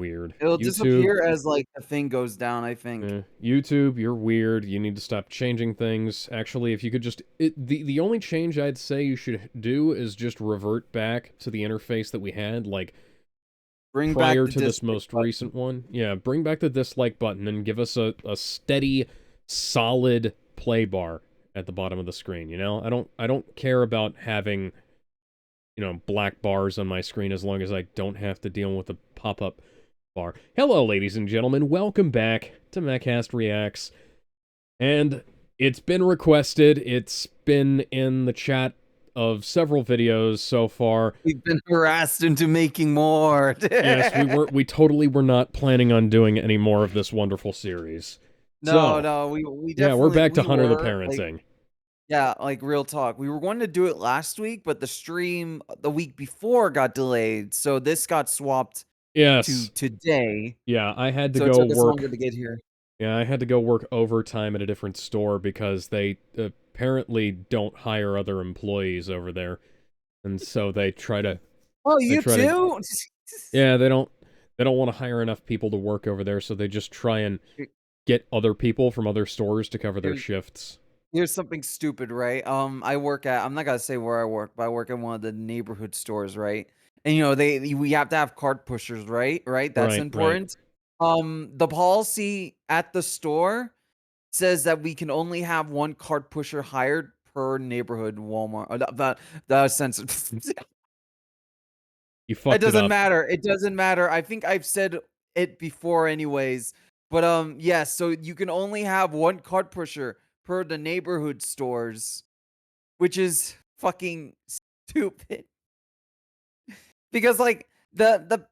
weird. It'll YouTube, disappear as, like, the thing goes down, I think. YouTube, you're weird. You need to stop changing things. Actually, if you could just... the only change I'd say you should do is just revert back to the interface that we had, like, Bring back prior the to this dislike most button. recent one. Yeah, bring back the dislike button and give us a steady, solid play bar at the bottom of the screen, you know? I don't care about having, you know, black bars on my screen as long as I don't have to deal with a pop-up bar. Hello, ladies and gentlemen. Welcome back to Mehcast Reacts. And it's been requested. It's been in the chat of several videos so far. We've been harassed into making more. Yes, we totally were not planning on doing any more of this wonderful series. No, So, no, we yeah, we're definitely back to Hunter the were, like, Parenting. yeah, like, real talk. We were going to do it last week, but the stream the week before got delayed, so this got swapped to Yes. today, Yeah, I had to so it go took us longer work. to get here. Yeah, I had to go work overtime at a different store because they apparently don't hire other employees over there. And so they try to Oh, they you try to too? Yeah, they don't want to hire enough people to work over there, so they just try and get other people from other stores to cover their Here shifts. here's something stupid, right? I work at I'm not gonna say where I work, but I work in one of the neighborhood stores, right? And, you know, we have to have cart pushers, right? Right? That's Right, right. important. The policy at the store says that we can only have one cart pusher hired per neighborhood Walmart. The sense You it fucked it doesn't up. matter. It doesn't matter. I think I've said it before anyways. But yes, so you can only have one cart pusher per the neighborhood stores, which is fucking stupid. Because, like, the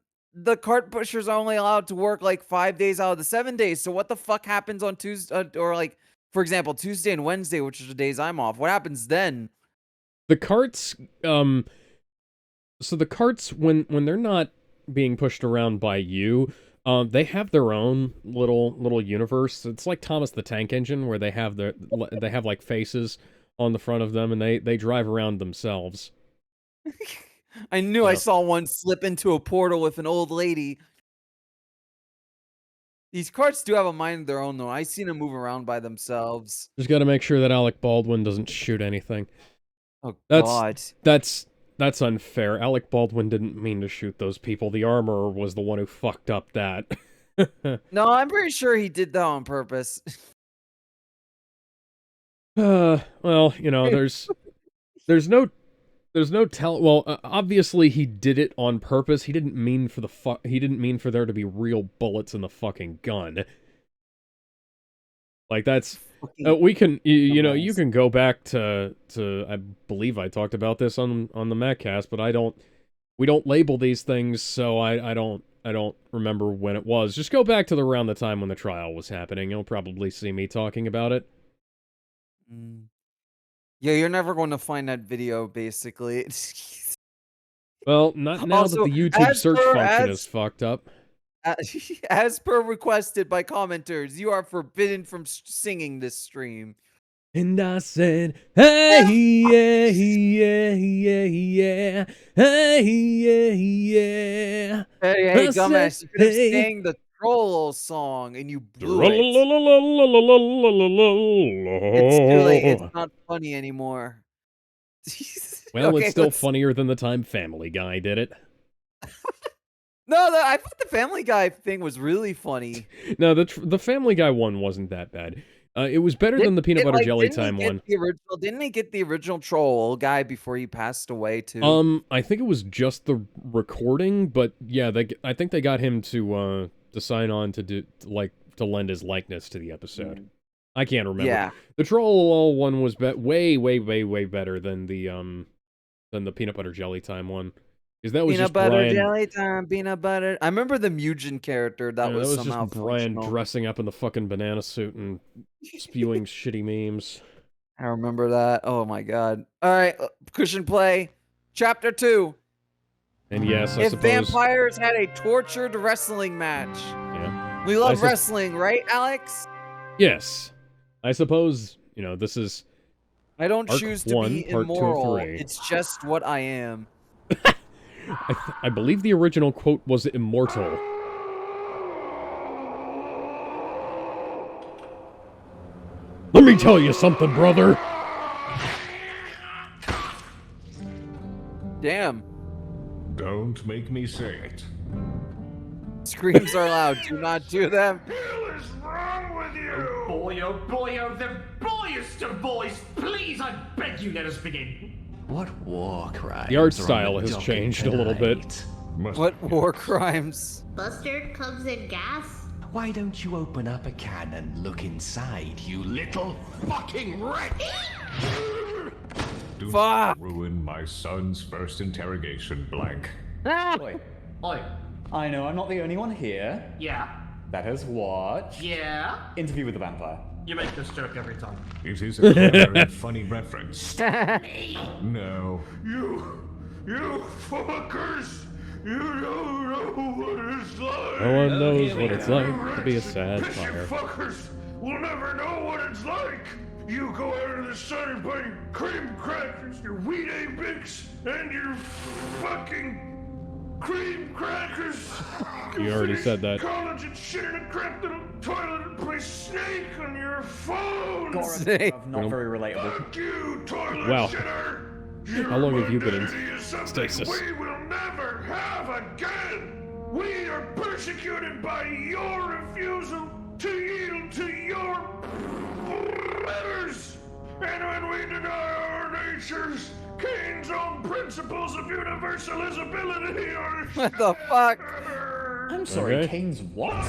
cart pushers are only allowed to work like 5 days out of the 7 days. So what the fuck happens on Tuesday, or, like, for example, Tuesday and Wednesday, which are the days I'm off? What happens then? The carts so the carts, when they're not being pushed around by you, they have their own little universe. It's like Thomas the Tank Engine, where they have like faces on the front of them, and they drive around themselves. I knew I So saw one slip into a portal with an old lady. These carts do have a mind of their own, though. I seen them move around by themselves. just got to make sure that Alec Baldwin doesn't shoot anything. Oh That's God. that's unfair. Alec Baldwin didn't mean to shoot those people. The armorer was the one who fucked up that. No, I'm pretty sure he did that on purpose. Well, you know, there's no well, obviously he did it on purpose. He didn't mean for he didn't mean for there to be real bullets in the fucking gun. Like, that's we can you know, you can go back to I believe I talked about this on the Mehcast, but we don't label these things, so I don't remember when it was. Just go back to around the time when the trial was happening. You'll probably see me talking about it. Yeah, you're never going to find that video, basically. Well, not now that Also, the YouTube search function is fucked up. as per requested by commenters, you are forbidden from singing this stream. And I said, hey, yeah, yeah, yeah, yeah, hey, yeah, yeah. Hey, I said, dumbass, you could have hey. sang the Troll song and you blew it. It's too late. It's not funny anymore. Well, it's Okay, still funnier than the time Family Guy did it. No, I thought the Family Guy thing was really funny. No, the Family Guy one wasn't that bad. It was better than the Peanut Butter Jelly Time one. Didn't he get the original Troll guy before he passed away too? I think it was just the recording, but yeah, I think they got him to sign on to lend his likeness to the episode. I can't remember. Yeah. The Troll one was way better than the Peanut Butter Jelly Time one. Because that was Peanut just butter Brian, jelly time, peanut butter. I remember the Mugen character that was somehow just Brian functional. dressing up in the fucking banana suit and spewing shitty memes. I remember that. Oh my god. All right, cushion play. Chapter 2. And yes, I if suppose vampires had a tortured wrestling match. Yeah. We love wrestling, right, Alex? Yes. I suppose, you know, this is I don't choose to be immoral. Part 2 of 3. It's just what I am. I believe the original quote was immortal. me tell you something, brother. Damn. Don't make me say it. Screams are loud. Do not do them. What the hell is wrong with you? Oh boy, oh, the boyiest of boys! Please, I beg you, let us begin. What war crimes? The art are on style the has docket changed a little bit. tonight? What war crimes? Mustard comes in gas? Why don't you open up a can and look inside, you little fucking wretch? Do Fuck. not ruin my son's first interrogation, blank. Oi, Oi, I know I'm not the only one here yeah, that has watched yeah. Interview with the Vampire. You make this joke every time. It is a clever and funny reference. No. You fuckers! You don't know what it's like! No one knows what it's like to be a sad Piss you fire. fuckers will never know what it's like! You go out in the sun and buy cream crackers, your wheat bix, and your fucking cream crackers! You already finish said that. College and shit in a crap little toilet and play Snake on your phone! Snake. Not very relatable. Fuck you, toilet Wow. shitter! How long have you been in Your modernity is something stasis? we will never have again! We are persecuted by your refusal to yield to your letters! And when we deny our natures, Cain's own principles of universalizability are What the fuck? I'm sorry, Okay. Kane's what?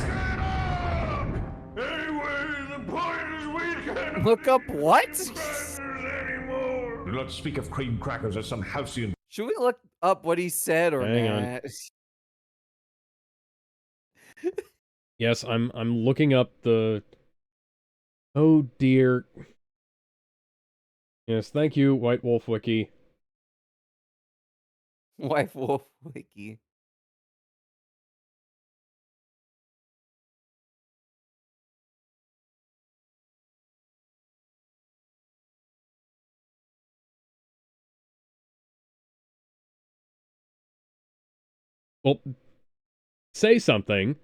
Anyway, the point is we can't Look up what? anymore. Do not speak of cream crackers as some halcyon. Should we look up what he said or Hang on. not? Yes, I'm looking up the... Oh dear. Yes, thank you, White Wolf Wiki. Wife Wolf Wiki. Well, say something.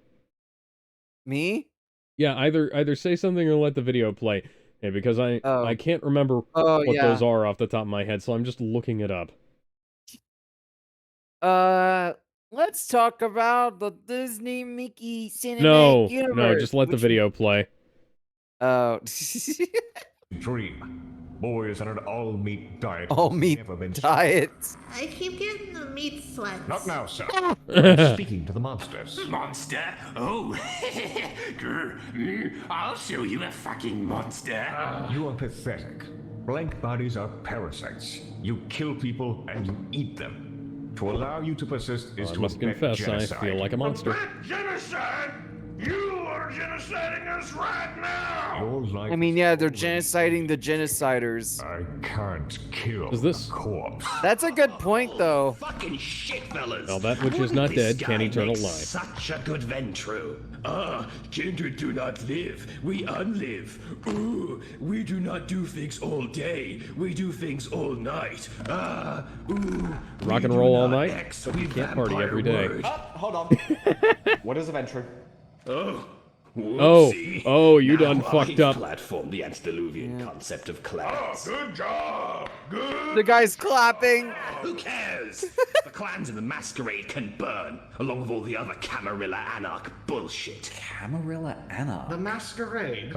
Me? Yeah, either say something or let the video play. Yeah, because I can't remember Oh, what yeah. those are off the top of my head, so I'm just looking it up. Let's talk about the Disney Mickey Cinematic No, Universe. no, just let the which- video play. Oh. Dream. Boys on an all-meat diet. All has meat never been diet. I keep getting the meat sweats. Not now, sir. Speaking to the monsters. Monster? Oh, I'll show you a fucking monster. You are pathetic. Blank bodies are parasites. You kill people and you eat them. To allow you to persist is I to must abet confess, genocide. I feel like a monster. Abet genocide? You are genociding us right now! Your life I mean, is yeah, they're already genociding the genociders. I can't kill Is this- a corpse. That's a good point, though. Fucking shit, fellas. Now that which is Wouldn't not this dead guy can eternal make lie. Such a good venture. Kindred do not live, we unlive. Ooh, we do not do things all day, we do things all night. Rock and roll all night, but you can't party every day. Hold on. What is a venture? Oh, you done fucked up. Platform the antediluvian concept of clans. Good job! Good! The guy's clapping. Who cares? The clans in the masquerade can burn, along with all the other Camarilla Anarch bullshit. Camarilla Anna. The masquerade?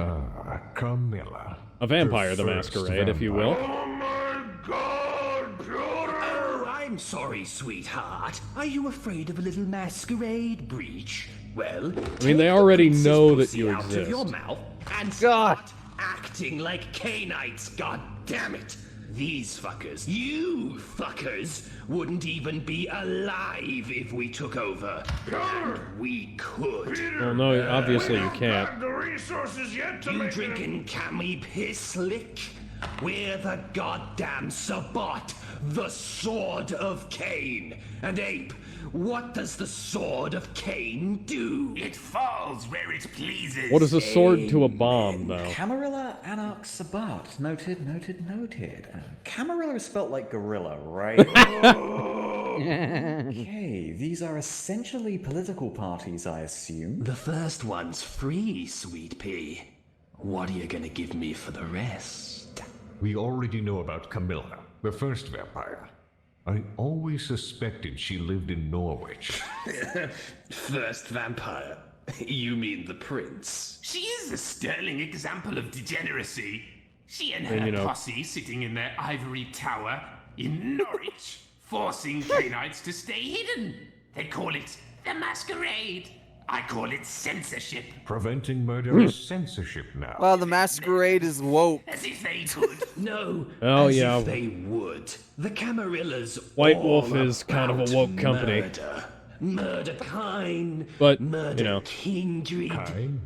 Camilla. A vampire, the first masquerade, if you will. Oh my god, Peter! Oh, I'm sorry, sweetheart. Are you afraid of a little masquerade breach? Well, I mean, they already know that you out of your exist. mouth and God. start acting like Cainites. God damn it! These fuckers, you fuckers, wouldn't even be alive if we took over. And we could. Well, no, obviously you Got can't. the resources yet to You make drinking cami piss lick? We're the goddamn Sabbat, the Sword of Cain. And Ape, what does the Sword of Cain do? It falls where it pleases. What is a sword to a bomb, though? Camarilla Anarch Sabbat. Noted. Camarilla is spelt like gorilla, right? Okay, these are essentially political parties, I assume. The first one's free, sweet pea. What are you gonna give me for the rest? We already know about Camilla, the first vampire. I always suspected she lived in Norwich. First vampire? You mean the prince? She is a sterling example of degeneracy. She and And, her you know- posse sitting in their ivory tower in Norwich, forcing Canaanites to stay hidden. They call it the masquerade. I call it censorship. Preventing murder is censorship now. Wow, the masquerade is woke. As if they could. No. Oh, as yeah. If they would. The Camarillas. White all Wolf is kind of a about woke company. Murder kind. But, murder you know. kindred. Kind?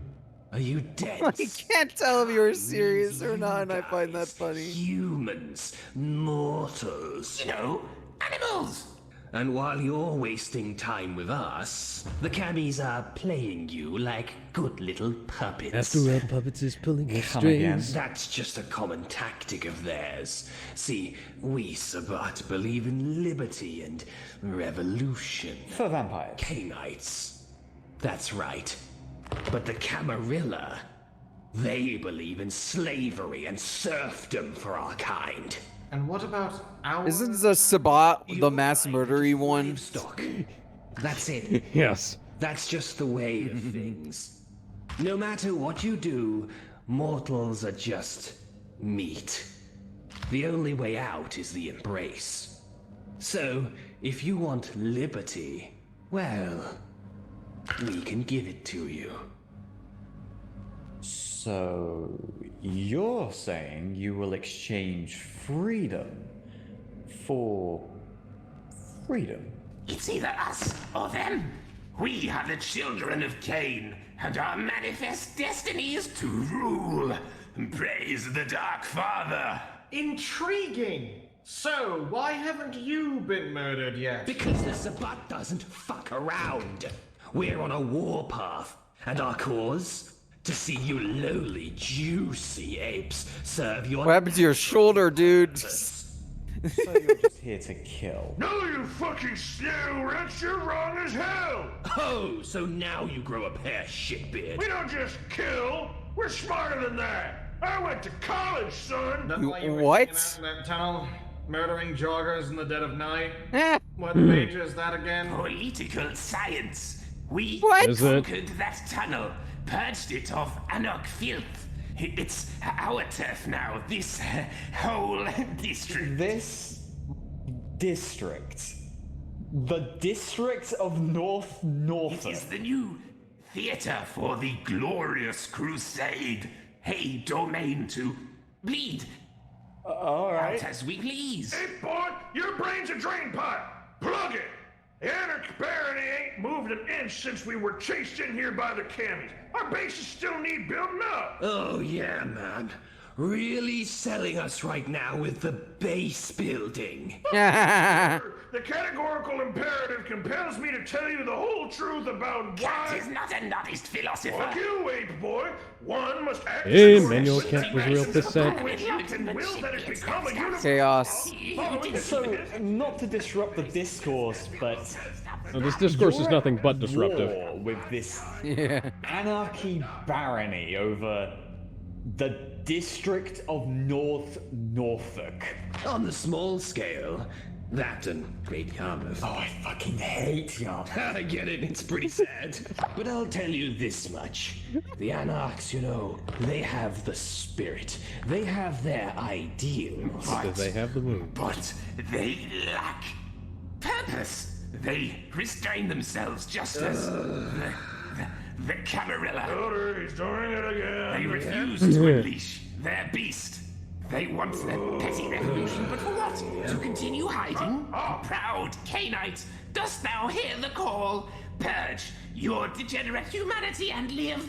Are you dead? I can't tell if you're serious or not, and I find that funny. Humans, mortals. You know, animals. And while you're wasting time with us, the cammies are playing you like good little puppets. After all, puppets is pulling his Come again. strings. That's just a common tactic of theirs. See, we Sabbat believe in liberty and revolution. For vampires. Canaanites. That's right. But the Camarilla, they believe in slavery and serfdom for our kind. And what about our... Isn't the Sabbat the mass murdery one? Livestock. That's it. Yes. That's just the way of things. No matter what you do, mortals are just meat. The only way out is the embrace. So, if you want liberty, well, we can give it to you. So, you're saying you will exchange freedom for freedom? It's either us or them. We are the children of Cain, and our manifest destiny is to rule. Praise the Dark Father. Intriguing! So, why haven't you been murdered yet? Because the Sabbat doesn't fuck around. We're on a warpath, and our cause? To see you lowly, juicy apes serve your... What happened to your shoulder, dude? So you're just here to kill? No, you fucking snail wretch, you're wrong as hell! Oh, so now you grow a pair, shitbeard. We don't just kill, we're smarter than that! I went to college, son! That's why you were What? hanging out in that tunnel, murdering joggers in the dead of night? Eh, What page is that again? Political science. We What? Is it? conquered that tunnel, purged it of Anok filth. It's our turf now, this whole district. This district. The district of North It Norfolk. is the new theater for the glorious crusade. A domain to bleed Alright. out as we please. Hey, boy, your brain's a drain pipe! Plug it! The Anarch Barony ain't moved an inch since we were chased in here by the cammies. Our bases still need building up! Oh, yeah, man. Really selling us right now with the base building. The categorical imperative compels me to tell you the whole truth about Cat why... is not a noddist philosopher. Fuck you, ape boy! One must act... Hey, as a Manuel correct Cat was real citizen pissed of which you can will that it become a universal Chaos. law. Following the So, not to disrupt the discourse, but No, this discourse is you're nothing at but disruptive. war with this yeah. anarchy barony over the district of North Norfolk. On the small scale, that and Great Yarmouth. Oh, I fucking hate Yarmouth. I get it, it's pretty sad. But I'll tell you this much. The Anarchs, you know, they have the spirit. They have their ideals. Do they have the moon? But they lack purpose. They restrain themselves just as the Camarilla. Daughter, he's doing it again. They refuse to unleash their beast. They want their petty revolution, but for what? To continue hiding? Proud Cainite, dost thou hear the call? Purge your degenerate humanity and live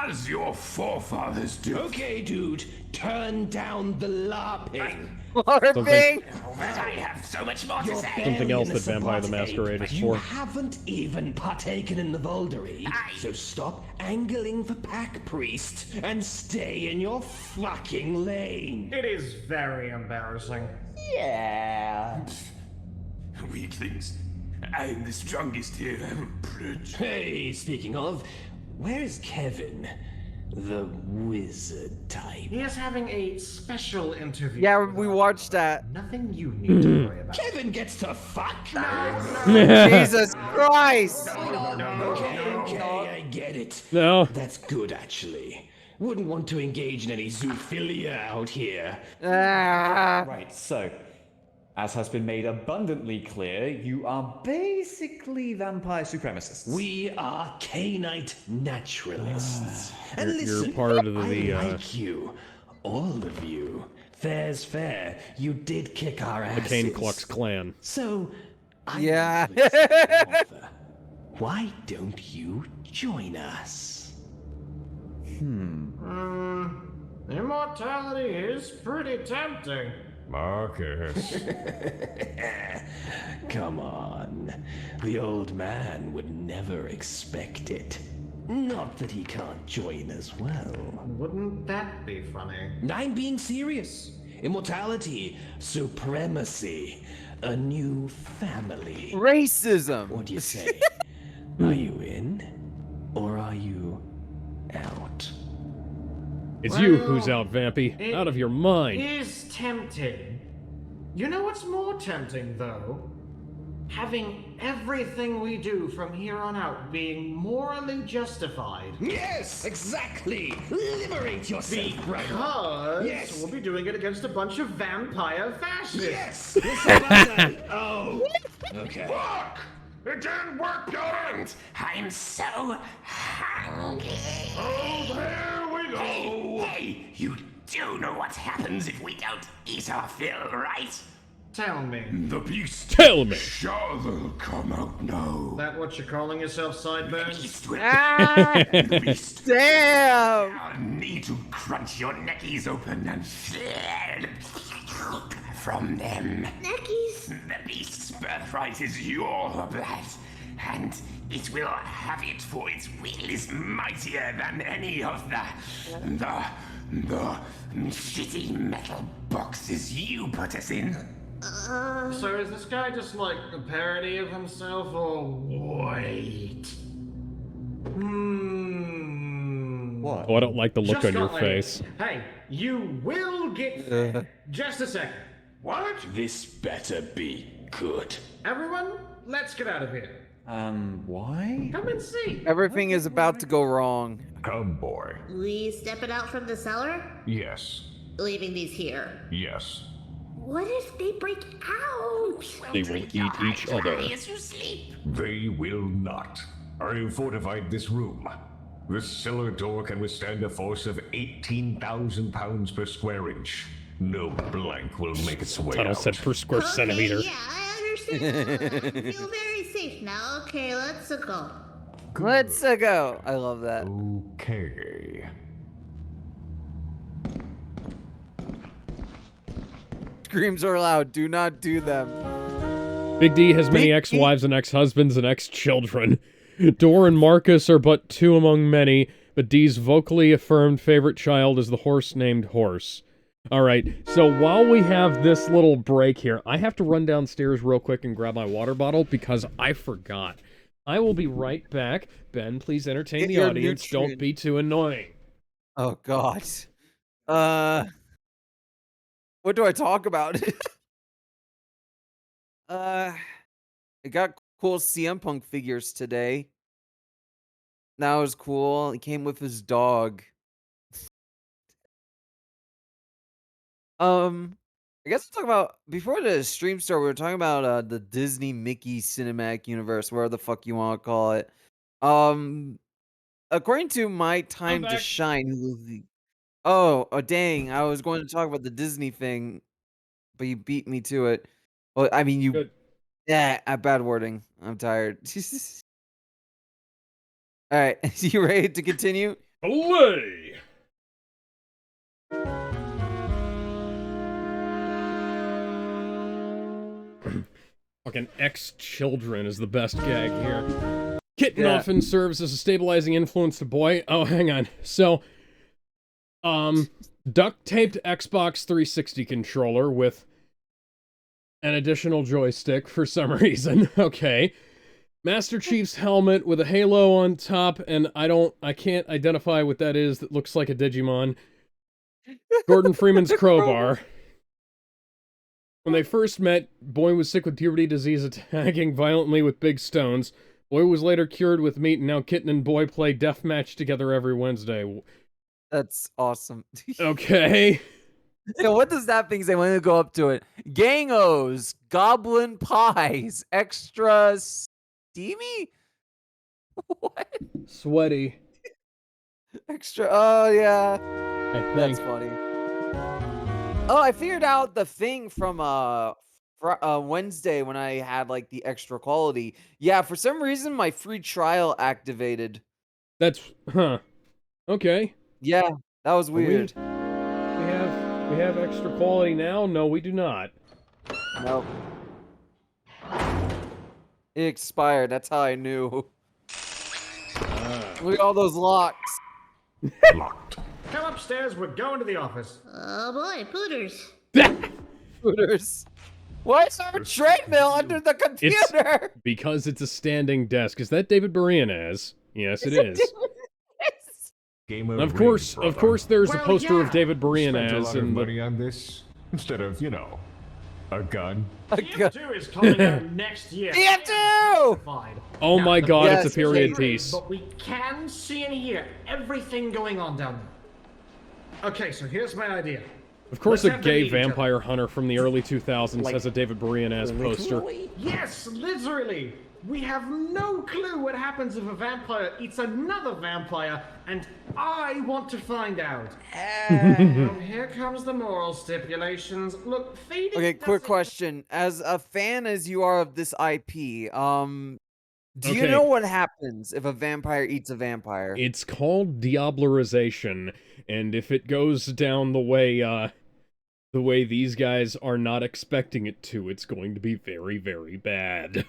as your forefathers do. Okay, dude, turn down the LARPing. LARPing? But I have so much more to say. Something else Barely in that Vampire the Sabbat, Masquerade is you for. haven't even partaken in the Voldery, Aye. so stop angling for Pack Priest and stay in your fucking lane. It is very embarrassing. Yeah. Weaklings, I am the strongest here. Purge. Hey, speaking of, where is Kevin? The wizard type. He is having a special interview. Yeah, with we our watched father. that. Nothing you need to worry about. Kevin gets to fuck? Jesus Christ! Okay, I get it. No. That's good, actually. Wouldn't want to engage in any zoophilia out here. Ah. Right, so, as has been made abundantly clear, you are basically vampire supremacists. We are Canite naturalists. And You're listen, part of I the, like you. All of you. Fair's fair. You did kick our asses. The Kane Klux Klan. So, I Yeah. have a simple offer. Why don't you join us? Immortality is pretty tempting. Marcus. Come on. The old man would never expect it. Not that he can't join as well. Wouldn't that be funny? I'm being serious. Immortality, supremacy, a new family. Racism. What do you say? Are you in? Or are you out? It's you Well, who's out, Vampy. it Out of your mind. Is tempting. You know what's more tempting, though? Having everything we do from here on out being morally justified. Yes, exactly. Liberate yourself, brother. Because Yes. we'll be doing it against a bunch of vampire fascists. Yes. Listen about that. Oh. Okay. Fuck! It didn't work out! I'm so hungry. Oh, there we go! Hey, you do know what happens if we don't eat our fill, right? Tell me, The beast Tell me. shall come out now. that what you're calling yourself, Sideburns? Beast will Ah, the beast damn! will need to crunch your neckies open and from them. Neckies. The beast's birthright is your blood, and it will have it, for its will is mightier than any of the shitty metal boxes you put us in. So is this guy just like a parody of himself, or wait? What? Oh, I don't like the look Just on your got laid. face. Hey, you will get fed. Just a second. What? This better be good. Everyone, let's get out of here. Why? Come and see. Everything is about to go wrong. Come, boy. We stepping out from the cellar? Yes. Leaving these here. Yes. What if they break out? They will eat each other. As you sleep. They will not. I have fortified this room. This cellar door can withstand a force of 18,000 pounds per square inch. No blank will make its way Tunnel out. said per square centimeter. Yeah, I understand. I feel very safe now. Okay, let's go. Let's go. I love that. Okay. Screams are loud. Do not do them. Big D has many Big D- ex-wives and ex-husbands and ex-children. Dor and Marcus are but two among many, but D's vocally affirmed favorite child is the horse named Horse. Alright, so while we have this little break here, I have to run downstairs real quick and grab my water bottle because I forgot. I will be right back. Ben, please entertain Get the your audience. nutrient. Don't be too annoying. Oh God. What do I talk about? I got cool CM Punk figures today. That was cool. He came with his dog. I guess we'll talk about before the stream started. We were talking about the Disney Mickey cinematic universe, whatever the fuck you want to call it. According to my time to back. shine. Oh, dang! I was going to talk about the Disney thing, but you beat me to it. Well, I mean, you. Good. Yeah, bad wording. I'm tired. All right, you ready to continue? Away! Fucking ex-children is the best gag here. Kitten Yeah. often serves as a stabilizing influence to boy. Oh, hang on. So, duct-taped Xbox 360 controller with an additional joystick for some reason. Okay. Master Chief's helmet with a halo on top, and I can't identify what that is that looks like a Digimon. Gordon Freeman's crowbar. When they first met, Boy was sick with puberty disease, attacking violently with big stones. Boy was later cured with meat, and now Kitten and Boy play deathmatch together every Wednesday. That's awesome. Okay. Yeah, what does that thing say when you go up to it? Gangos, goblin pies, extra steamy? What? Sweaty. Extra, oh yeah. I think. That's funny. Oh, I figured out the thing from Wednesday when I had like the extra quality. Yeah, for some reason my free trial activated. That's, huh. Okay. Yeah, that was weird. We have extra quality now? No, we do not. Nope. It expired. That's how I knew. Look at all those locks. Locked. Come upstairs, we're going to the office. Oh boy, Pooters. Hooters. Why is there a treadmill under the computer? Because it's a standing desk. Is that David Boreanaz? Yes, it is. Game Of course, there's a poster of David Spent a Boreanaz lot of in the... money on this instead of, you know, a gun. TF2 is coming out next year. TF2! Oh Now, my the god, Yes, it's a period please. piece. But we can see and hear everything going on down there. Okay, so here's my idea. Of course, Let's a have them gay meet each other. vampire hunter from the early 2000s has a David Boreanaz poster. Yes, literally. We have no clue what happens if a vampire eats another vampire, and I want to find out. And here comes the moral stipulations. Look, feeding. Okay, quick doesn't- question. As a fan as you are of this IP, do you Okay. know what happens if a vampire eats a vampire? It's called Diablerization, and if it goes down the way these guys are not expecting it to, it's going to be very, very bad.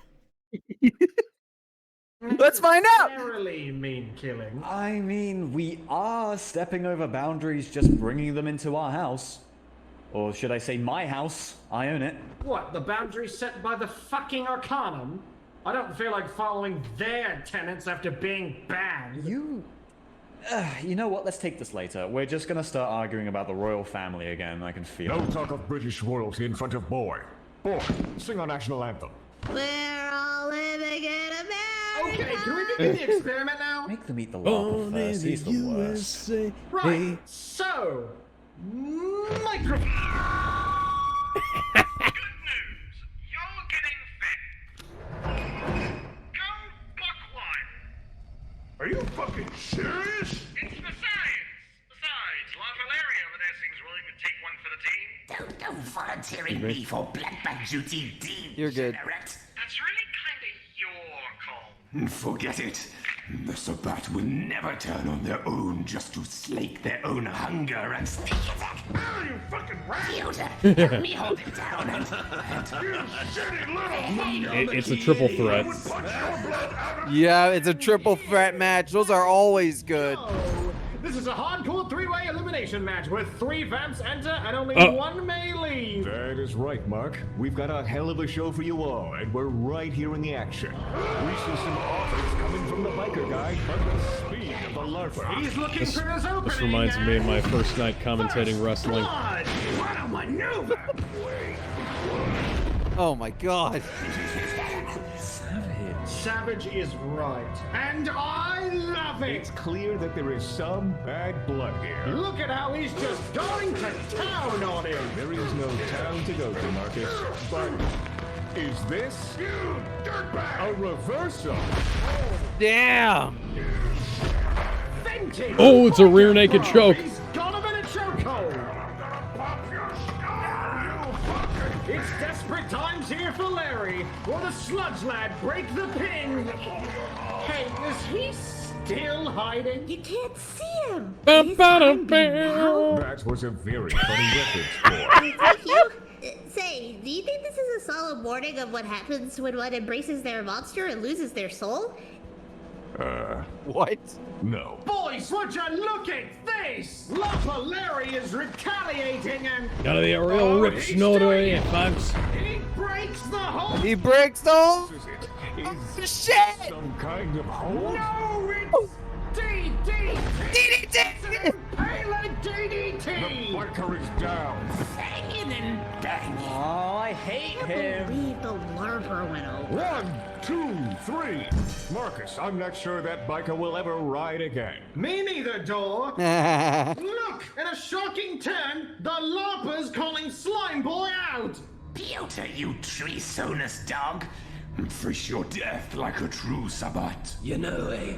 Let's find out! Necessarily mean killing. I mean, we are stepping over boundaries just bringing them into our house. Or should I say my house? I own it. What, the boundary set by the fucking Arcanum? I don't feel like following their tenets after being banned. You know what? Let's take this later. We're just gonna start arguing about the royal family again. I can feel No it. talk of British royalty in front of Boy. Boy, sing our national anthem. We're all living in America. Okay, can we begin the experiment now? Make them eat the lava first. He's the worst. Right, so... Microphone. You're getting fit. Go buckwild. Are you fucking serious? It's for science. Besides, Lavaleria over there seems willing to take one for the team. Don't volunteering me for black duty, You're good. That's really kind of your call. Forget it. The Sabbat will never turn on their own just to slake their own hunger and sneak attack. Oh, you fucking rat! Fielder, help me hold it down and You shitty little fuck! It's a triple threat. Punch your blood out of Yeah, it's a triple threat match. Those are always good. Oh, this is a hardcore three-way elimination match where 3 vamps enter and only 1 may leave. That is right, Mark. We've got a hell of a show for you all, and we're right here in the action. We see some offers coming from the biker guy, but the speed of the larper. He's looking for his opening. This reminds me of my first night commentating wrestling. Blood. what a maneuver! Oh my god. Savage is right, and I love It's it. clear that there is some bad blood here. Look at how he's just going to town on him. There is no town to go to, Marcus. But is this a reversal? Damn. Venting. Oh, it's a rear naked choke. He's got him in a chokehold. It's desperate times here for Larry. Will the sludge lad break the pin? Hey, is he still hiding? You can't see him. That was a very funny record score. Thank you. Say, do you think this is a solid warning of what happens when one embraces their monster and loses their soul? What? No. Boys, would you look at this? Lapa Larry is retaliating and Gotta be a real rip he's snorter doing here, it. folks. He breaks the whole. He breaks those. This is it. Shit! Some kind of hole? No, it's DDT! DDT! Payload The DDT! biker is down. Banging and banging. Oh, I hate I him. believe the larper went over. 1, 2, 3. Marcus, I'm not sure that biker will ever ride again. Me neither, Door. Look, in a shocking turn, the LARPer's calling Slime Boy out. Piotr, you treasonous dog. Face your death like a true Sabbat. You know, Abe,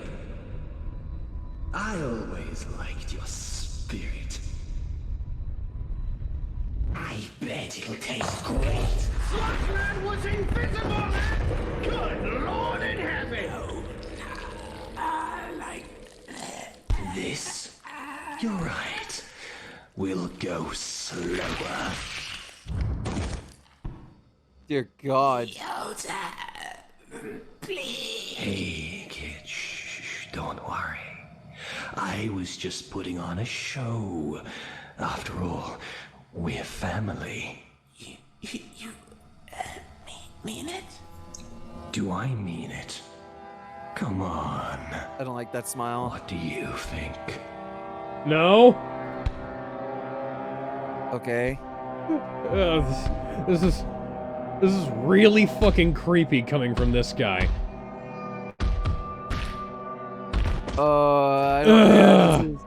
I always liked your spirit. I bet it'll taste great. Slugman was invisible! Good Lord in heaven! Like This? You're right. We'll go slower. Dear God. Piotr, please. Hey, kid, shh, don't worry. I was just putting on a show. After all, we're family. You mean it? Do I mean it? Come on. I don't like that smile. What do you think? No. Okay. This is really fucking creepy coming from this guy. I don't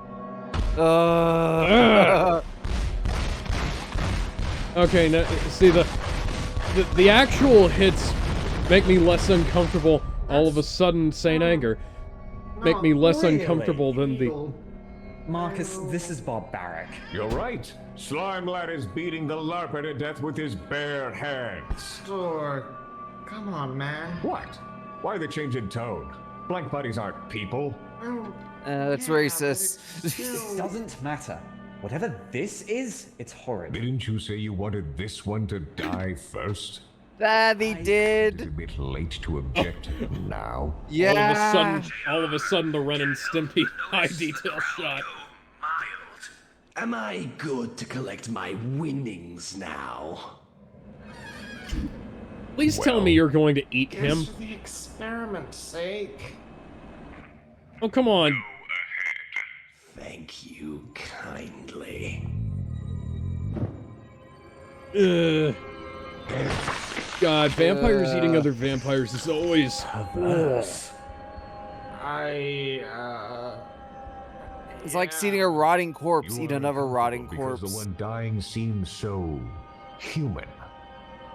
Okay, now see the actual hits make me less uncomfortable. All of a sudden, Saint Anger make me less uncomfortable than the. Marcus, this is barbaric. You're right. Slime Lad is beating the LARPer to death with his bare hands. Door, come on, man. What? Why the change in tone? Blank bodies aren't people. That's Yeah, racist. but it's still- It doesn't matter. Whatever this is, it's horrid. Didn't you say you wanted this one to die first? That he It's a did. bit late to object now. Yeah. All of a sudden, the Ren and Stimpy high detail shot. Mild. Am I good to collect my winnings now? Please tell me you're going to eat him. Just for the experiment's sake. Oh, come on. Thank you kindly. God, vampires eating other vampires is always. It's like seeing a rotting corpse You eat are another rotting uncomfortable because corpse. the one dying seems so human.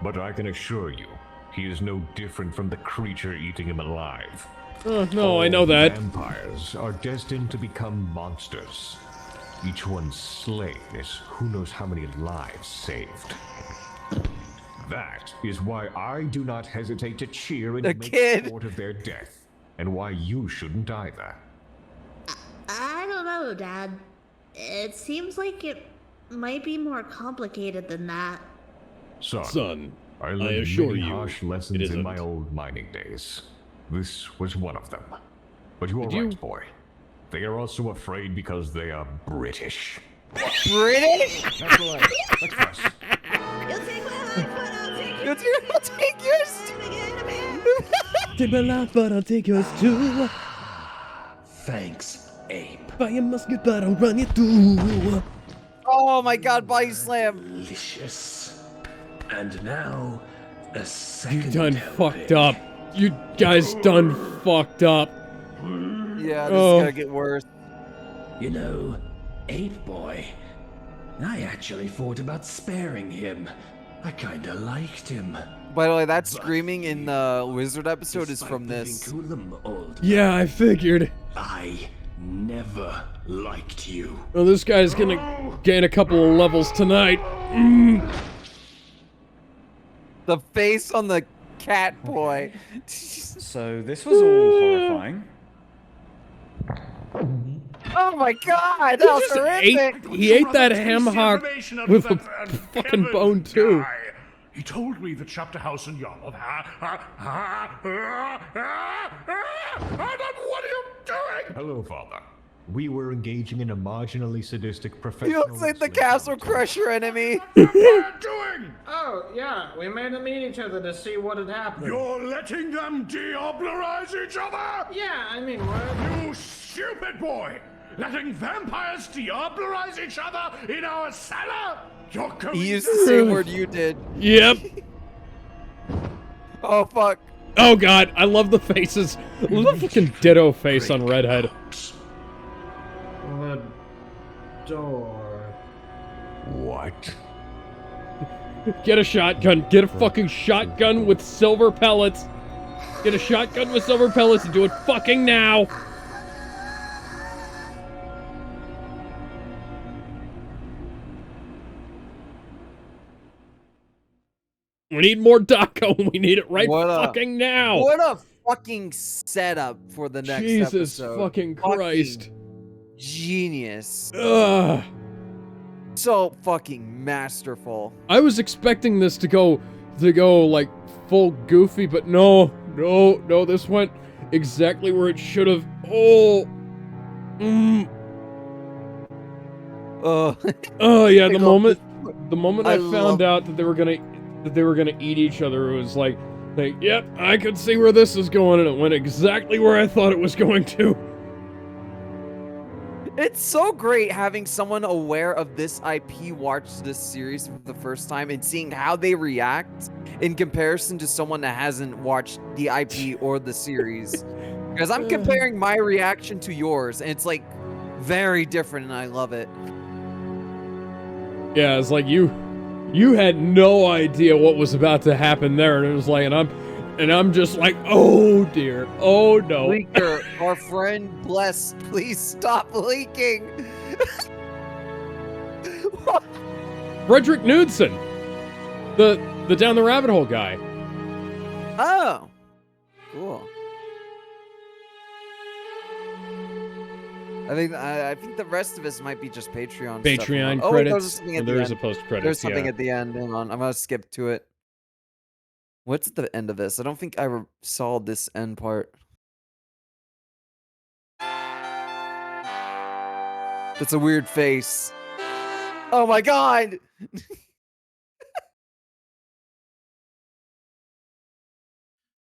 But I can assure you, he is no different from the creature eating him alive. No, I know that. Vampires are destined to become monsters. Each one slain is who knows how many lives saved. That is why I do not hesitate to cheer and The make kid. sport of their death, and why you shouldn't either. I don't know, Dad. It seems like it might be more complicated than that. Son, I learned assure many you, harsh it lessons in my isn't. old mining days. This was one of them. But you are Did you- right, boy. They are also afraid because they are British. British? That's right. Let's press. You'll take my life, but I'll take You'll take yours. Take my life, but I'll take yours too. Thanks, Abe. Buy a musket, but I'll run you through. Oh my God, body slam. Delicious. And now, a You second done helping. fucked up. You guys done fucked up. Yeah, this Oh. is gonna get worse. You know, Ape Boy, I actually thought about sparing him. I kinda liked him. By the way, that screaming in the wizard episode is Despite from the this. vinculum, old Yeah, I figured. I never liked you. Well, this guy's gonna gain a couple of levels tonight. The face on the cat boy. So this was all horrifying. Oh my God, that was horrific. He ate that ham hock Information of with a that fucking Kevin bone too. guy. He told me the chapter house in Yarmouth. Adam, what are you doing? Hello, Father. We were engaging in a marginally sadistic He professional. looks like the wrestling Castle contest. Crusher enemy. Doing? Oh, yeah, we made them meet each other to see what had happened. You're letting them deoblerize each other? Yeah, I mean, what? You stupid boy! Letting vampires deoblerize each other in our cellar? You're going He used the same word you did. Yep. Oh, fuck. Oh god, I love the faces. I love the fucking ditto face on Redhead. The door. What? Get a shotgun. Get a fucking shotgun with silver pellets. Get a shotgun with silver pellets and do it fucking now. We need more Daco. We need it right fucking now. What a fucking setup for the next Jesus episode. fucking Christ. Genius. Ugh. So fucking masterful. I was expecting this to go like full goofy, but no, this went exactly where it should have. Oh. Oh yeah, the moment I found out that they were gonna eat each other, it was like, yep, I could see where this is going, and it went exactly where I thought it was going to. It's so great having someone aware of this IP watch this series for the first time and seeing how they react in comparison to someone that hasn't watched the IP or the series. Because I'm comparing my reaction to yours, and it's like very different, and I love it. Yeah, it's like you had no idea what was about to happen there, and it was like, and I'm just like, oh dear, oh no. Leaker, our friend Bless, please stop leaking. Frederick Knudsen, the down the rabbit hole guy. Oh, cool. I think the rest of us might be just Patreon. Patreon stuff. credits. Oh, There is a post credits. There's something yeah. at the end. Hang on, I'm gonna skip to it. What's the end of this? I don't think I saw this end part. That's a weird face. Oh my god!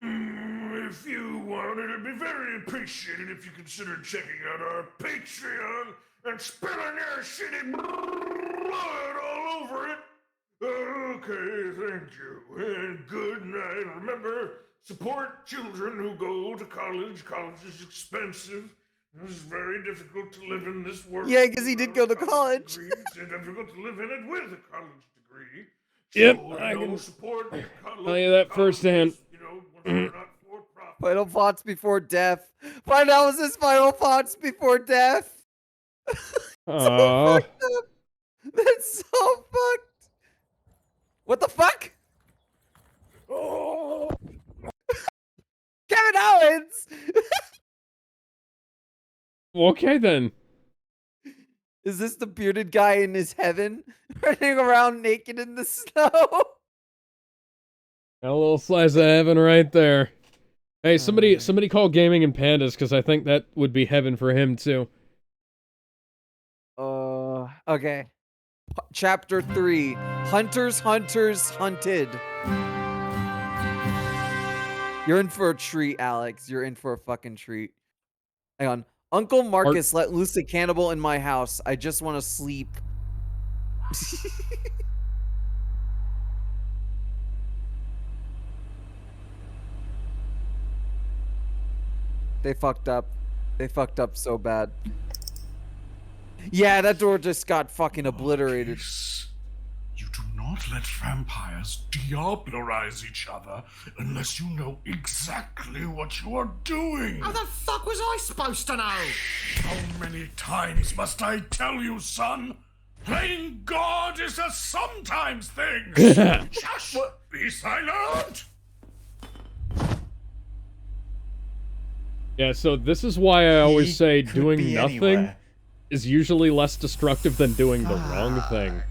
If you wanted, it'd be very appreciated if you considered checking out our Patreon and spilling your shitty blood all over it. Okay, thank you. And good night. Remember, support children who go to college. College is expensive. It's very difficult to live in this world. Yeah, because he did go to college. It's difficult to live in it with a college degree. Yep, So, I can support tell you that firsthand. You know, when they're not for profit. Final thoughts before death. Find out was his final thoughts before death. Aww. That's so fucked. What the fuck? Oh. Kevin Owens! Okay then. Is this the bearded guy in his heaven? Running around naked in the snow? Got a little slice of heaven right there. Hey, somebody call Gaming and Pandas, because I think that would be heaven for him too. Okay. Chapter 3. Hunters, hunted. You're in for a treat, Alex. You're in for a fucking treat. Hang on. Uncle Marcus let loose a cannibal in my house. I just want to sleep. They fucked up. They fucked up so bad. Yeah, that door just got fucking obliterated. You do not let vampires deoblerize each other unless you know exactly what you are doing. How the fuck was I supposed to know? How many times must I tell you, son? Playing God is a sometimes thing. Shush! Be silent! Yeah, so this is why I always say could doing be nothing anywhere. is usually less destructive than doing the wrong thing.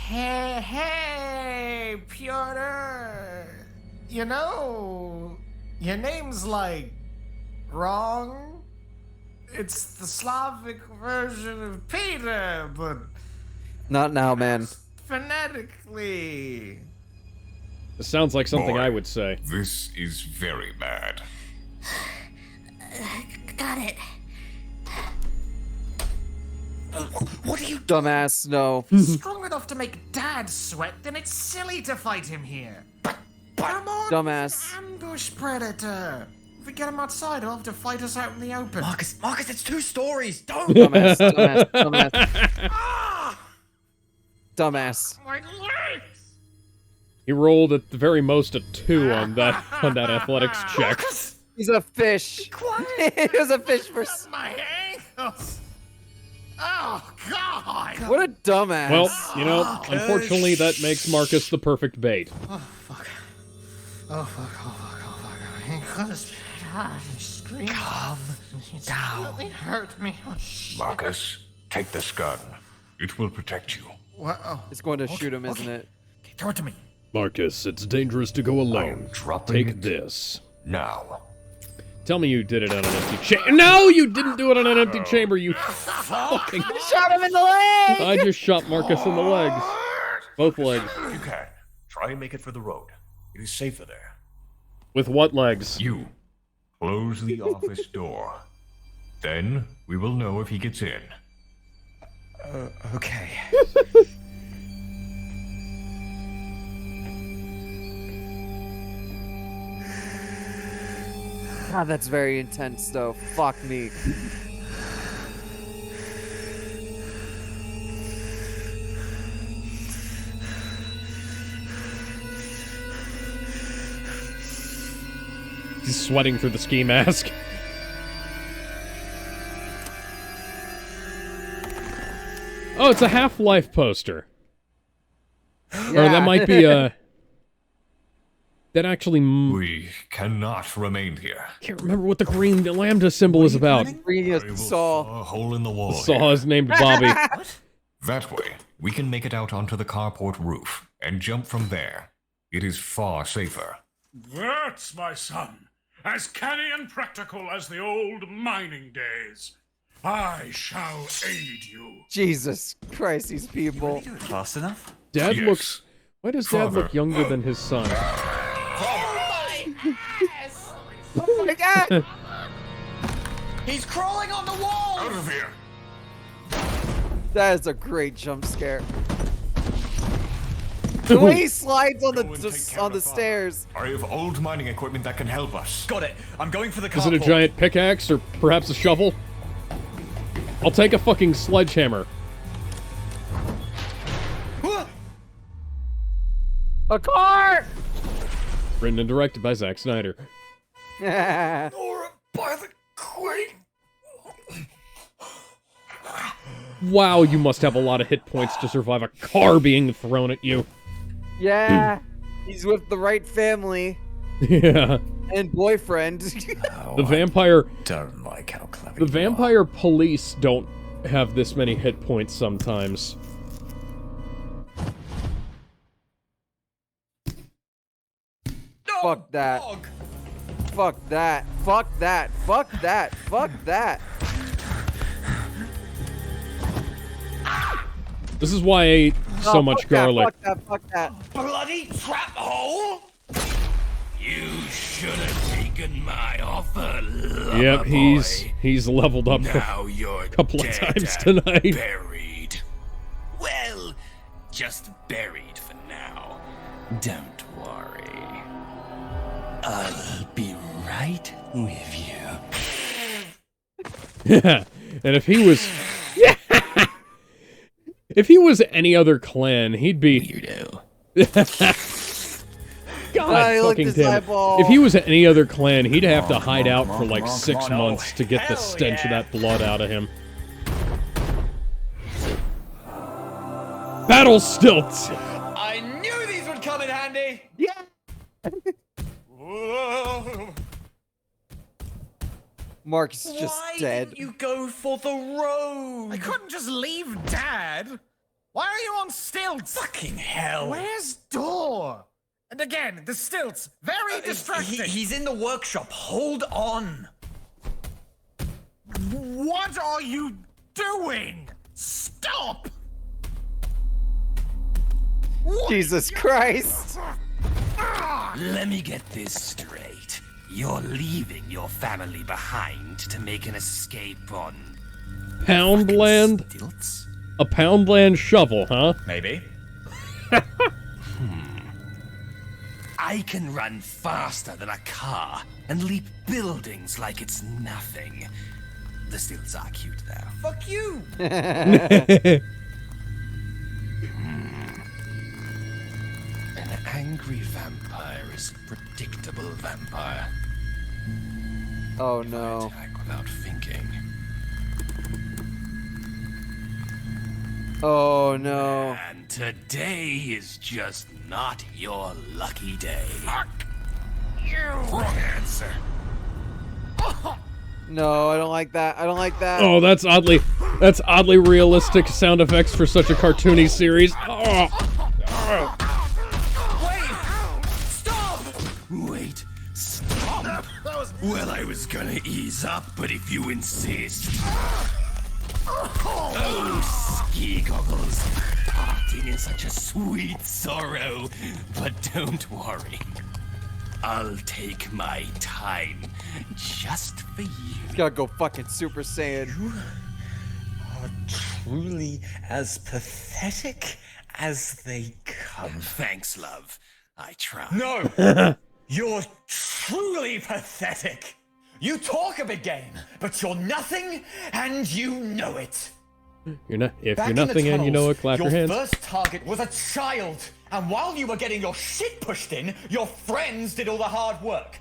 Hey, Piotr. You know, your name's like wrong. It's the Slavic version of Peter, but Not now, man. phonetically. This sounds like something Boy. I would say. This is very bad. Got it. What are you Dumbass, no. strong enough to make Dad sweat? Then it's silly to fight him here. But come on, Dumbass. ambush predator. If we get him outside, he'll have to fight us out in the open. Marcus, it's 2 stories. Don't. Dumbass, dumbass, dumbass, Ah! dumbass. My legs! He rolled at the very most a 2 on that athletics check. He's a fish. Quiet! He was a fish for. My ankles! Oh, God! What a dumbass. Well, you know, unfortunately, that makes Marcus the perfect bait. Oh, fuck. Oh, fuck, oh, fuck, oh, fuck. My ankles. Scream. Calm down. Really hurt me. Oh, shit. Marcus, take this gun. It will protect you. What? Oh. It's going to shoot him, isn't it? Okay, throw it to me. Marcus, it's dangerous to go I alone. am dropping Take it this. now. Tell me you did it on an empty chamber. No, you didn't do it on an empty chamber, you fucking... Shot him in the leg! I just shot Marcus in the legs. Both legs. You can. Try and make it for the road. It is safer there. With what legs? You. Close the office door. Then we will know if he gets in. Okay. God, that's very intense, though. Fuck me. He's sweating through the ski mask. Oh, it's a Half-Life poster. Or that might be a... That actually... We cannot remain here. Can't remember what the green lambda symbol is about. Bringing I a will saw. a hole in the wall. Saw is named Bobby. That way, we can make it out onto the carport roof and jump from there. It is far safer. That's my son. As canny and practical as the old mining days. I shall aid you. Jesus Christ, these people. Fast enough? Dad Yes. looks... Why does Dad Father. look younger than his son? Oh my God! He's crawling on the wall! Out of here! That is a great jump scare. The way he slides on Go and take care on of the Father. stairs. I have old mining equipment that can help us. Got it. I'm going for the carport. Is it a giant pickaxe or perhaps a shovel? I'll take a fucking sledgehammer. A car! Written and directed by Zack Snyder. By the queen. Wow, you must have a lot of hit points to survive a car being thrown at you. Yeah, he's with the right family Yeah. and boyfriend. The vampire... Don't like how clever The vampire police don't have this many hit points sometimes. Fuck that. Fuck that. Fuck that. Fuck that. Fuck that. This is why I ate so Oh, much fuck that, garlic. Fuck that. Fuck that. Bloody trap hole! You should have taken my offer, lover Yep, boy. he's leveled up Now you're a couple of dead times and tonight. buried. Well, just buried for now. Don't worry. I'll be right with you. And if he was... If he was any other clan, he'd be... Weirdo. God he licked fucking his damn it. eyeball. If he was any other clan, he'd have to hide out for like come 6 on, months to get the hell stench of yeah. that blood out of him. Battle stilts! I knew these would come in handy! Mark's just Why dead. didn't you go for the road? I couldn't just leave Dad. Why are you on stilts? Fucking hell. Where's Door? And again, the stilts. Very distracting. He's in the workshop. Hold on. What are you doing? Stop! Jesus Christ. Let me get this straight. You're leaving your family behind to make an escape on Poundland? stilts? A Poundland shovel, huh? Maybe. I can run faster than a car and leap buildings like it's nothing. The stilts are cute, though. Fuck you. An angry vampire is a predictable vampire. Oh no. Attack without thinking. Oh no. And today is just not your lucky day. Wrong answer. No, I don't like that. I don't like that. Oh, that's oddly realistic sound effects for such a cartoony series. Oh. Wait, stop! Well, I was gonna ease up, but if you insist. Oh, ski goggles, parting in such a sweet sorrow. But don't worry, I'll take my time, just for you. He's gotta go fucking Super Saiyan. Are truly as pathetic as they come. Thanks, love. I tried. No! You're truly pathetic! You talk a big game, but you're nothing, and you know it! You're not. If Back you're in the nothing and you know tunnels, it, clap your hands. first target was a child, and while you were getting your shit pushed in, your friends did all the hard work.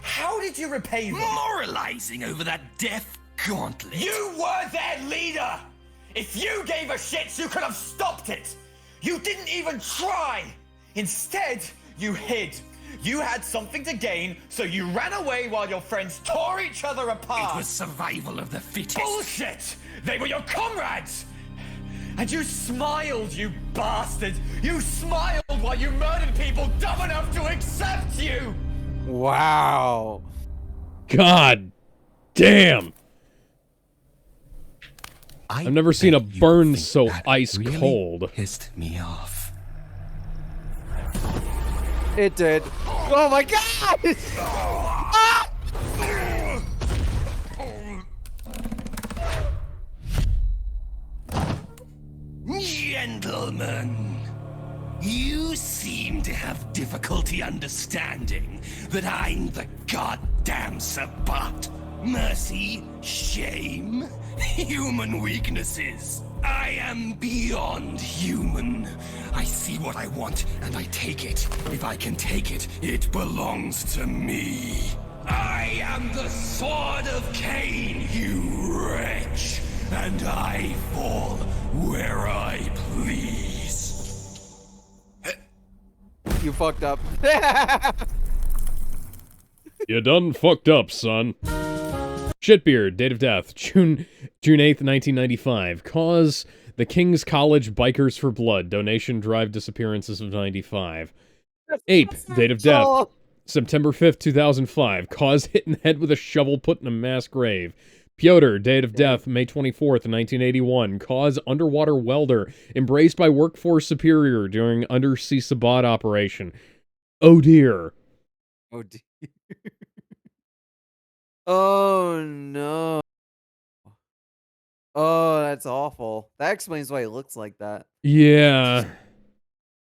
How did you repay them? Moralizing over that death gauntlet. You were their leader! If you gave a shit, you could have stopped it! You didn't even try! Instead, you hid. You had something to gain, so you ran away while your friends tore each other apart. It was survival of the fittest. Bullshit! They were your comrades! And you smiled, you bastard! You smiled while you murdered people dumb enough to accept you! Wow. God damn. I've never seen a burn so ice cold. Pissed me off. It did. Oh my god! Ah! Gentlemen, you seem to have difficulty understanding that I'm the goddamn Sabbat. Mercy, shame, human weaknesses. I am beyond human. I see what I want and I take it. If I can take it, it belongs to me. I am the sword of Cain, you wretch, and I fall where I please. You fucked up. You done fucked up, son. Shitbeard, date of death, June 8th, 1995. Cause, the King's College Bikers for Blood. Donation drive disappearances of 95. Ape, date of death, September 5th, 2005. Cause, hit in the head with a shovel put in a mass grave. Pyotr, date of death, May 24th, 1981. Cause, underwater welder, embraced by workforce superior during undersea Sabbat operation. Oh dear. Oh dear. Oh no. Oh, that's awful. That explains why he looks like that. Yeah.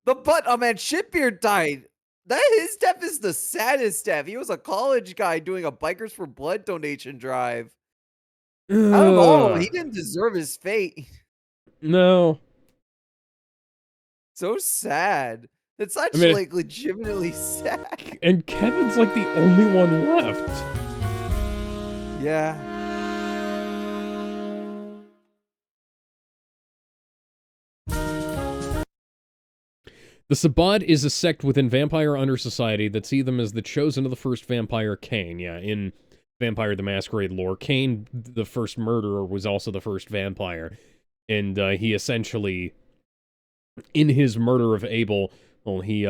Oh man, Shitbeard died. His death is the saddest death. He was a college guy doing a Bikers for Blood donation drive. I don't know. He didn't deserve his fate. No. So sad. It's actually like legitimately sad. And Kevin's like the only one left. Yeah. The Sabbat is a sect within vampire under society that see them as the chosen of the first vampire, Cain. Yeah, in Vampire the Masquerade lore, Cain, the first murderer, was also the first vampire. And he essentially, in his murder of Abel, well, he,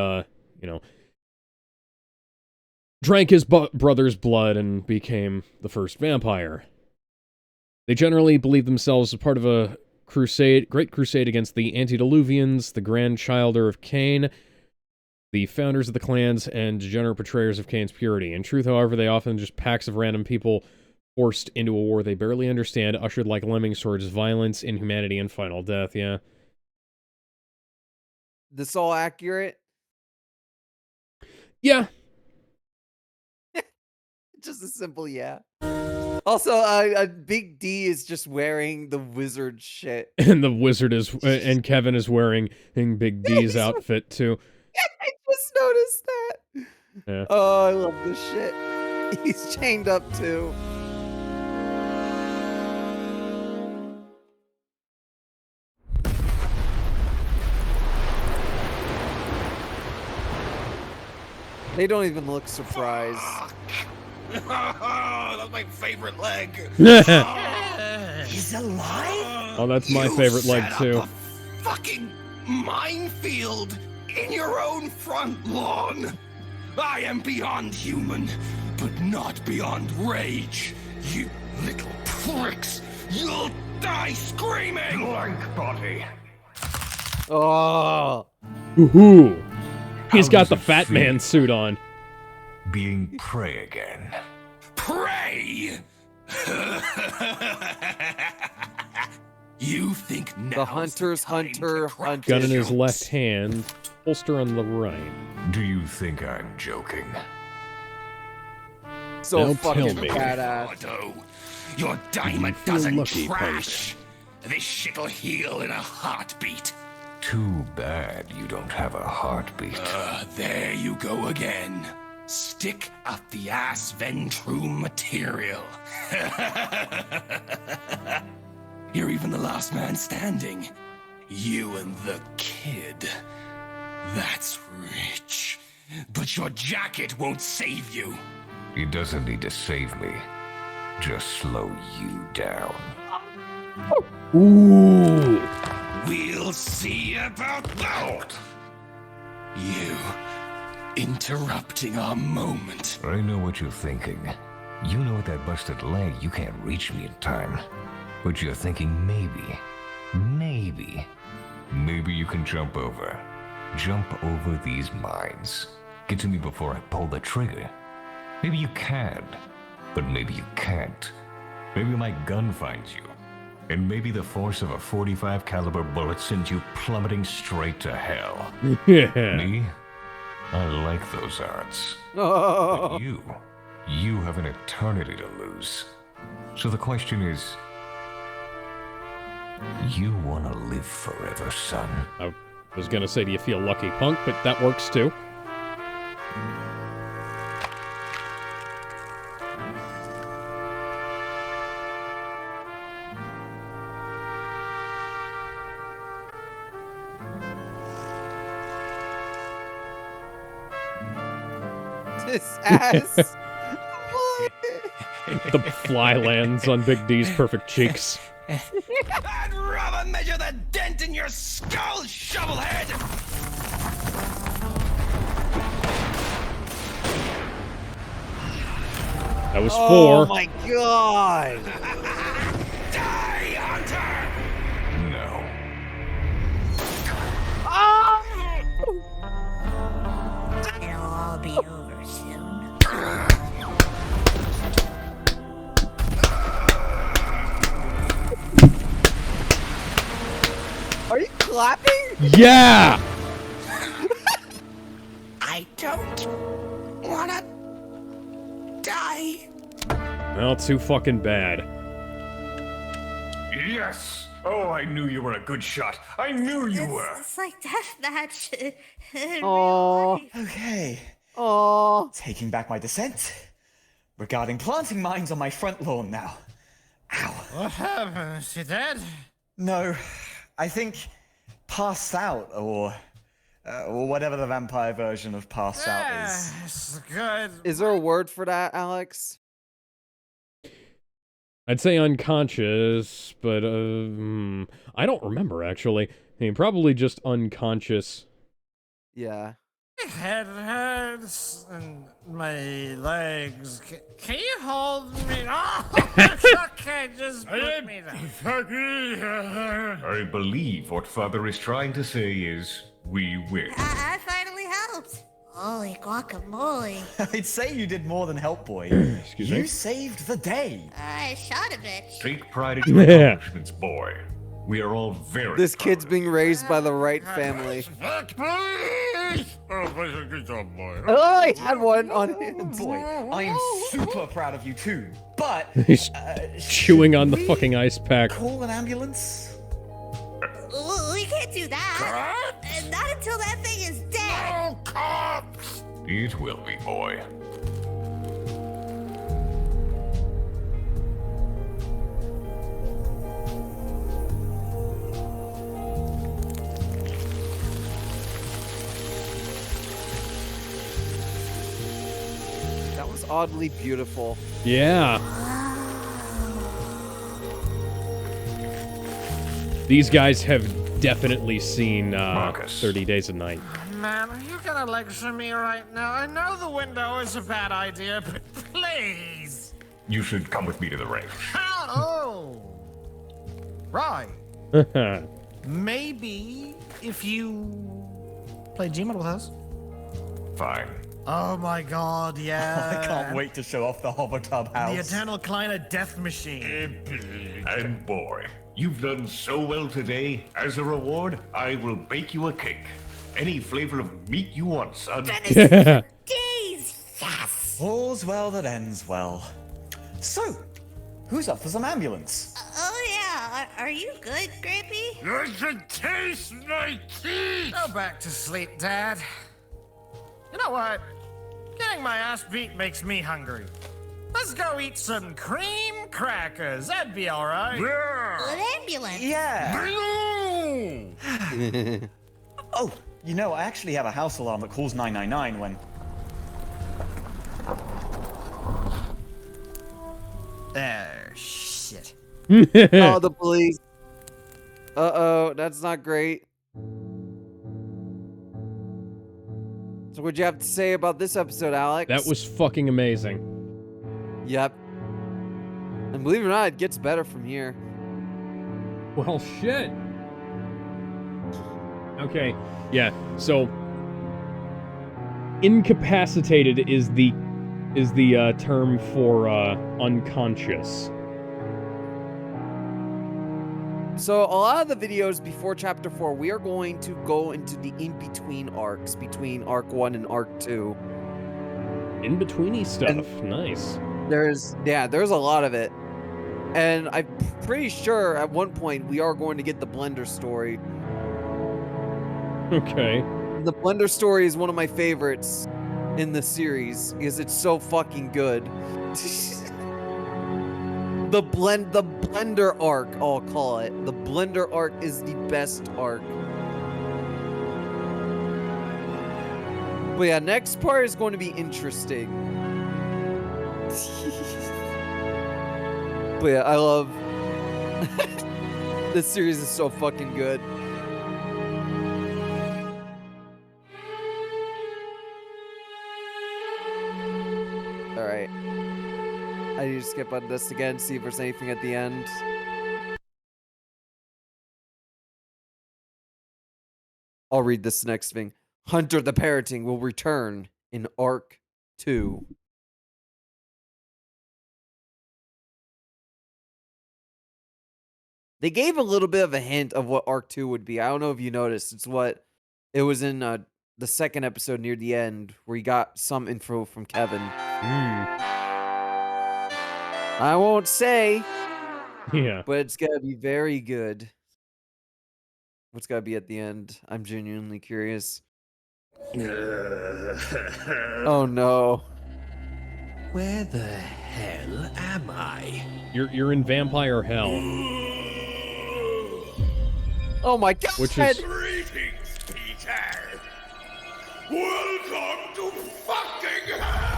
drank his brother's blood and became the first vampire. They generally believe themselves as part of a great crusade against the antediluvians, the grandchilder of Cain, the founders of the clans, and degenerate betrayers of Cain's purity. In truth, however, they often just packs of random people forced into a war they barely understand, ushered like lemmings towards violence, inhumanity, and final death, yeah. This all accurate? Yeah. Just a simple yeah. Also, Big D is just wearing the wizard shit. And the wizard is, and Kevin is wearing Big D's outfit, too. I just noticed that. Yeah. Oh, I love this shit. He's chained up, too. They don't even look surprised. That's my favorite leg. He's alive? Oh, that's my favorite leg, too. A fucking minefield in your own front lawn. I am beyond human, but not beyond rage. You little pricks. You'll die screaming. Blank body. Oh. Woohoo! He's got the does it fat feel? man suit on. Being prey again. Pray! You think now The hunter's hunter hunter. Gun in his left hand, holster on the right. Do you think I'm joking? So Now fucking tell me. badass. Your diamond feel doesn't lucky, trash. This shit'll heal in a heartbeat. Too bad you don't have a heartbeat. There you go again. Stick up the ass Ventrum material. You're even the last man standing. You and the kid. That's rich. But your jacket won't save you. It doesn't need to save me. Just slow you down. Ooh! We'll see about that. You interrupting our moment. I know what you're thinking. You know with that busted leg, you can't reach me in time. But you're thinking maybe you can jump over. Jump over these mines. Get to me before I pull the trigger. Maybe you can, but maybe you can't. Maybe my gun finds you. And maybe the force of a 45 caliber bullet sends you plummeting straight to hell. Yeah. Me? I like those odds. Oh. But you have an eternity to lose. So the question is, you want to live forever, son? I was gonna say, do you feel lucky, punk? But that works too. This ass. The fly lands on Big D's perfect cheeks. I'd rather measure the dent in your skull, shovelhead! That was Oh 4. my god. Die, Hunter! No. It'll all be over soon. Are you clapping? Yeah! I don't wanna die. Well, too fucking bad. Yes! Oh, I knew you were a good shot. I knew you were. It's like deathmatch in Oh. real life. Okay, Oh. taking back my dissent. Regarding planting mines on my front lawn now. Ow. What happened? Is she dead? No, I think passed out, or whatever the vampire version of passed out is. It's good. Is there a word for that, Alex? I'd say unconscious, but I don't remember actually. I mean, probably just unconscious. Yeah. My head hurts and my legs. Can you hold me? Oh, it's okay. Just put me down. I believe what Father is trying to say is, we win. I finally helped. Holy guacamole. I'd say you did more than help, boy. Excuse You me. saved the day. I shot a bitch. Take pride in your accomplishments, boy. We are all very This proud kid's of being you. raised by the right family. Good job, boy. Oh, I had one on him. Boy, I am super proud of you too. But He's chewing on the should fucking we ice pack. call an ambulance? We can't do that. Not until that thing is dead. It will be, boy. That was oddly beautiful. Yeah. These guys have definitely seen Marcus. 30 Days a Night. Man, are you gonna lecture me right now? I know the window is a bad idea, but please. You should come with me to the range. How? Oh. Right. Maybe if you play Gmail with us. Fine. Oh my god, yeah. I can't wait to show off the Hovertub house. The Eternal Kleiner Death Machine. And boy, you've done so well today. As a reward, I will bake you a cake. Any flavor of meat you want, son. Days. Yes. All's well that ends well. So, who's up for some ambulance? Oh yeah. Are you good, Grampy? You should taste my teeth. Go back to sleep, Dad. You know what? Getting my ass beat makes me hungry. Let's go eat some cream crackers. That'd be all right. Good ambulance. Yeah. Oh, you know, I actually have a house alarm that calls 999 when... Shit. Oh, the police. Uh-oh, that's not great. So what'd you have to say about this episode, Alex? That was fucking amazing. Yep. And believe it or not, it gets better from here. Well, shit. Okay, yeah. So, incapacitated is the term for unconscious. So a lot of the videos before Chapter 4, we are going to go into the in-between arcs between Arc 1 and Arc 2. In-betweeny stuff. Nice. There's a lot of it. And I'm pretty sure at one point we are going to get the Blender story. Okay. The Blender story is one of my favorites in the series because it's so fucking good. The Blender arc, I'll call it. The Blender arc is the best arc. But yeah, next part is going to be interesting. But yeah, I love this series is so fucking good. All right. I need to skip on this again, see if there's anything at the end. I'll read this next thing. Hunter the Parroting will return in Arc 2. They gave a little bit of a hint of what Arc 2 would be. I don't know if you noticed. It was in the second episode near the end where you got some info from Kevin. I won't say. Yeah. But it's gonna be very good. What's gotta be at the end? I'm genuinely curious. Oh no. Where the hell am I? You're in vampire hell. Oh my god! Which is Greetings, Peter. Welcome to fucking hell.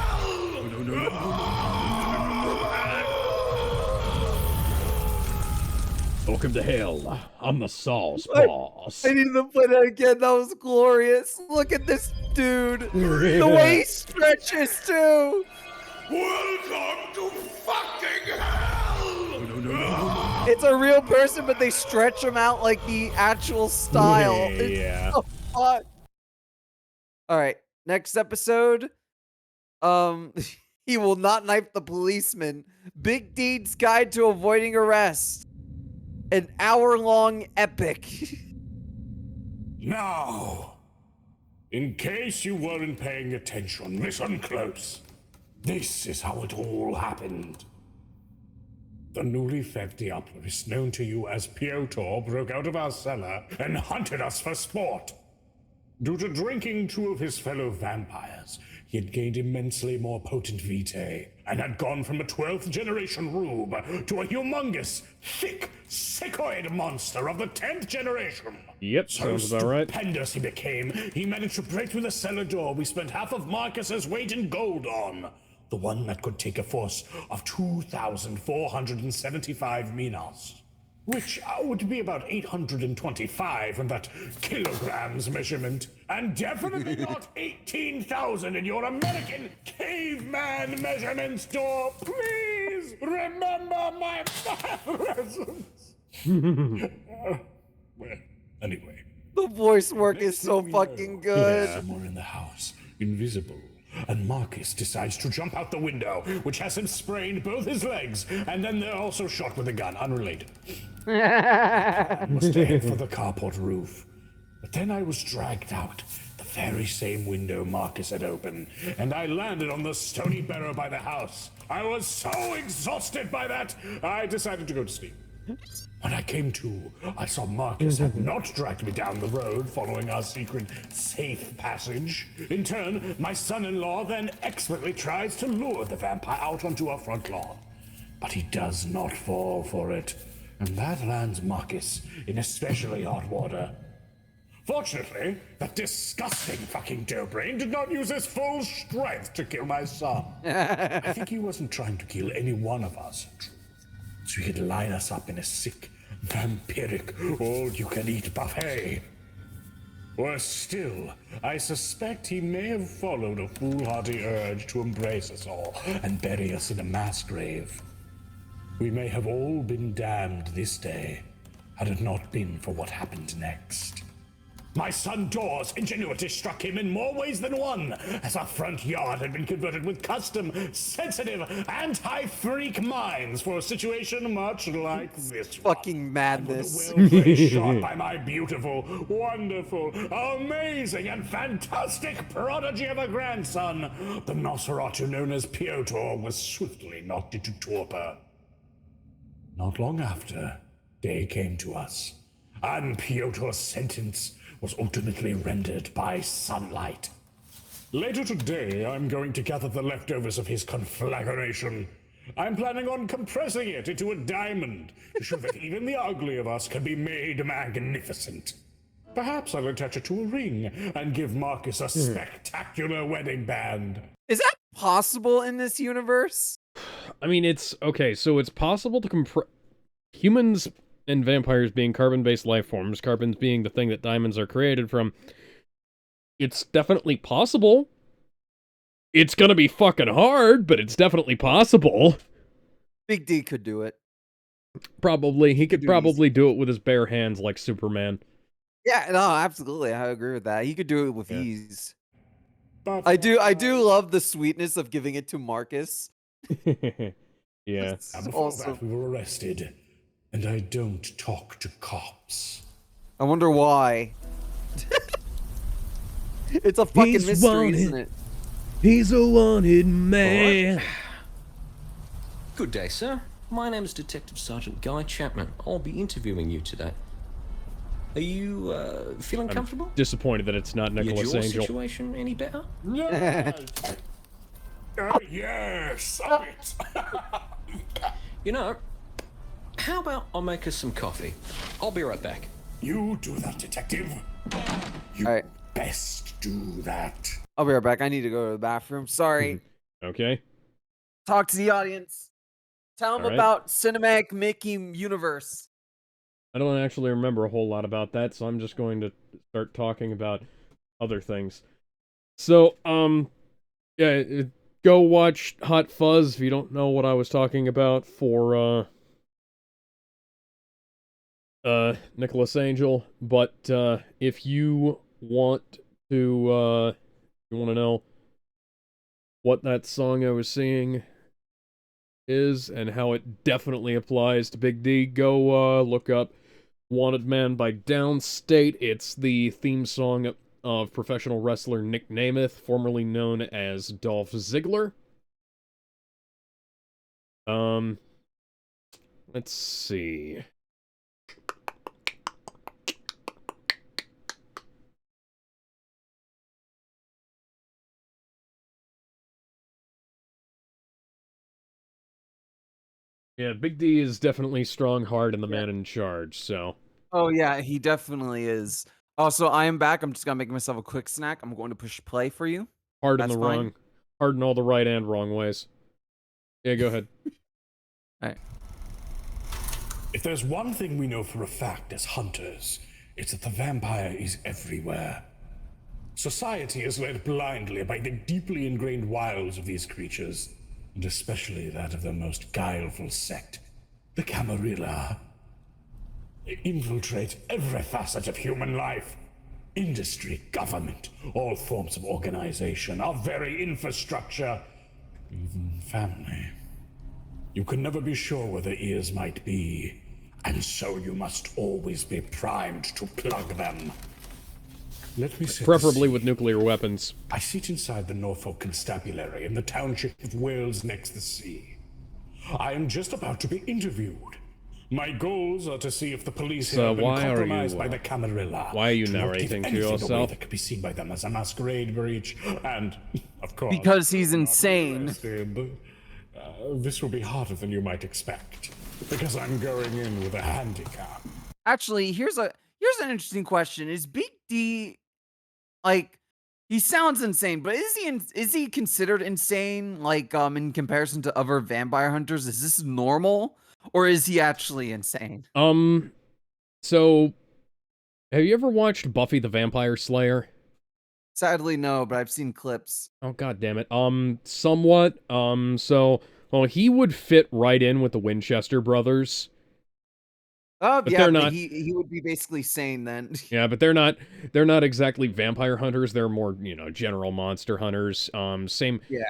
Welcome to hell. I'm the sauce boss. I need to play that again. That was glorious. Look at this dude. The way he stretches too. Welcome to fucking hell! No. It's a real person, but they stretch him out like the actual style. Yeah. It's so fun. All right, next episode. He will not knife the policeman. Big Deed's Guide to Avoiding Arrest. An hour-long epic. Now, in case you weren't paying attention, listen close. This is how it all happened. The newly fed Diablos, known to you as Piotr, broke out of our cellar and hunted us for sport. Due to drinking 2 of his fellow vampires, he had gained immensely more potent vitae and had gone from a 12th generation rube to a humongous, thick, sickoid monster of the 10th generation. Yep, So sounds about right. stupendous he became, he managed to break through the cellar door we spent half of Marcus's weight in gold on. The one that could take a force of 2,475 minas. Which would be about 825 in that kilograms measurement. And definitely not 18,000 in your American caveman measurement store. Please remember my presence. Well, anyway. The voice work is so fucking good. Somewhere in the house, invisible. And Marcus decides to jump out the window, which has him sprained both his legs, and then they're also shot with a gun, unrelated. I must head for the carport roof. But then I was dragged out the very same window Marcus had opened, and I landed on the stony barrow by the house. I was so exhausted by that, I decided to go to sleep. When I came to, I saw Marcus had not dragged me down the road following our secret safe passage. In turn, my son-in-law then expertly tries to lure the vampire out onto our front lawn. But he does not fall for it, and that lands Marcus in especially hot water. Fortunately, that disgusting fucking dough-brain did not use his full strength to kill my son. I think he wasn't trying to kill any one of us, in truth. So he could line us up in a sick, vampiric, all-you-can-eat buffet. Worse still, I suspect he may have followed a foolhardy urge to embrace us all and bury us in a mass grave. We may have all been damned this day, had it not been for what happened next. My son Dor's ingenuity struck him in more ways than one, as our front yard had been converted with custom, sensitive, anti-freak minds for a situation much like this Fucking madness. one. Well shot by my beautiful, wonderful, amazing, and fantastic prodigy of a grandson, the Nosferatu known as Piotr was swiftly knocked into torpor. Not long after, day came to us, and Piotr's sentence was ultimately rendered by sunlight. Later today, I'm going to gather the leftovers of his conflagration. I'm planning on compressing it into a diamond to show that even the ugly of us can be made magnificent. Perhaps I'll attach it to a ring and give Marcus a spectacular wedding band. Is that possible in this universe? I mean, it's okay. So it's possible to compress humans and vampires being carbon-based life forms, carbons being the thing that diamonds are created from. It's definitely possible. It's gonna be fucking hard, but it's definitely possible. Big D could do it. Probably. He could probably do it with his bare hands like Superman. Yeah, no, absolutely. I agree with that. He could do it with ease. But I do love the sweetness of giving it to Marcus. Yeah. It's and before awesome. that, we were arrested, and I don't talk to cops. I wonder why. It's a fucking He's mystery, wanted. isn't it? He's a wanted man. Good day, sir. My name is Detective Sergeant Guy Chapman. I'll be interviewing you today. Are you feeling comfortable? Disappointed that it's not Is Nicholas your Angel. situation any better? Yes, a bit. You know, how about I make us some coffee? I'll be right back. You do that, detective. You All right. best do that. I'll be right back. I need to go to the bathroom. Sorry. Okay. Talk to the audience. Tell them All right. about Cinematic Mickey Universe. I don't actually remember a whole lot about that, so I'm just going to start talking about other things. So, yeah, go watch Hot Fuzz if you don't know what I was talking about for, Nicholas Angel. But, if you want to, you want to know what that song I was singing is and how it definitely applies to Big D, go, look up Wanted Man by Downstate. It's the theme song of professional wrestler Nick Namath, formerly known as Dolph Ziggler. Let's see. Yeah, Big D is definitely strong, hard, and the man in charge, so. Oh yeah, he definitely is. Also, I am back. I'm just gonna make myself a quick snack. I'm going to push play for you. Hard in That's the fine. wrong. Hard in all the right and wrong ways. Yeah, go ahead. Alright. If there's one thing we know for a fact as hunters, it's that the vampire is everywhere. Society is led blindly by the deeply ingrained wiles of these creatures, and especially that of their most guileful sect, the Camarilla. They infiltrate every facet of human life. Industry, government, all forms of organization, our very infrastructure, even family. You can never be sure where their ears might be, and so you must always be primed to plug them. Let me set Preferably with nuclear weapons. I sit inside the Norfolk Constabulary in the township of Wales next the sea. I am just about to be interviewed. My goals are to see if the police here have been compromised by the Camarilla. Why are you narrating to yourself? That could be seen by them as a masquerade breach, and, of course... Because he's insane. This will be harder than you might expect, because I'm going in with a handicap. Actually, here's an interesting question. Is Big D, like, he sounds insane, but is he considered insane, like, in comparison to other vampire hunters? Is this normal, or is he actually insane? So, have you ever watched Buffy the Vampire Slayer? Sadly, no, but I've seen clips. Oh, god damn it. Somewhat. So, well, he would fit right in with the Winchester brothers. Oh, But yeah, they're but not. he would be basically sane then. Yeah, but they're not exactly vampire hunters. They're more, general monster hunters. Same. Yeah.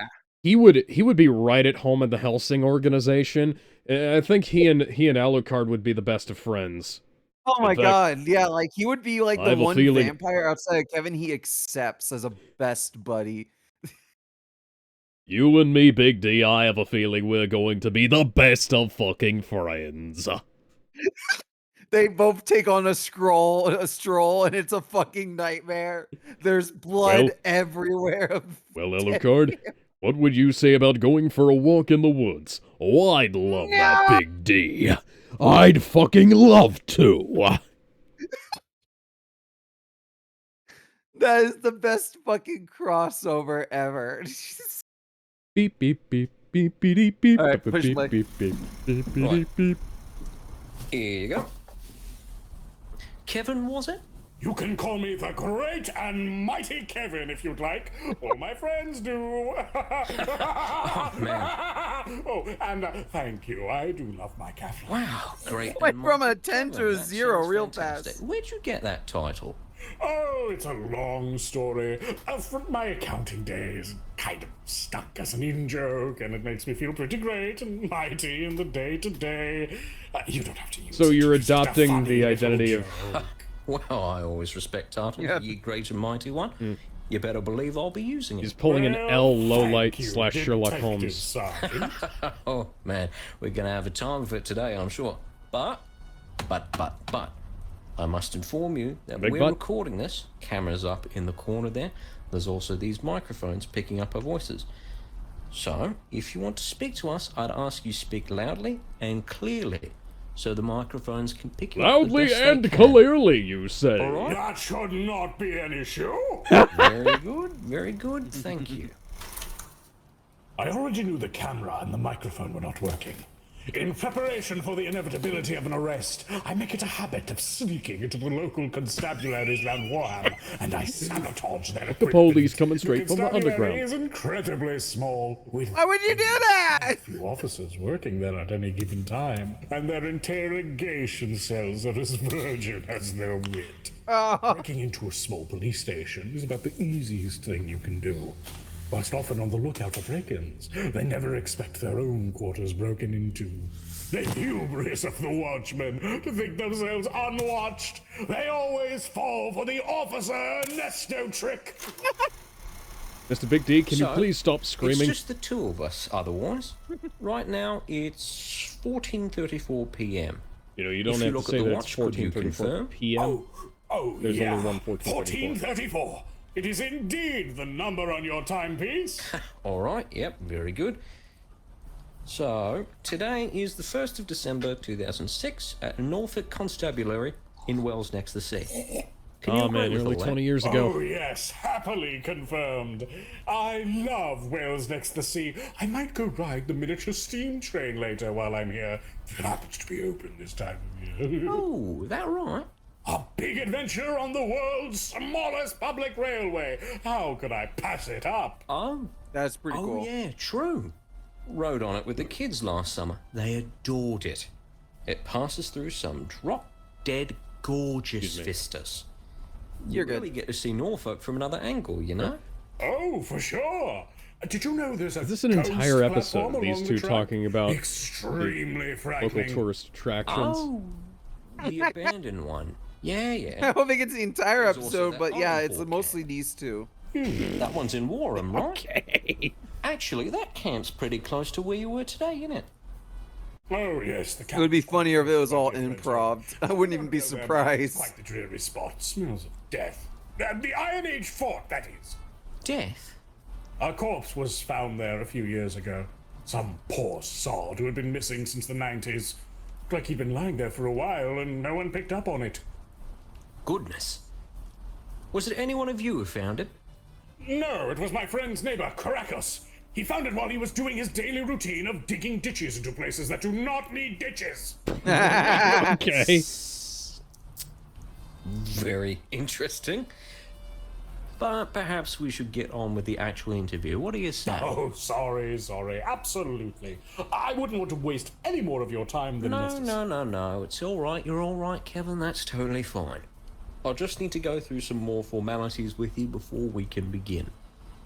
He would be right at home at the Helsing organization. I think he and Alucard would be the best of friends. Oh my god, yeah, like, he would be, like, the one vampire outside of Kevin he accepts as a best buddy. You and me, Big D, I have a feeling we're going to be the best of fucking friends. They both take on a stroll, and it's a fucking nightmare. There's blood everywhere. Well, Alucard, what would you say about going for a walk in the woods? Oh, I'd love that, Big D. I'd fucking love to. That is the best fucking crossover ever. Beep, beep, beep, beep, beep, beep, All right, beep, push beep, play. beep, beep, beep, beep, Right. beep. Here you go. Kevin, was it? You can call me the great and mighty Kevin if you'd like. All my friends do. Oh, man. Oh, and thank you. I do love my cafe. Wow, great. Went from a mighty 10 to Kevin. a That 0 sounds real fantastic. fast. Where'd you get that title? Oh, it's a long story. From my accounting days, kind of stuck as an in-joke, and it makes me feel pretty great and mighty in the day-to-day. You don't have to use So it. you're It's just a adopting funny the little identity of... joke. Well, I always respect titles. Yeah. You great and mighty one. You better believe I'll be using He's it. pulling an Well, L lowlight thank you, / Sherlock Detective Holmes. Sergeant. Oh, man, we're gonna have a time of it today, I'm sure. But, I must inform you that Big we're but. recording this. Camera's up in the corner there. There's also these microphones picking up our voices. So, if you want to speak to us, I'd ask you speak loudly and clearly, so the microphones can pick you up the Loudly best they and can. clearly, you say. All right. That should not be an issue. Very good, very good. Thank you. I already knew the camera and the microphone were not working. In preparation for the inevitability of an arrest, I make it a habit of sneaking into the local constabularies around Warham, and I sabotage their equipment. The police coming straight from the constabulary underground. is incredibly small, with Why would you do that? few officers working there at any given time, and their interrogation cells are as virgin as their wit. Breaking into a small police station is about the easiest thing you can do. Whilst often on the lookout for break-ins, they never expect their own quarters broken into. The hubris of the watchmen to think themselves unwatched. They always fall for the officer Ernesto trick. Mr. Big D, can you So, please stop screaming? It's just the two of us, otherwise. Right now, it's 14:34 p.m. You know, you don't If you have to look at say the that it's watch, could you 14:34 confirm? p.m. Oh, There's yeah. only one 14:34. 14:34. It is indeed the number on your timepiece. All right, yep, very good. So, today is the 1st of December 2006 at Norfolk Constabulary in Wells next to the sea. Can you Oh agree man, with nearly all that? 20 years ago. Oh, yes, happily confirmed. I love Wales next to the sea. I might go ride the miniature steam train later while I'm here. If it happens to be open this time of year. Oh, that right? A big adventure on the world's smallest public railway. How could I pass it up? Oh, That's pretty oh cool. yeah, true. Rode on it with the kids last summer. They adored it. It passes through some drop-dead gorgeous vistas. You're You good. really get to see Norfolk from another angle, you know? Oh, for sure. Did you know there's a Is this an ghost entire episode platform of these along two the track? talking about Extremely local frightening. tourist attractions? Oh, the abandoned one. Yeah, I yeah. don't think it's the entire There's also episode, that but yeah, other it's volcano. mostly these two. That one's in Warham, right? Okay. Actually, that camp's pretty close to where you were today, isn't it? Oh, yes, the It would be funnier if it was all Different. improv. I wouldn't even be surprised. Quite the dreary spot. Smells of death. The Iron Age fort, that is. Death? A corpse was found there a few years ago. Some poor sod who had been missing since the 90s. Looked like he'd been lying there for a while and no one picked up on it. Goodness. Was it any one of you who found it? No, it was my friend's neighbor, Caracas. He found it while he was doing his daily routine of digging ditches into places that do not need ditches. Okay. Very interesting. But perhaps we should get on with the actual interview. What do you say? Oh, sorry. Absolutely. I wouldn't want to waste any more of your time than necessary. No. It's all right. You're all right, Kevin. That's totally fine. I'll just need to go through some more formalities with you before we can begin.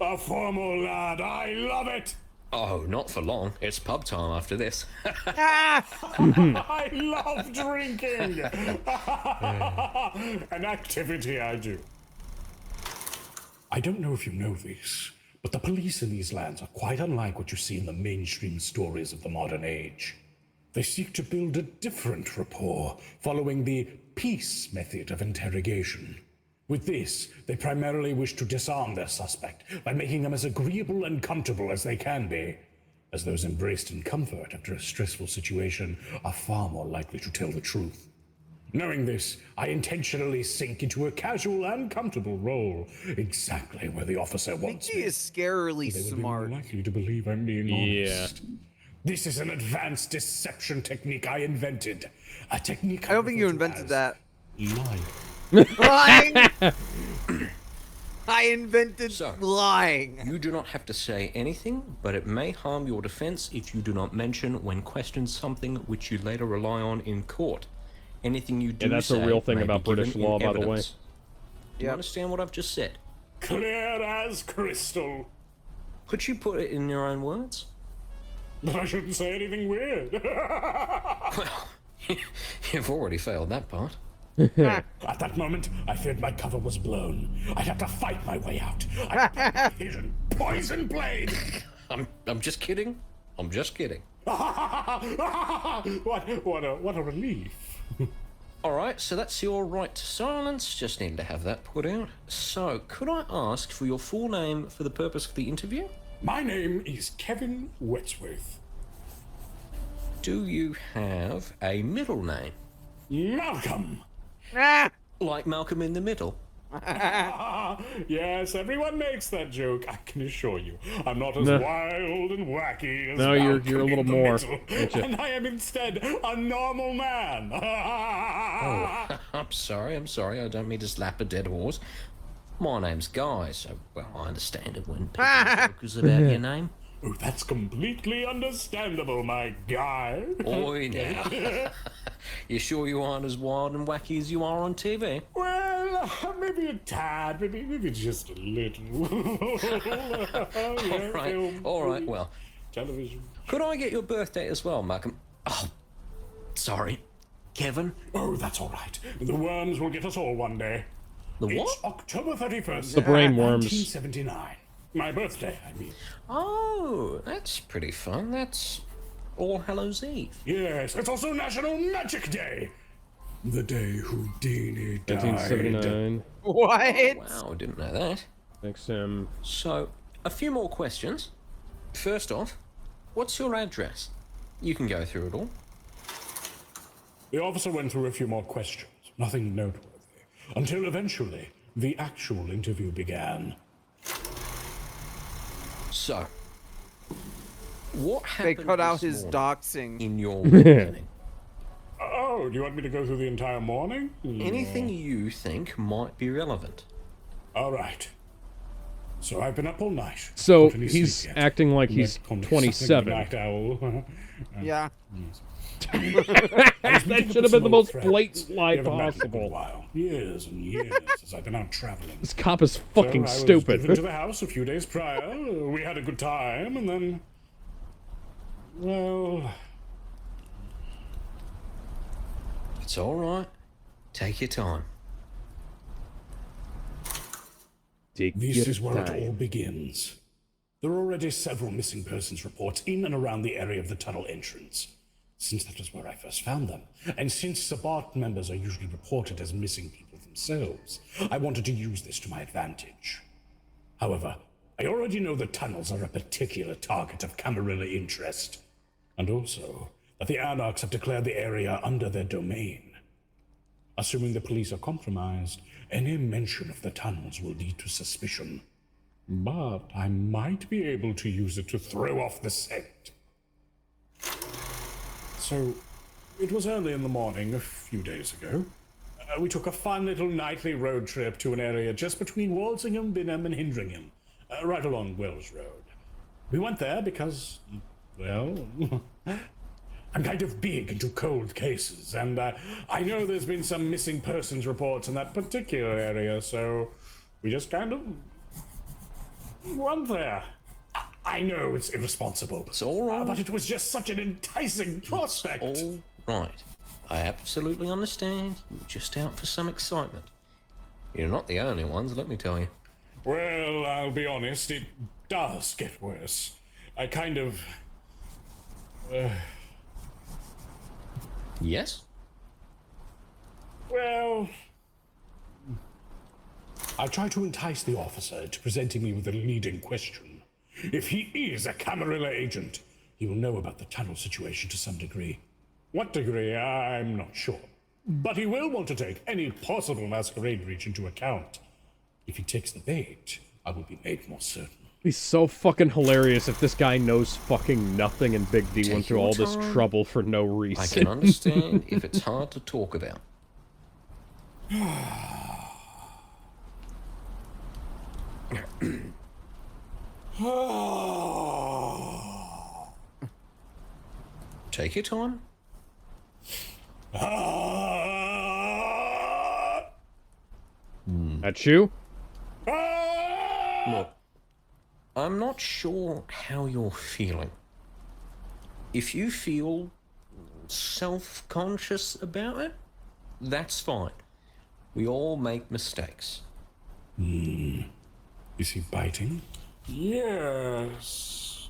A formal lad, I love it! Oh, not for long. It's pub time after this. I love drinking! An activity I do. I don't know if you know this, but the police in these lands are quite unlike what you see in the mainstream stories of the modern age. They seek to build a different rapport, following the peace method of interrogation. With this, they primarily wish to disarm their suspect by making them as agreeable and comfortable as they can be, as those embraced in comfort after a stressful situation are far more likely to tell the truth. Knowing this, I intentionally sink into a casual and comfortable role, exactly where the officer wants He me. is scarily They would be smart. more likely to believe I'm being Yeah. honest. This is an advanced deception technique I invented. A technique I don't think you refer to invented as that. lying. Lying! I invented So, lying. You do not have to say anything, but it may harm your defense if you do not mention when questioned something which you later rely on in court. Anything you do Yeah, that's a say real thing may about be British given in law, by the way. evidence. Do you Yep. understand what I've just said? Clear as crystal. Could you put it in your own words? But I shouldn't say anything weird. Well, you've already failed that part. At that moment, I feared my cover was blown. I'd have to fight my way out. I hidden poison blade. I'm just kidding. I'm just kidding. what a relief. All right, so that's your right to silence. Just need to have that put out. So, could I ask for your full name for the purpose of the interview? My name is Kevin Wetsworth. Do you have a middle name? Malcolm. Ah! Like Malcolm in the Middle? Yes, everyone makes that joke. I can assure you, I'm not as Nah. wild and wacky as No, you're Malcolm a little in the more, Middle, ain't you? and I am instead a normal man. Oh, I'm sorry. I don't mean to slap a dead horse. My name's Guy, so, well, I understand it when people are jokers about your name. Oh, that's completely understandable, my guy. Oi, now. You sure you aren't as wild and wacky as you are on TV? Well, maybe a tad, maybe just a little. Yeah, All right, well, television. could I get your birthday as well, Malcolm? Oh, sorry, Kevin? Oh, that's all right. The worms will get us all one day. The It's what? October 31st. The brain worms. 1979. My birthday, I mean. Oh, that's pretty fun. That's All Hallows Eve. Yes, it's also National Magic Day. The day Houdini died. 1979. What? Wow, didn't know that. Makes him. So, a few more questions. First off, what's your address? You can go through it all. The officer went through a few more questions. Nothing noteworthy. Until eventually, the actual interview began. So, what They happened cut out this his morning doxing. in your morning? Oh, do you want me to go through the entire morning? Anything you think might be relevant. All right. So I've been up all night. So Not any he's sleep yet. acting like You he's might call me 27. Night owl. Yeah. That should have been the most blatant lie possible. Years and years as I've been out traveling. This cop is So fucking I was stupid. driven to the house a few days prior. We had a good time, and then, well, It's all right. Take your time. this is where it all begins. There are already several missing persons reports in and around the area of the tunnel entrance, since that was where I first found them. And since Sabbat members are usually reported as missing people themselves, I wanted to use this to my advantage. However, I already know the tunnels are a particular target of Camarilla interest, and also that the Anarchs have declared the area under their domain. Assuming the police are compromised, any mention of the tunnels will lead to suspicion. But I might be able to use it to throw off the scent. So, it was early in the morning a few days ago. We took a fun little nightly road trip to an area just between Walsingham, Binham, and Hindringham, right along Wells Road. We went there because, well, I'm kind of big into cold cases, and I know there's been some missing persons reports in that particular area, so we just kind of went there. I know it's irresponsible. It's all right. But it was just such an enticing prospect. All right. I absolutely understand. You're just out for some excitement. You're not the only ones, let me tell you. Well, I'll be honest, it does get worse. I kind of... Yes? Well... I try to entice the officer into presenting me with a leading question. If he is a Camarilla agent, he will know about the tunnel situation to some degree. What degree, I'm not sure. But he will want to take any possible masquerade breach into account. If he takes the bait, I will be made more certain. He's so fucking hilarious if this guy knows fucking nothing and Big D went through all this trouble for no reason. I can understand if it's hard to talk about. Take your time. That's you? Look, I'm not sure how you're feeling. If you feel self-conscious about it, that's fine. We all make mistakes. Is he biting? Yes.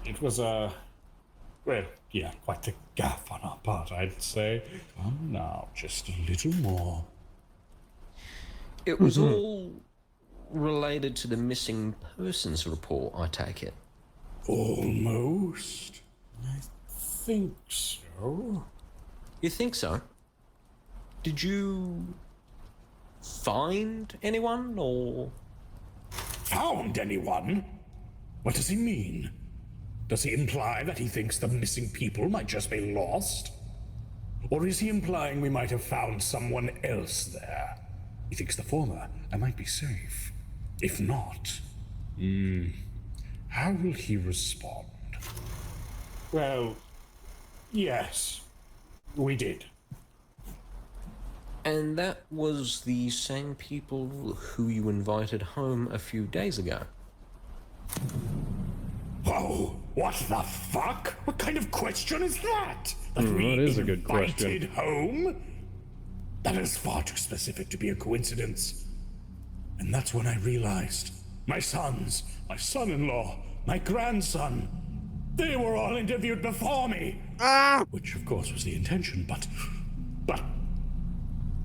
It was well, yeah, quite a gaffe on our part, I'd say. Come now, just a little more. It was all related to the missing persons report, I take it. Almost. I think so. You think so? Did you find anyone, or... Found anyone? What does he mean? Does he imply that he thinks the missing people might just be lost? Or is he implying we might have found someone else there? He thinks the former. I might be safe. If not... how will he respond? Well, yes, we did. And that was the same people who you invited home a few days ago? Whoa, what the fuck? What kind of question is that? That we that is a good question. invited home? That is far too specific to be a coincidence. And that's when I realized my sons, my son-in-law, my grandson, they were all interviewed before me. Which of course was the intention, but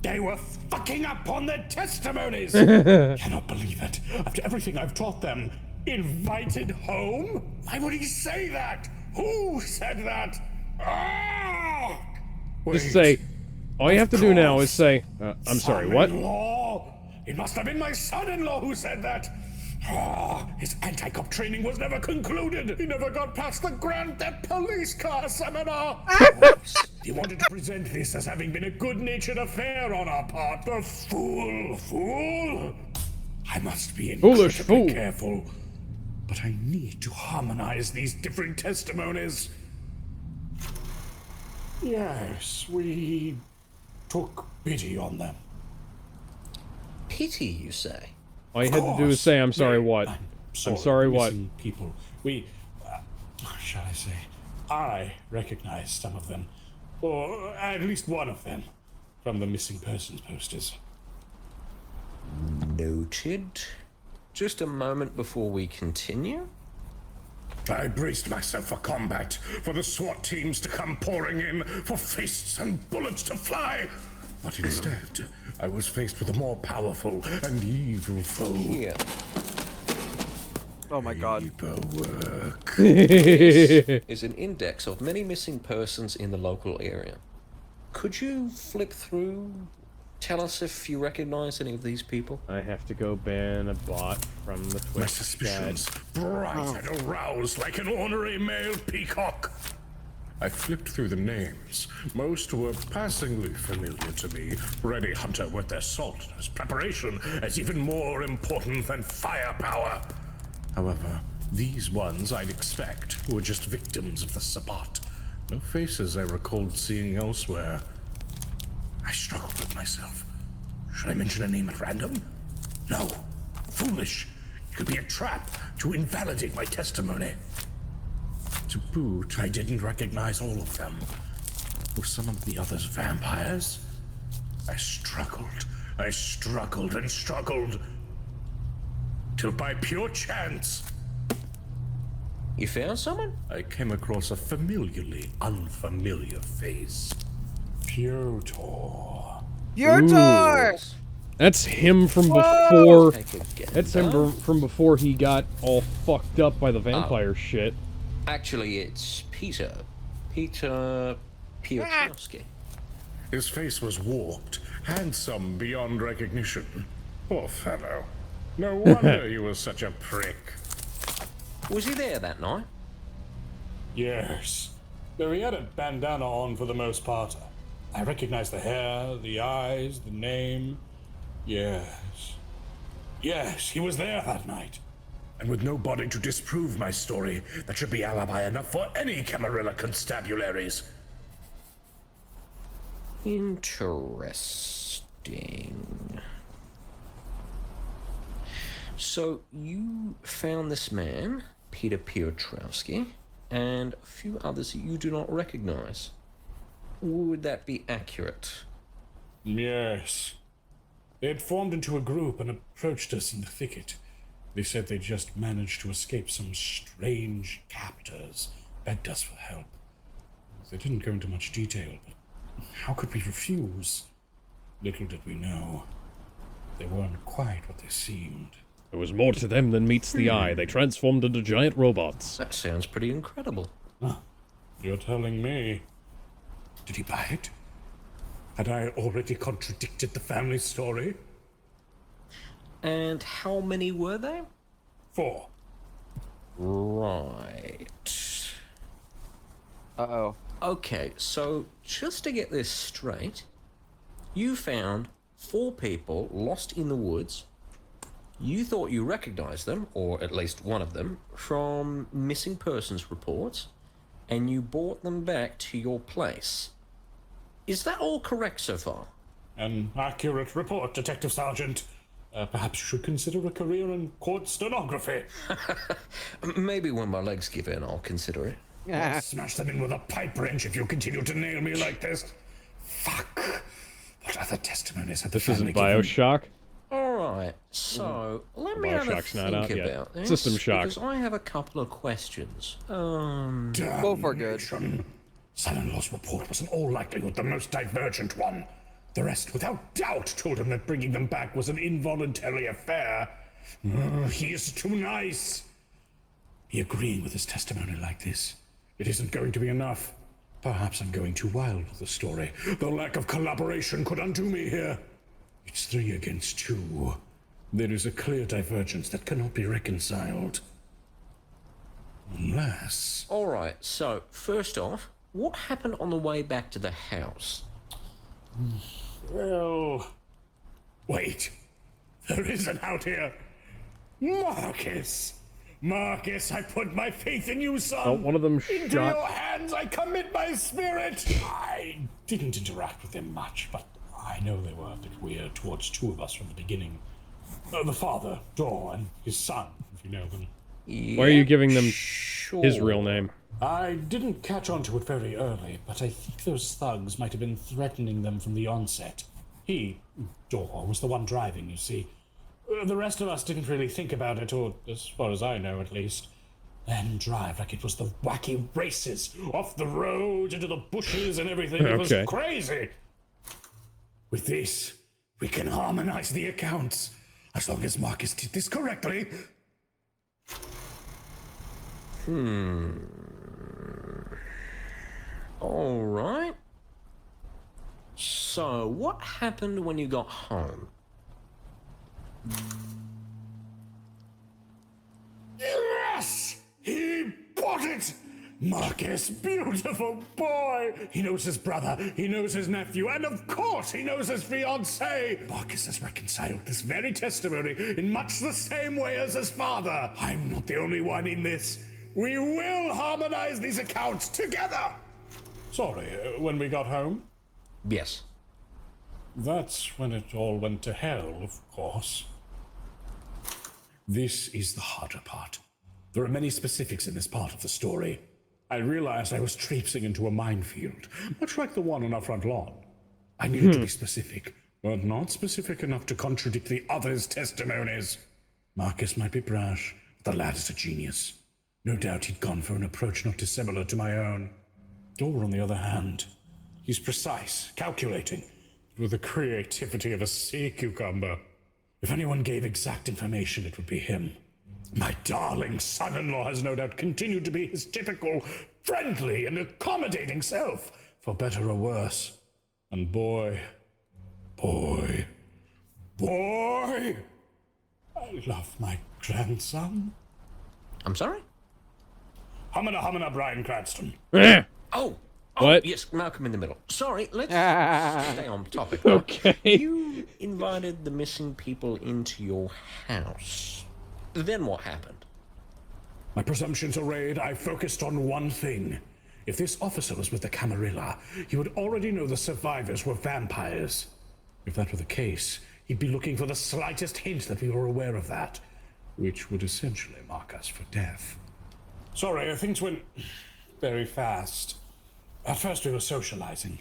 they were fucking up on their testimonies. Cannot believe it. After everything I've taught them, invited home? Why would he say that? Who said that? Just say, all you have to do now is say, I'm sorry, what? Son-in-law? It must have been my son-in-law who said that. His anti-cop training was never concluded. He never got past the Grand Theft Police Car seminar. He wanted to present this as having been a good-natured affair on our part. The fool! I must be Foolish incredibly fool. careful. But I need to harmonize these different testimonies. Yes, we took pity on them. Pity, you say? All you had to do is say, I'm sorry, what? I'm sorry, what? missing people. We, shall I say, I recognized some of them, or at least one of them, from the missing persons posters. Noted. Just a moment before we continue. I braced myself for combat, for the SWAT teams to come pouring in, for fists and bullets to fly. But instead, I was faced with a more powerful and evil foe. Here. Oh my god. Paperwork. Is an index of many missing persons in the local area. Could you flip through? Tell us if you recognize any of these people. I have to go ban a bot from the Twitch My suspicions, bright and aroused like an ornery male peacock. I flipped through the names. Most were passingly familiar to me. Ready Hunter with their salt, as preparation as even more important than firepower. However, these ones I'd expect were just victims of the Sabbat. No faces I recalled seeing elsewhere. I struggled with myself. Should I mention a name at random? No. Foolish. It could be a trap to invalidate my testimony. To boot, I didn't recognize all of them. Were some of the others vampires? I struggled and struggled. Till by pure chance, You found someone? I came across a familiarly unfamiliar face. Piotr. Piotr! That's him from before. Take a guess. That's him from before he got all fucked up by the vampire shit. Actually, it's Peter. Peter Piotrowski. His face was warped, handsome beyond recognition. Poor fellow. No wonder he was such a prick. Was he there that night? Yes. Though he had a bandana on for the most part. I recognized the hair, the eyes, the name. Yes. Yes, he was there that night. And with no body to disprove my story, that should be alibi enough for any Camarilla constabularies. Interesting. So, you found this man, Peter Piotrowski, and a few others that you do not recognize. Would that be accurate? Yes. They had formed into a group and approached us in the thicket. They said they just managed to escape some strange captors, begged us for help. They didn't go into much detail, but how could we refuse? Little did we know. They weren't quite what they seemed. There was more to them than meets the eye. They transformed into giant robots. That sounds pretty incredible. Huh. You're telling me. Did he buy it? Had I already contradicted the family story? And how many were there? 4. Right. Uh-oh. Okay, so just to get this straight, you found 4 people lost in the woods. You thought you recognized them, or at least one of them, from missing persons reports, and you brought them back to your place. Is that all correct so far? An accurate report, Detective Sergeant. Perhaps you should consider a career in court stenography. Maybe when my legs give in, I'll consider it. I'll smash them in with a pipe wrench if you continue to nail me like this. Fuck. What other testimonies have the This isn't family given? Bioshock? Alright, so let me have a Bioshock's not out think yet. about this. System Shock. Because I have a couple of questions. Go for good. Son-in-law's report was in all likelihood the most divergent one. The rest, without doubt, told him that bringing them back was an involuntary affair. He is too nice. He agreeing with his testimony like this. It isn't going to be enough. Perhaps I'm going too wild with the story. The lack of collaboration could undo me here. It's 3 against 2. There is a clear divergence that cannot be reconciled. Unless... Alright, so first off, what happened on the way back to the house? Well... Wait. There is an out here. Marcus! Marcus, I put my faith in you, son! Oh, one of them Into shot. your hands I commit my spirit! I didn't interact with them much, but I know they were a bit weird towards 2 of us from the beginning. The father, Dor, and his son, if you know them. Why are you giving them Sure. his real name? I didn't catch on to it very early, but I think those thugs might have been threatening them from the onset. He, Dor, was the one driving, you see. The rest of us didn't really think about it, or as far as I know at least. Then drive like it was the wacky races, off the road, into the bushes and everything. It was Okay. crazy. With this, we can harmonize the accounts. As long as Marcus did this correctly. Alright. So, what happened when you got home? Yes! He bought it! Marcus, beautiful boy! He knows his brother, he knows his nephew, and of course he knows his fiancée! Marcus has reconciled this very testimony in much the same way as his father. I'm not the only one in this. We will harmonize these accounts together! Sorry, when we got home? Yes. That's when it all went to hell, of course. This is the harder part. There are many specifics in this part of the story. I realized I was traipsing into a minefield, much like the one on our front lawn. I needed to be specific, but not specific enough to contradict the others' testimonies. Marcus might be brash, but the lad is a genius. No doubt he'd gone for an approach not dissimilar to my own. Dor, on the other hand, he's precise, calculating, with the creativity of a sea cucumber. If anyone gave exact information, it would be him. My darling son-in-law has no doubt continued to be his typical, friendly and accommodating self, for better or worse. And boy, I love my grandson. I'm sorry? Humana, Brian Cranston. Oh! What? Yes, Malcolm in the middle. Sorry, let's stay on topic. Okay. You invited the missing people into your house. Then what happened? My presumptions arrayed, I focused on one thing. If this officer was with the Camarilla, he would already know the survivors were vampires. If that were the case, he'd be looking for the slightest hint that we were aware of that, which would essentially mark us for death. Sorry, things went very fast. At first we were socializing.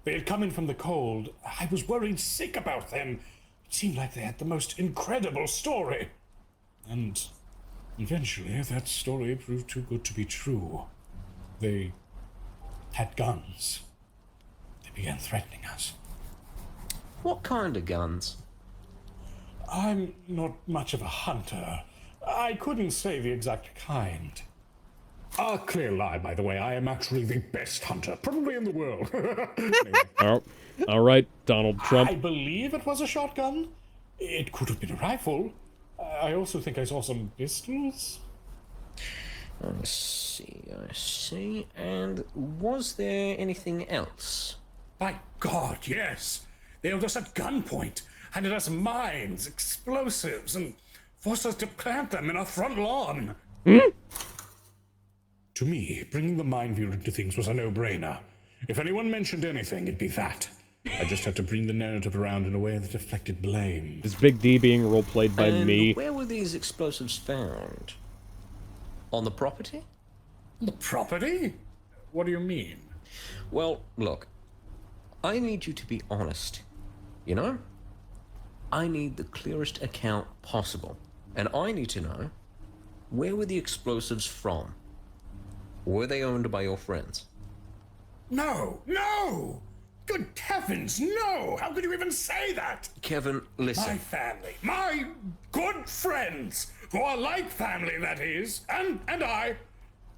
They had come in from the cold. I was worried sick about them. It seemed like they had the most incredible story. And eventually that story proved too good to be true. They had guns. They began threatening us. What kind of guns? I'm not much of a hunter. I couldn't say the exact kind. A clear lie, by the way. I am actually the best hunter, probably in the world. Anyway. Oh, all right, Donald Trump. I believe it was a shotgun. It could have been a rifle. I also think I saw some pistols. I see. And was there anything else? By God, yes. They held us at gunpoint, handed us mines, explosives, and forced us to plant them in our front lawn. To me, bringing the minefield into things was a no-brainer. If anyone mentioned anything, it'd be that. I just had to bring the narrative around in a way that deflected blame. Is Big D being roleplayed by And me? where were these explosives found? On the property? The property? What do you mean? Well, look, I need you to be honest. You know? I need the clearest account possible. And I need to know, where were the explosives from? Were they owned by your friends? No! Good heavens, no! How could you even say that? Kevin, listen. My family, my good friends, who are like family, that is, and I,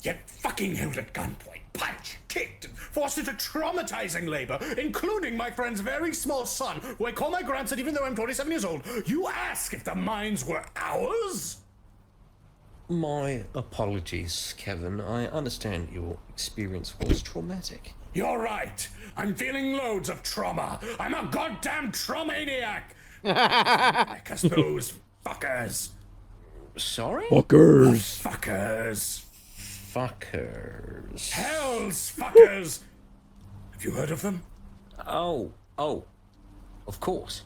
get fucking held at gunpoint, punched, kicked, and forced into traumatizing labor, including my friend's very small son, who I call my grandson even though I'm 27 years old. You ask if the mines were ours? My apologies, Kevin. I understand your experience was traumatic. You're right. I'm feeling loads of trauma. I'm a goddamn traumaniac. Like us those fuckers. Sorry? Fuckers. Fuckers. Fuckers. Hell's fuckers. Have you heard of them? Oh, of course.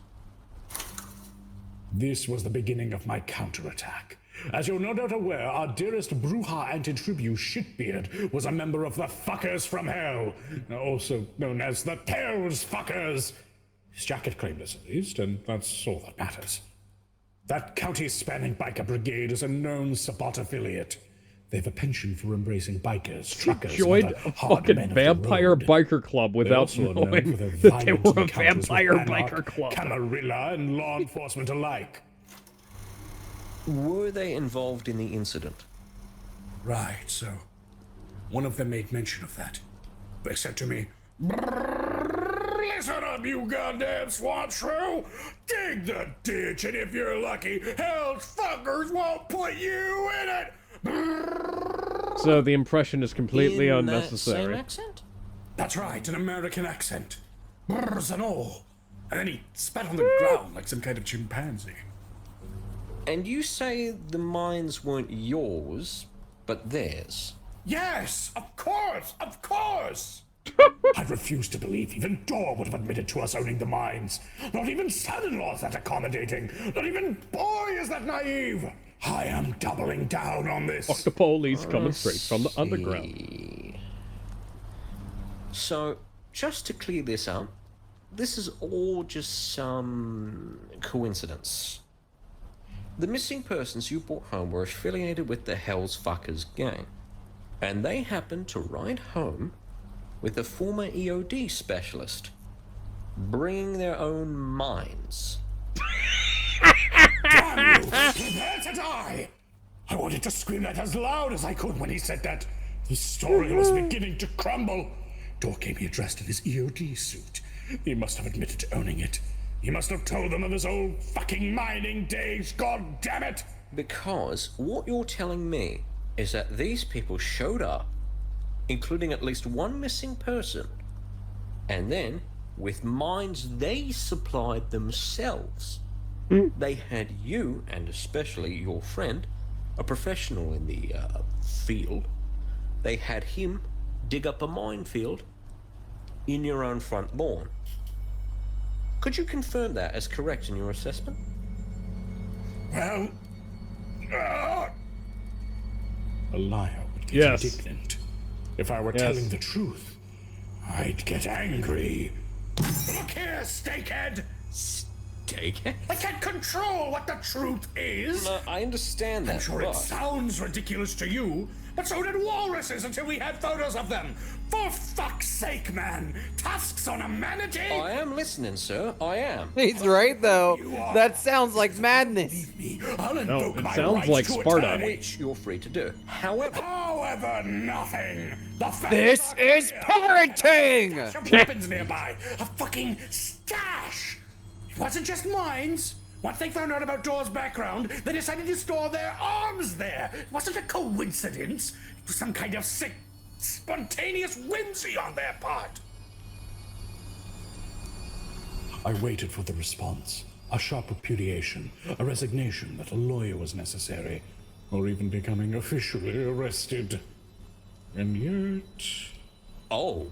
This was the beginning of my counterattack. As you're no doubt aware, our dearest Bruja Antitribu Shitbeard was a member of the Fuckers from Hell, also known as the Tails Fuckers. His jacket claimed us, at least, and that's all that matters. That county-spanning biker brigade is a known Sabbat affiliate. They have a penchant for embracing bikers, truckers, Joined and a other hard fucking men of the vampire road. biker club They without also are known knowing for their that they violent were a encounters with vampire Anarch, biker club. Camarilla, and law enforcement alike. Were they involved in the incident? Right, so one of them made mention of that. They said to me, "Listen up, you goddamn swamp shrew! Dig the ditch, and if you're lucky, hell's fuckers won't put you in it!" So the impression is completely in unnecessary. That same accent? That's right, an American accent. Brrrs and all. And then he spat on the ground like some kind of chimpanzee. And you say the mines weren't yours, but theirs? Yes, of course, of course! I refuse to believe even Dor would have admitted to us owning the mines. Not even son-in-law is that accommodating. Not even Boy is that naive. I am doubling down on this. Fuck the police coming straight from the underground. So, just to clear this up, this is all just some coincidence. The missing persons you brought home were affiliated with the Hell's Fuckers gang, and they happened to ride home with a former EOD specialist, bringing their own mines. Damn you! Prepare to die! I wanted to scream that as loud as I could when he said that. The story was beginning to crumble. Dor came here dressed in his EOD suit. He must have admitted to owning it. He must have told them of his old fucking mining days, god damn it! Because what you're telling me is that these people showed up, including at least one missing person, and then, with mines they supplied themselves, they had you, and especially your friend, a professional in the field, they had him dig up a minefield in your own front lawn. Could you confirm that as correct in your assessment? Well, a liar would get Yes. indignant. If I were Yes. telling the truth, I'd get angry. Look here, steakhead! Steakhead? I can't control what the truth is! No, I understand that, I'm sure but... it sounds ridiculous to you, but so did walruses until we had photos of them. For fuck's sake, man! Tusks on a manatee? I am listening, sir. I am. He's right though. That sounds like madness. I'll invoke it my sounds right like to Sparta. attorney. Which you're free to do. However... However, nothing. The facts This are is clear. parenting! Some weapons nearby. A fucking stash. It wasn't just mines. Once they found out about Dor's background, they decided to store their arms there. It wasn't a coincidence. It was some kind of sick, spontaneous whimsy on their part. I waited for the response. A sharp repudiation, a resignation that a lawyer was necessary, or even becoming officially arrested. And yet... Oh,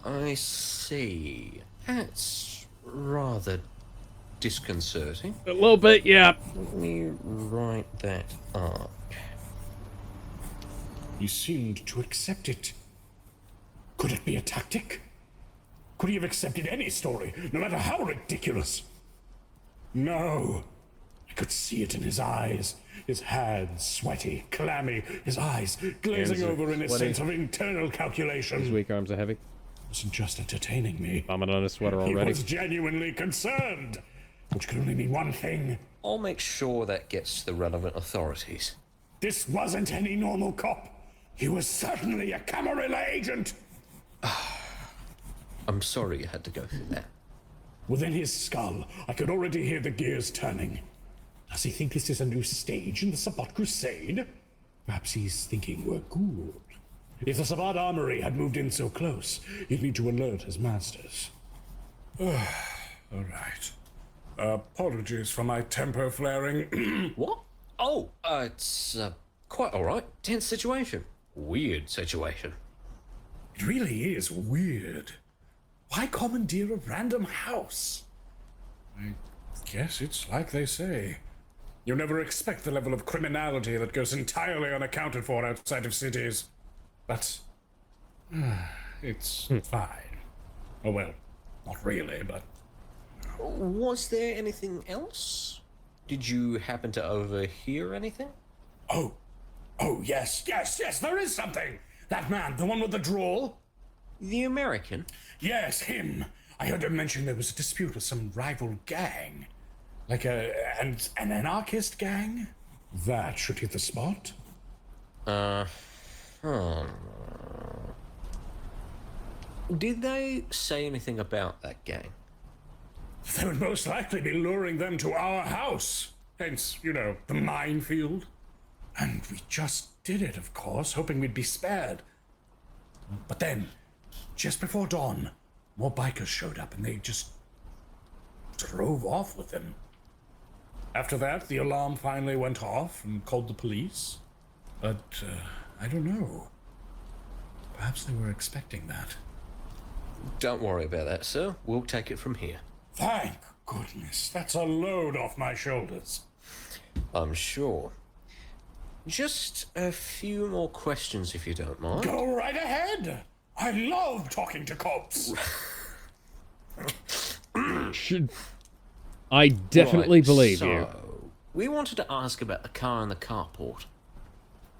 I see. That's rather disconcerting. A little bit, yeah. Let me write that up. He seemed to accept it. Could it be a tactic? Could he have accepted any story, no matter how ridiculous? No. I could see it in his eyes. His hands sweaty, clammy, his eyes glazing over in a sense of internal calculation. His weak arms are heavy. He wasn't just entertaining me. Vomit on his sweater already. He was genuinely concerned, which could only mean one thing. I'll make sure that gets to the relevant authorities. This wasn't any normal cop. He was certainly a Camarilla agent. I'm sorry you had to go through that. Within his skull, I could already hear the gears turning. Does he think this is a new stage in the Sabbat Crusade? Perhaps he's thinking we're good. If the Sabbat armory had moved in so close, he'd need to alert his masters. All right. Apologies for my temper flaring. What? Oh, it's quite all right. Tense situation. Weird situation. It really is weird. Why commandeer a random house? I guess it's like they say. You never expect the level of criminality that goes entirely unaccounted for outside of cities. But it's fine. Oh well, not really, but... Was there anything else? Did you happen to overhear anything? Oh, yes, there is something! That man, the one with the drawl? The American? Yes, him. I heard him mention there was a dispute with some rival gang. Like an anarchist gang? That should hit the spot. Did they say anything about that gang? They would most likely be luring them to our house. Hence, the minefield. And we just did it, of course, hoping we'd be spared. But then, just before dawn, more bikers showed up and they just drove off with them. After that, the alarm finally went off and called the police. But, I don't know. Perhaps they were expecting that. Don't worry about that, sir. We'll take it from here. Thank goodness. That's a load off my shoulders. I'm sure. Just a few more questions, if you don't mind. Go right ahead. I love talking to cops. I definitely believe so, you. We wanted to ask about the car in the carport.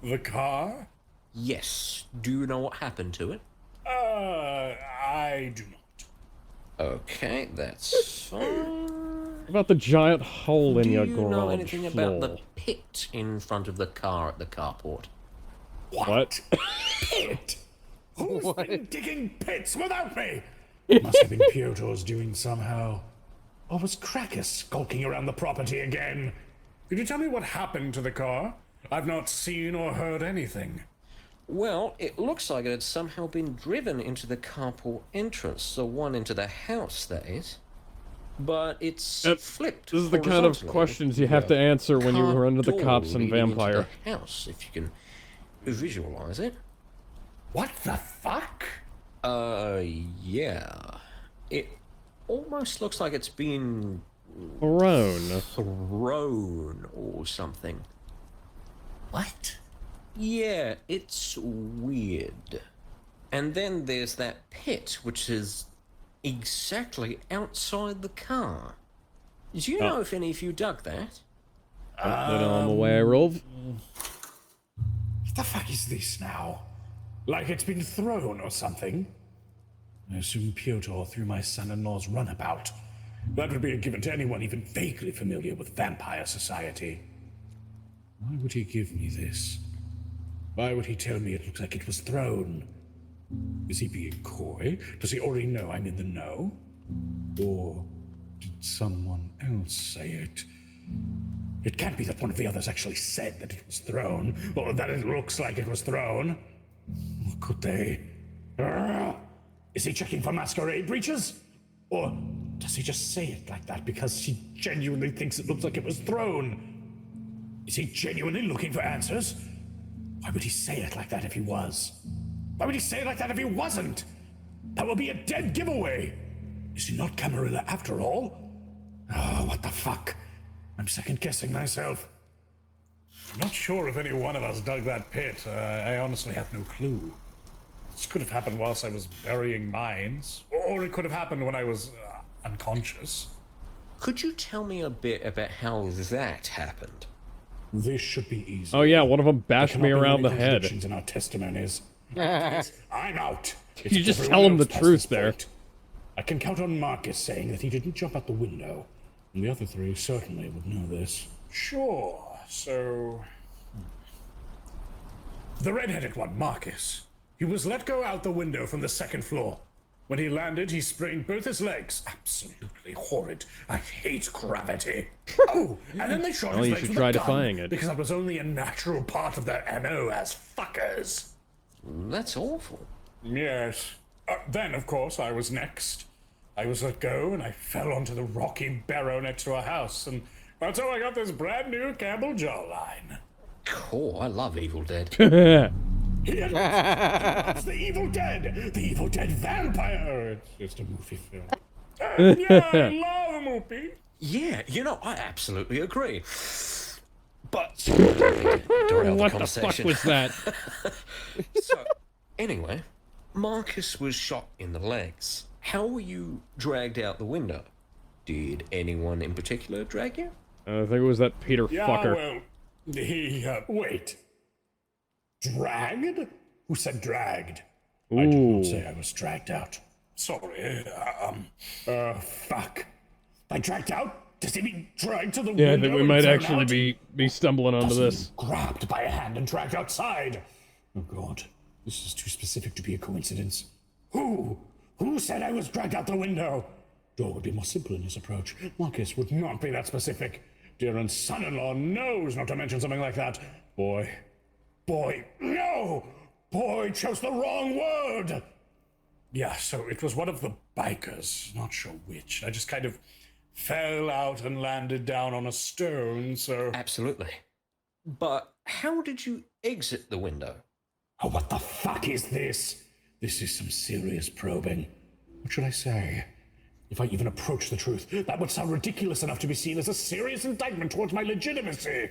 The car? Yes. Do you know what happened to it? I do not. Okay, that's fine. About the giant hole in your garage Do you know anything about the floor? pit in front of the car at the carport? What? Pit? Who's been digging pits without me? Must have been Piotr's doing somehow. Or was Krakus skulking around the property again? Could you tell me what happened to the car? I've not seen or heard anything. Well, it looks like it had somehow been driven into the carport entrance, the one into the house, that is. But it's flipped. This is the kind of questions you have to answer when you run into the cops and Vampire. Into the house, if you can visualize it. What the fuck? Yeah. It almost looks like it's been thrown or something. What? Yeah, it's weird. And then there's that pit, which is exactly outside the car. Do you know if any of you dug that? I'm aware of. What the fuck is this now? Like it's been thrown or something? I assume Piotr threw my son-in-law's runabout. That would be a given to anyone even vaguely familiar with vampire society. Why would he give me this? Why would he tell me it looks like it was thrown? Is he being coy? Does he already know I'm in the know? Or did someone else say it? It can't be that one of the others actually said that it was thrown, or that it looks like it was thrown. Or could they? Is he checking for masquerade breaches? Or does he just say it like that because he genuinely thinks it looks like it was thrown? Is he genuinely looking for answers? Why would he say it like that if he was? Why would he say it like that if he wasn't? That would be a dead giveaway. Is he not Camarilla after all? Oh, what the fuck? I'm second-guessing myself. I'm not sure if any one of us dug that pit. I honestly have no clue. This could have happened whilst I was burying mines, or it could have happened when I was unconscious. Could you tell me a bit about how that happened? This should be easy. Oh yeah, one of them bashed me around the head. In our testimonies. I'm out. It's You just everyone tell him the else past truth this there. point. I can count on Marcus saying that he didn't jump out the window. And the other three certainly would know this. Sure, so... The red-headed one, Marcus. He was let go out the window from the second floor. When he landed, he sprained both his legs. Absolutely horrid. I hate gravity. Oh, and then they shot Well, his you legs should with try a gun, defying it. because that was only a natural part of their MO as fuckers. That's awful. Yes. Then, of course, I was next. I was let go, and I fell onto the rocky barrow next to a house, and that's how I got this brand new Campbell jawline. Cool, I love Evil Dead. It's the Evil Dead! The Evil Dead vampire! It's just a movie film. Yeah, I love a movie. Yeah, you know, I absolutely agree. But What the fuck was that? So, anyway, Marcus was shot in the legs. How were you dragged out the window? Did anyone in particular drag you? I think it was that Peter fucker. Well, he, wait. Dragged? Who said dragged? Ooh. I did not say I was dragged out. Sorry, fuck. I dragged out? Does he mean dragged to the window? Yeah, I think we and might thrown actually out? be stumbling onto Doesn't this. mean grabbed by a hand and dragged outside. Oh god, this is too specific to be a coincidence. Who said I was dragged out the window? Door would be more simple in his approach. Marcus would not be that specific. Darren's son-in-law knows not to mention something like that. Boy, no! Boy chose the wrong word! Yeah, so it was one of the bikers, not sure which. I just kind of fell out and landed down on a stone, so... Absolutely. But how did you exit the window? Oh, what the fuck is this? This is some serious probing. What should I say? If I even approach the truth, that would sound ridiculous enough to be seen as a serious indictment towards my legitimacy.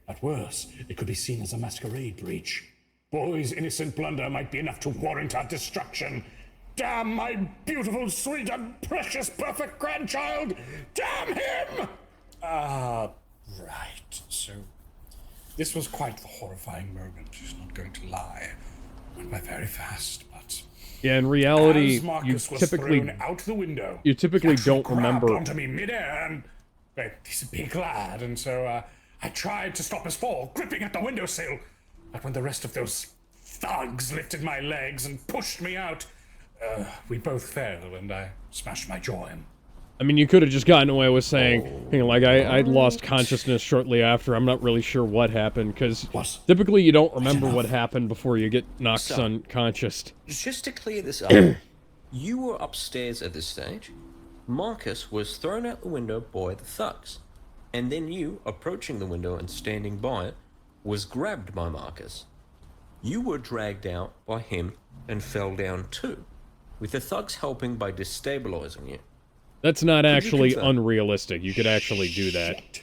At worst, it could be seen as a masquerade breach. Boy's innocent blunder might be enough to warrant our destruction. Damn my beautiful, sweet, and precious, perfect grandchild! Damn him! Right. So, this was quite the horrifying moment, just not going to lie. Went by very fast, but... Yeah, in reality, As Marcus was thrown out the window, you typically he actually don't remember. grabbed onto me midair, and but he's a big lad, and so I tried to stop his fall, gripping at the windowsill. But when the rest of those thugs lifted my legs and pushed me out, we both fell, and I smashed my jaw in. I mean, you could have just gotten away with saying, you know, like, I lost consciousness shortly after. I'm not really sure what happened, because typically you don't remember what happened before you get knocked unconscious. Just to clear this up, you were upstairs at this stage. Marcus was thrown out the window by the thugs. And then you, approaching the window and standing by it, was grabbed by Marcus. You were dragged out by him and fell down too, with the thugs helping by destabilizing you. That's not actually unrealistic. You could actually do that. Shit.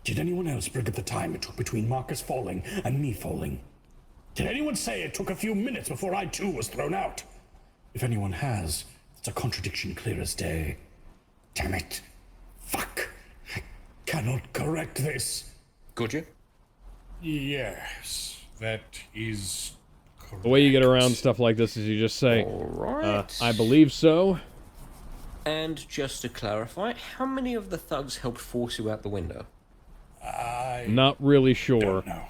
Did anyone else bring up the time it took between Marcus falling and me falling? Did anyone say it took a few minutes before I too was thrown out? If anyone has, it's a contradiction clear as day. Damn it. Fuck. I cannot correct this. Could you? Yes, that is correct. The way you get around stuff like this is you just say, Alright. I believe so. And just to clarify, how many of the thugs helped force you out the window? Not really sure. No.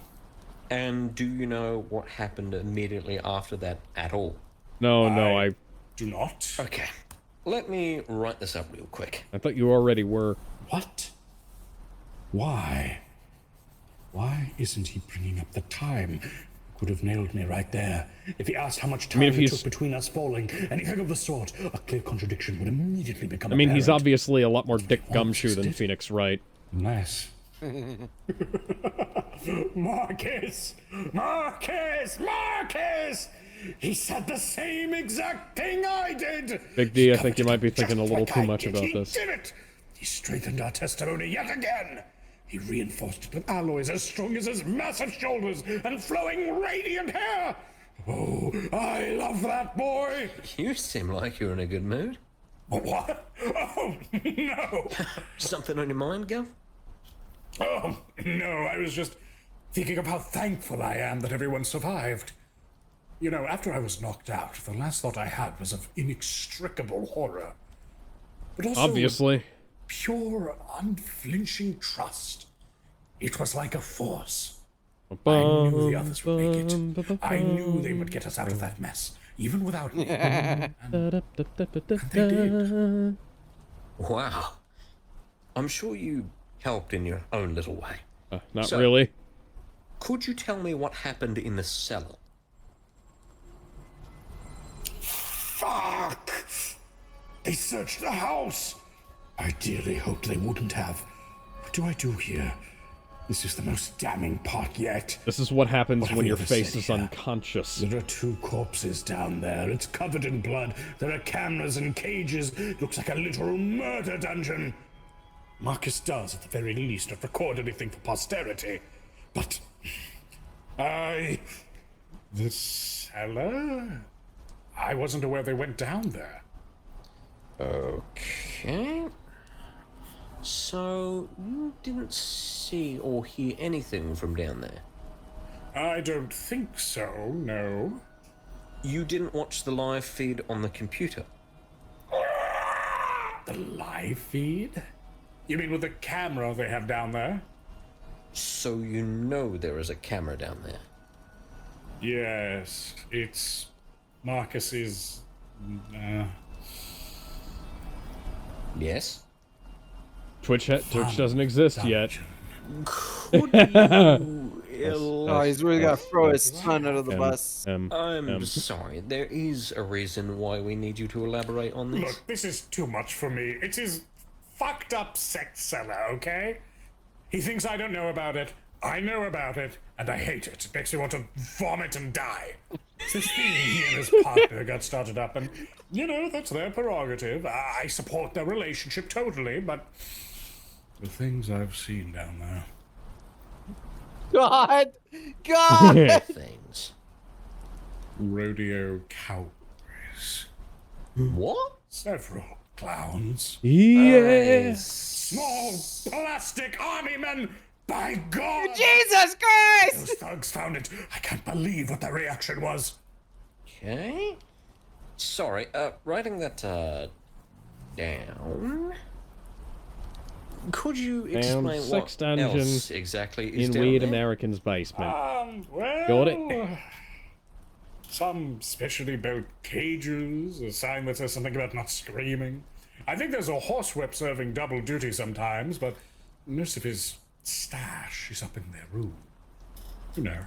And do you know what happened immediately after that at all? No, I do not. Okay. let me write this up real quick. I thought you already were. What? Why? Why isn't he bringing up the time? Could have nailed me right there. If he asked how much time it took between us falling, anything of the sort, a clear contradiction would immediately become apparent. He's obviously a lot more Dick Gumshoe than Phoenix Wright. Unless... Marcus! Marcus! Marcus! He said the same exact thing I did! Big D, I think you might be thinking a little too much about this. He did it! He strengthened our testimony yet again! He reinforced it with alloys as strong as his massive shoulders and flowing radiant hair! Oh, I love that boy! You seem like you're in a good mood. What? Oh, no! Something on your mind, Gov? Oh, no, I was just thinking of how thankful I am that everyone survived. You know, after I was knocked out, the last thought I had was of inextricable horror. But also obviously. Pure, unflinching trust. It was like a force. I knew the others would make it. I knew they would get us out of that mess, even without me. And they did. Wow. I'm sure you helped in your own little way. Not really. Could you tell me what happened in the cellar? Fuck! They searched the house! I dearly hoped they wouldn't have. What do I do here? This is the most damning part yet. This is what happens when your face is here? unconscious. There are 2 corpses down there. It's covered in blood. There are cameras and cages. Looks like a literal murder dungeon. Marcus does, at the very least, not record anything for posterity. But... the cellar? I wasn't aware they went down there. Okay. So, you didn't see or hear anything from down there? I don't think so, no. You didn't watch the live feed on the computer? The live feed? You mean with the camera they have down there? So you know there is a camera down there? Yes, it's Marcus's... Yes? Twitch doesn't exist yet. Could you Oh, he's really got to throw his son under the bus. I'm sorry, there is a reason why we need you to elaborate on this. Look, this is too much for me. It's his fucked up sex cellar, okay? He thinks I don't know about it. I know about it, and I hate it. It makes me want to vomit and die. It's this thing he and his partner got started up, and, you know, that's their prerogative. I support their relationship totally, but the things I've seen down there. God! God! Things. Rodeo cowboys. What? Several clowns. Yes! Small plastic army men! By God! Jesus Christ! Those thugs found it. I can't believe what their reaction was. Okay. Sorry, writing that, down... Could you explain sex what dungeon else exactly is in down Weird there? American's basement. Well... Got it? Some specially built cages, a sign that says something about not screaming. I think there's a horsewhip serving double duty sometimes, but most of his stash is up in their room. You know.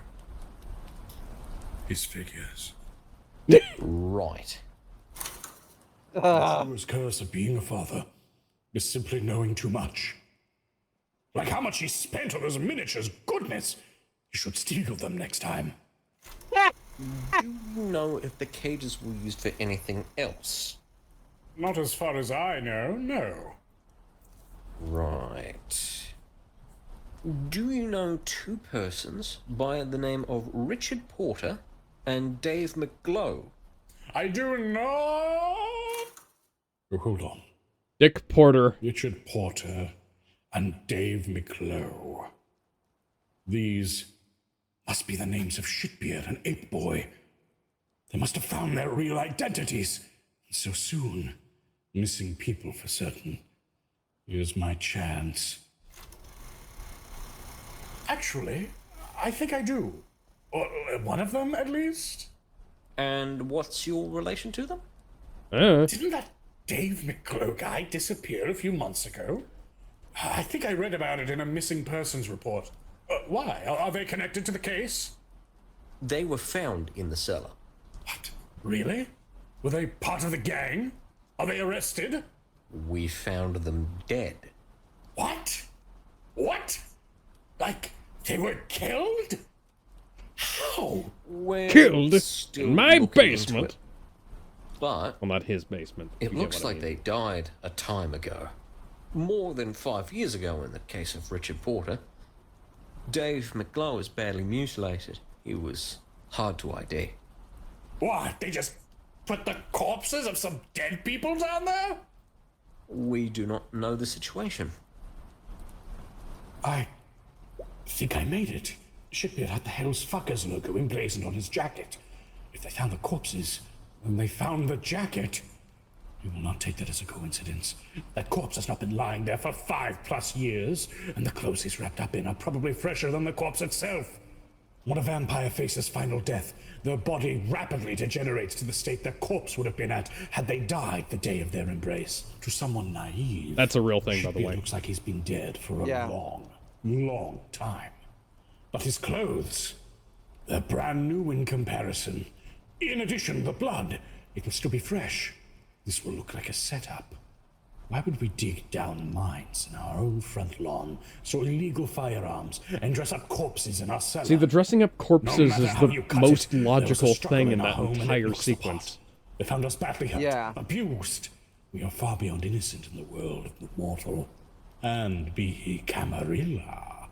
His figures. Right. His curse of being a father is simply knowing too much. Like how much he spent on those miniatures. Goodness! You should steal them next time. Do you know if the cages were used for anything else? Not as far as I know, no. Right. Do you know 2 persons by the name of Richard Porter and Dave McGlow? I do not... Oh, hold on. Dick Porter. Richard Porter and Dave McGlow. These must be the names of Shitbeard and Ape Boy. They must have found their real identities. And so soon, missing people for certain. Here's my chance. Actually, I think I do. Or one of them, at least. And what's your relation to them? Didn't that Dave McCloak guy disappear a few months ago? I think I read about it in a missing persons report. Why? Are they connected to the case? They were found in the cellar. What? Really? Were they part of the gang? Are they arrested? We found them dead. What? What? Like, they were killed? How? We're Killed still in my looking into basement. it. But Well, not his basement. it You get looks what I like mean. they died a time ago. More than 5 years ago in the case of Richard Porter. Dave McGlow was badly mutilated. He was hard to ID. What? They just put the corpses of some dead people down there? We do not know the situation. I think I made it. Shipyard had the Hell's Fuckers logo emblazoned on his jacket. If they found the corpses, then they found the jacket. You will not take that as a coincidence. That corpse has not been lying there for 5+ years, and the clothes he's wrapped up in are probably fresher than the corpse itself. When a vampire faces final death, their body rapidly degenerates to the state their corpse would have been at had they died the day of their embrace. To someone naive, That's a real thing, by the Shipyard way. looks like he's been dead for a Yeah. long time. But his clothes, they're brand new in comparison. In addition, the blood, it will still be fresh. This will look like a setup. Why would we dig down mines in our own front lawn, sow illegal firearms, and dress up corpses in our cellar? See, the dressing up corpses matter is how the you cut most it, there was a logical struggle thing in our that home, and it entire looks the sequence. part. They found us badly hurt, Yeah. abused. We are far beyond innocent in the world of the mortal. And be he Camarilla.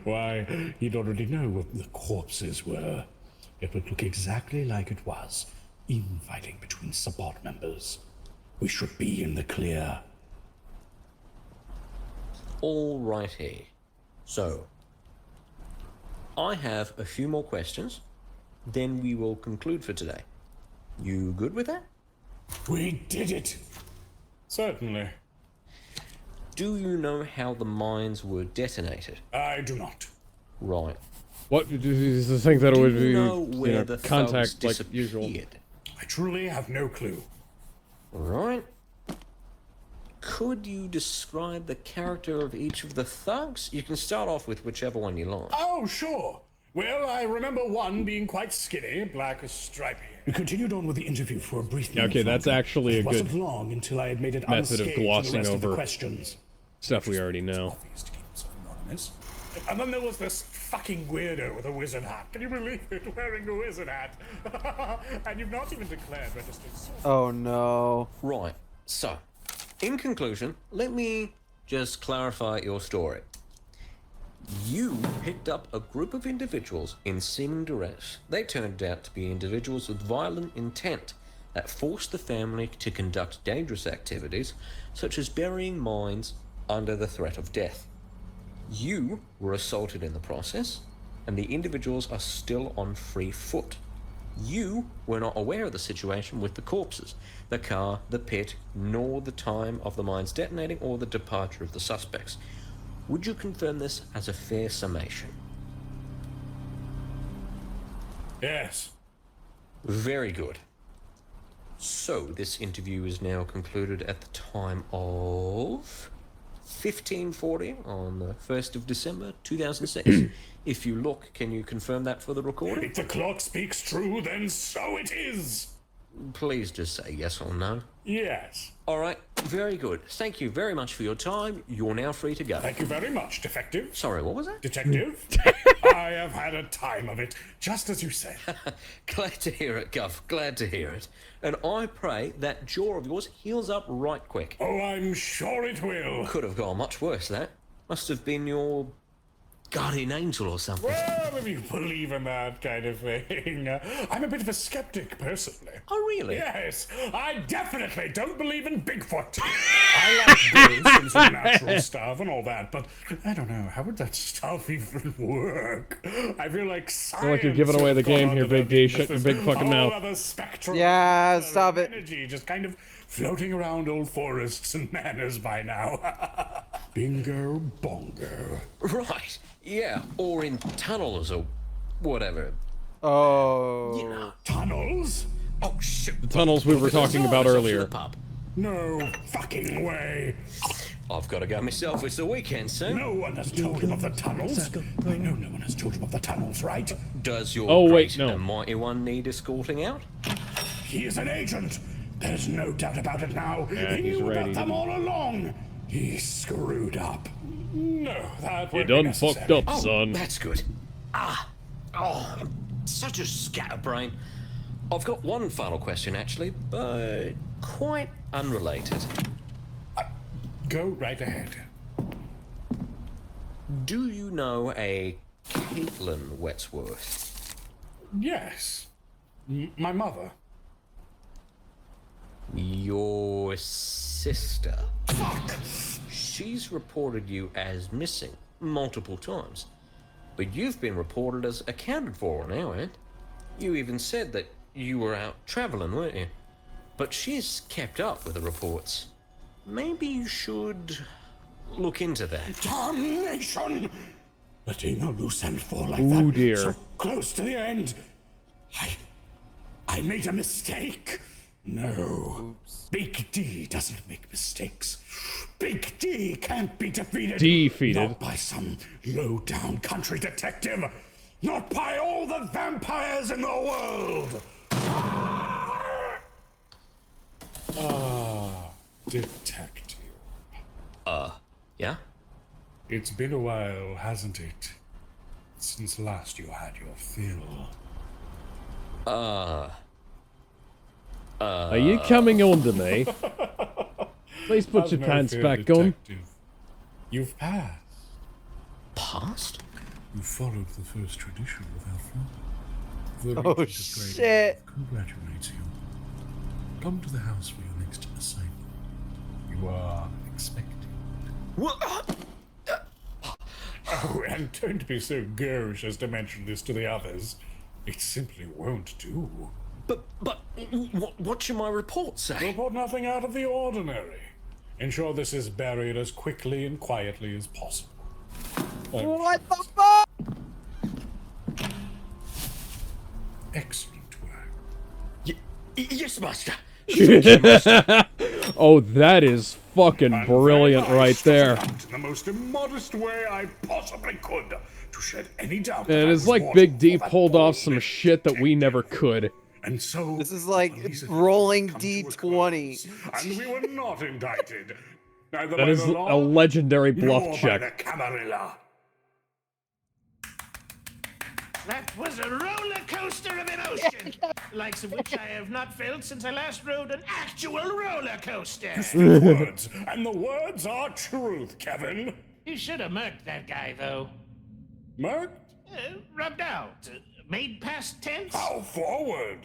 Why, he'd already know what the corpses were. It would look exactly like it was. Infighting between Sabbat members. We should be in the clear. All righty. So, I have a few more questions, then we will conclude for today. You good with that? We did it! Certainly. Do you know how the mines were detonated? I do not. Right. What is the thing that it would Do be, you know where the thugs contact like usual? disappeared? I truly have no clue. Right. Could you describe the character of each of the thugs? You can start off with whichever one you like. Oh, sure. Well, I remember one being quite skinny, black and stripy. We continued on with the interview for a brief minute. Okay, that's longer, actually but a it wasn't good long until I had made it method of unscathed from the glossing rest of the over questions. stuff we already know. Obvious to keep himself anonymous. And then there was this fucking weirdo with a wizard hat. Can you believe it? Wearing a wizard hat. And you've not even declared registered sorcerer. Oh no. Right. So, in conclusion, let me just clarify your story. You picked up a group of individuals in seeming duress. They turned out to be individuals with violent intent that forced the family to conduct dangerous activities, such as burying mines under the threat of death. You were assaulted in the process, and the individuals are still on free foot. You were not aware of the situation with the corpses, the car, the pit, nor the time of the mines detonating or the departure of the suspects. Would you confirm this as a fair summation? Yes. Very good. So, this interview is now concluded at the time of 15:40 on the 1st of December 2006. If you look, can you confirm that for the recording? If the clock speaks true, then so it is. Please just say yes or no. Yes. All right, very good. Thank you very much for your time. You're now free to go. Thank you very much, Detective. Sorry, what was that? Detective? I have had a time of it, just as you said. Glad to hear it, Guff. Glad to hear it. And I pray that jaw of yours heals up right quick. Oh, I'm sure it will. Could have gone much worse, that. Must have been your guardian angel or something. Well, if you believe in that kind of thing. I'm a bit of a skeptic, personally. Oh, really? Yes, I definitely don't believe in Bigfoot. I like ghosts and supernatural stuff and all that, but I don't know, how would that stuff even work? I feel like science like you're giving away the has gone game on here, to Big the- D. this Shut your is big fucking whole mouth. other spectrum Yeah, of stop it. energy just kind of floating around old forests and manors by now. Bingo bongo. Right. Yeah, or in tunnels or whatever. Oh. You know. Tunnels? Oh, shit. The tunnels we were talking about earlier. No fucking way. I've got to go myself. It's the weekend, so. No one has told him of the tunnels. I know no one has told him of the tunnels, right? Does your wait, great no. and mighty one need escorting out? He is an agent. There's no doubt about it now. Yeah, he he's knew right, about he them didn't. all along. He screwed up. No, that You would be done necessary. fucked up, Oh, son. that's good. Oh, I'm such a scatterbrain. I've got one final question, actually, but quite unrelated. Go right ahead. Do you know a Caitlin Wetsworth? Yes. My mother. Your sister. Fuck! She's reported you as missing multiple times, but you've been reported as accounted for on our end. You even said that you were out traveling, weren't you? But she's kept up with the reports. Maybe you should look into that. Damnation! Letting a loose end fall like Ooh, that, dear. so close to the end. I made a mistake. No. Oops. Big D doesn't make mistakes. Big D can't be defeated. Defeated. Not by some low-down country detective. Not by all the vampires in the world. Detective. Yeah? It's been a while, hasn't it? Since last you had your fill. Are you coming on to me? Please put your pants back on. You've passed. Past? You followed the first tradition without flaw. The Oh, regent of Great shit. Earth congratulates you. Come to the house for your next assignment. You are expected. What? Oh, and don't be so gauche as to mention this to the others. It simply won't do. But what should my report say? Report nothing out of the ordinary. Ensure this is buried as quickly and quietly as possible. What the fuck? Excellent work. Yes, master. Oh, that is fucking brilliant right there. In the most immodest way I possibly could to shed any doubt. And it's like Big D pulled off some shit that we never could. And so This is like rolling come to a D20. close, and we were not indicted. Neither That by is the a law, legendary nor bluff by check. the Camarilla. That was a roller coaster of emotion, the likes of which I have not felt since I last rode an actual roller coaster. Words, and the words are truth, Kevin. You should have murked that guy, though. Mark, Rubbed out. Made past tense. how forward?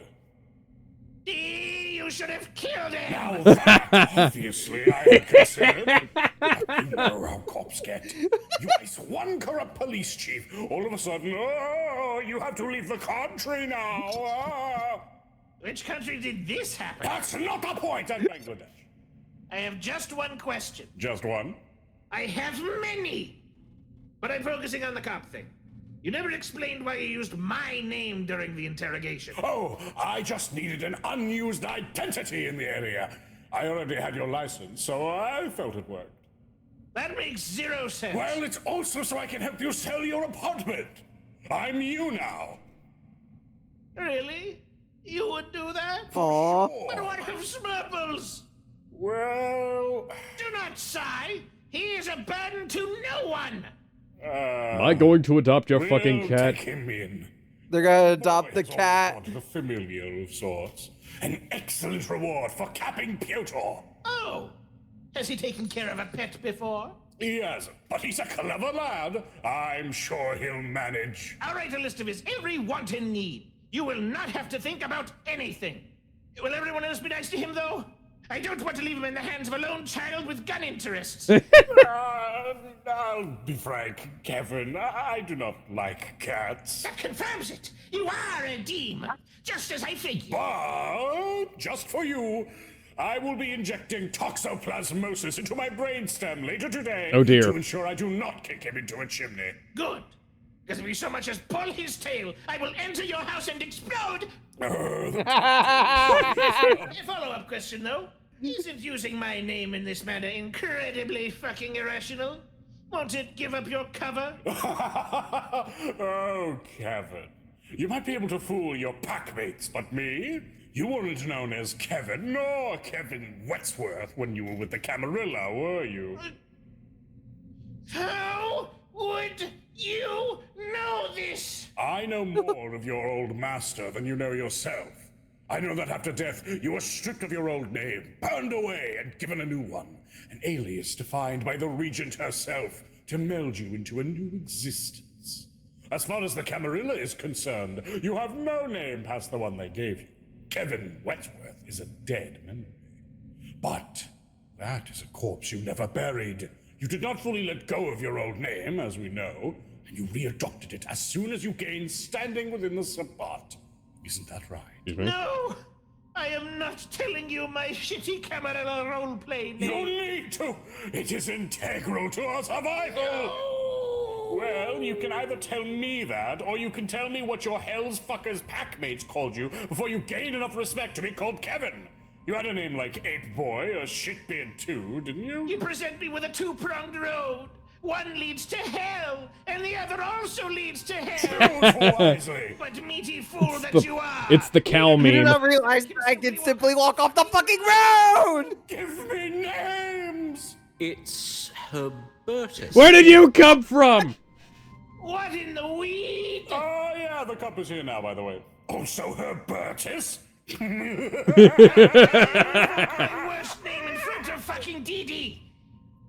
You should have killed him. Now that, obviously, I had considered. But you know how cops get. You ice one corrupt police chief, all of a sudden, oh, you have to leave the country now. Ah. Which country did this happen? That's not the point, and Bangladesh. I have just one question. Just one? I have many. But I'm focusing on the cop thing. You never explained why you used my name during the interrogation. Oh, I just needed an unused identity in the area. I already had your license, so I felt it worked. That makes zero sense. Well, it's also so I can help you sell your apartment. I'm you now. Really? You would do that? Aw. But what of Smurfles? Well, Do not sigh. He is a burden to no one. Am I going to adopt your fucking we'll cat? Take him in. They're gonna adopt the Boy has cat. always wanted a familiar of sorts. An excellent reward for capping Piotr. Oh. Has he taken care of a pet before? He hasn't, but he's a clever lad. I'm sure he'll manage. I'll write a list of his every want and need. You will not have to think about anything. Will everyone else be nice to him, though? I don't want to leave him in the hands of a lone child with gun interests. I'll be frank, Kevin. I do not like cats. That confirms it. You are a demon, just as I figured. But just for you, I will be injecting toxoplasmosis into my brainstem later today. Oh, dear. To ensure I do not kick him into a chimney. Good. Because if you so much as pull his tail, I will enter your house and explode! A follow-up question, though. Isn't using my name in this manner incredibly fucking irrational? Won't it give up your cover? Oh, Kevin. You might be able to fool your packmates, but me? You weren't known as Kevin nor Kevin Wetsworth when you were with the Camarilla, were you? How would you know this? I know more of your old master than you know yourself. I know that after death, you were stripped of your old name, burned away, and given a new one. An alias defined by the Regent herself to meld you into a new existence. As far as the Camarilla is concerned, you have no name past the one they gave you. Kevin Wetsworth is a dead memory. But that is a corpse you never buried. You did not fully let go of your old name, as we know, and you readopted it as soon as you gained standing within the Sabbat. Isn't that right? No! I am not telling you my shitty Camarilla roleplay name. You need to! It is integral to our survival! Well, you can either tell me that, or you can tell me what your Hell's Fuckers packmates called you before you gained enough respect to be called Kevin. You had a name like Ape Boy or Shitbeard too, didn't you? You present me with a two-pronged road. One leads to hell, and the other also leads to hell. Choose wisely. But meaty fool that you are. It's the cow You do meme. not realize that I can simply walk off the fucking road! Give me names! It's Herbertus. Where did you come from? What in the weed? Oh yeah, the cup is here now, by the way. Also Herbertus? My worst name in front of fucking Dee.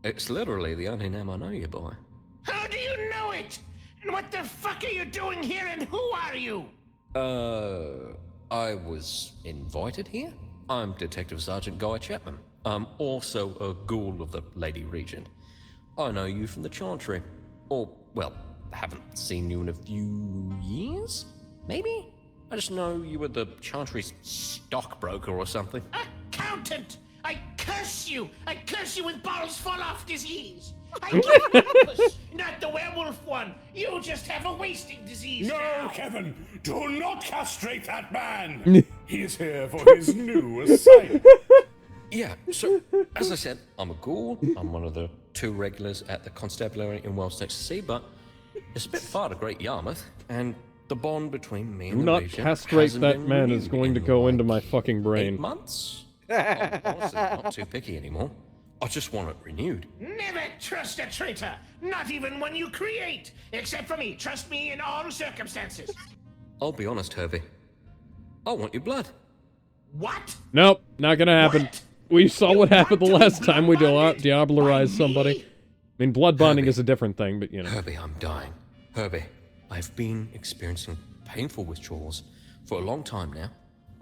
It's literally the only name I know you by. How do you know it? And what the fuck are you doing here, and who are you? I was invited here. I'm Detective Sergeant Guy Chapman. I'm also a ghoul of the Lady Regent. I know you from the Chantry. Or, well, haven't seen you in a few years? Maybe? I just know you were the Chantry's stockbroker or something. Accountant! I curse you! I curse you with balls fall off disease! I give you lupus, not the werewolf one! You just have a wasting disease No, now. Kevin! Do not castrate that man! He is here for his new assignment. Yeah, so, as I said, I'm a ghoul. I'm one of the 2 regulars at the constabulary in Wells, Texas Sea, but it's a bit far to Great Yarmouth, and the bond between me Do and the not Regent castrate hasn't that been man is renewed going to in, go like, into my fucking 8 brain. months? I'm honestly not too picky anymore. I just want it renewed. Never trust a traitor! Not even one you create! Except for me. Trust me in all circumstances. I'll be honest, Herbie. I want your blood. What? Nope, not gonna happen. What? We saw what happened the want to last time we be blood-bonded diablerized by somebody. me? I mean, blood bonding Herbie. is a different thing, but you know. Herbie, I'm dying. Herbie, I've been experiencing painful withdrawals for a long time now,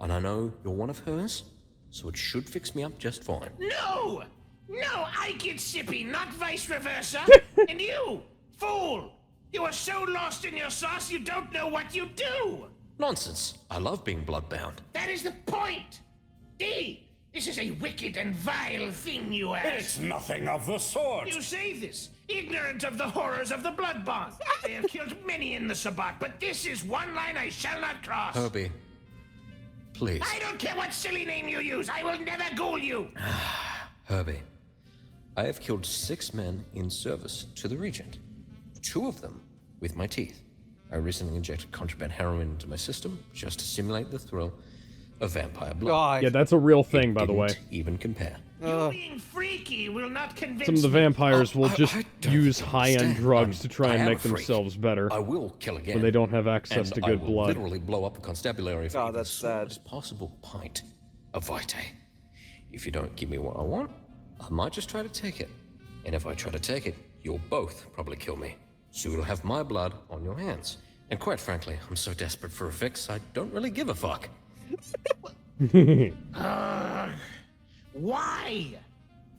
and I know you're one of hers, so it should fix me up just fine. No! No, I get sippy, not vice versa. And you, fool! You are so lost in your sauce you don't know what you do! Nonsense. I love being bloodbound. That is the point! D, this is a wicked and vile thing you ask. It's nothing of the sort. You say this, ignorant of the horrors of the blood bond. They have killed many in the Sabbat, but this is one line I shall not cross. Herbie, please. I don't care what silly name you use. I will never ghoul you. Herbie, I have killed 6 men in service to the Regent. 2 of them with my teeth. I recently injected contraband heroin into my system just to simulate the thrill of vampire blood. God. Yeah, that's a real thing, by the way. Didn't even compare. You being freaky will not convince Some of the me. vampires will just I don't use think you high-end understand. drugs to try I and am make a freak. themselves better I will kill again. when they don't have access and to good I will blood. literally blow up the constabulary for Oh, even the that's sad. smallest possible pint of Vitae. If you don't give me what I want, I might just try to take it. And if I try to take it, you'll both probably kill me. So you'll have my blood on your hands. And quite frankly, I'm so desperate for a fix, I don't really give a fuck. Why?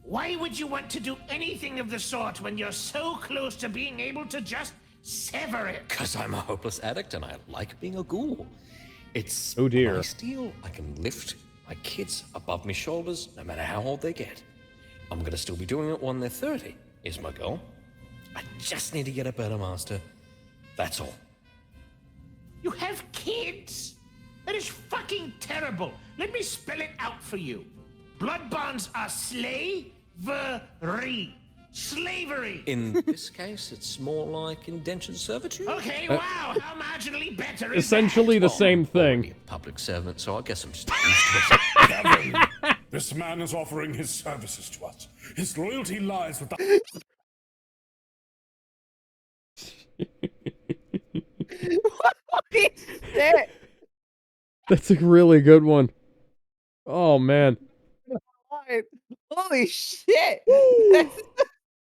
Why would you want to do anything of the sort when you're so close to being able to just sever it? Because I'm a hopeless addict and I like being a ghoul. It's Oh, dear. when I steal, I can lift my kids above my shoulders no matter how old they get. I'm gonna still be doing it when they're 30, is my goal. I just need to get a better master. That's all. You have kids? That is fucking terrible. Let me spell it out for you. Blood bonds are slavery. Slavery. In this case, it's more like indentured servitude. Okay, wow, how marginally better is Essentially the same Already thing. a public servant, so I guess I'm just used to it. Kevin, this man is offering his services to us. His loyalty lies with the... Holy shit! That's a really good one. Oh man. Holy shit! That's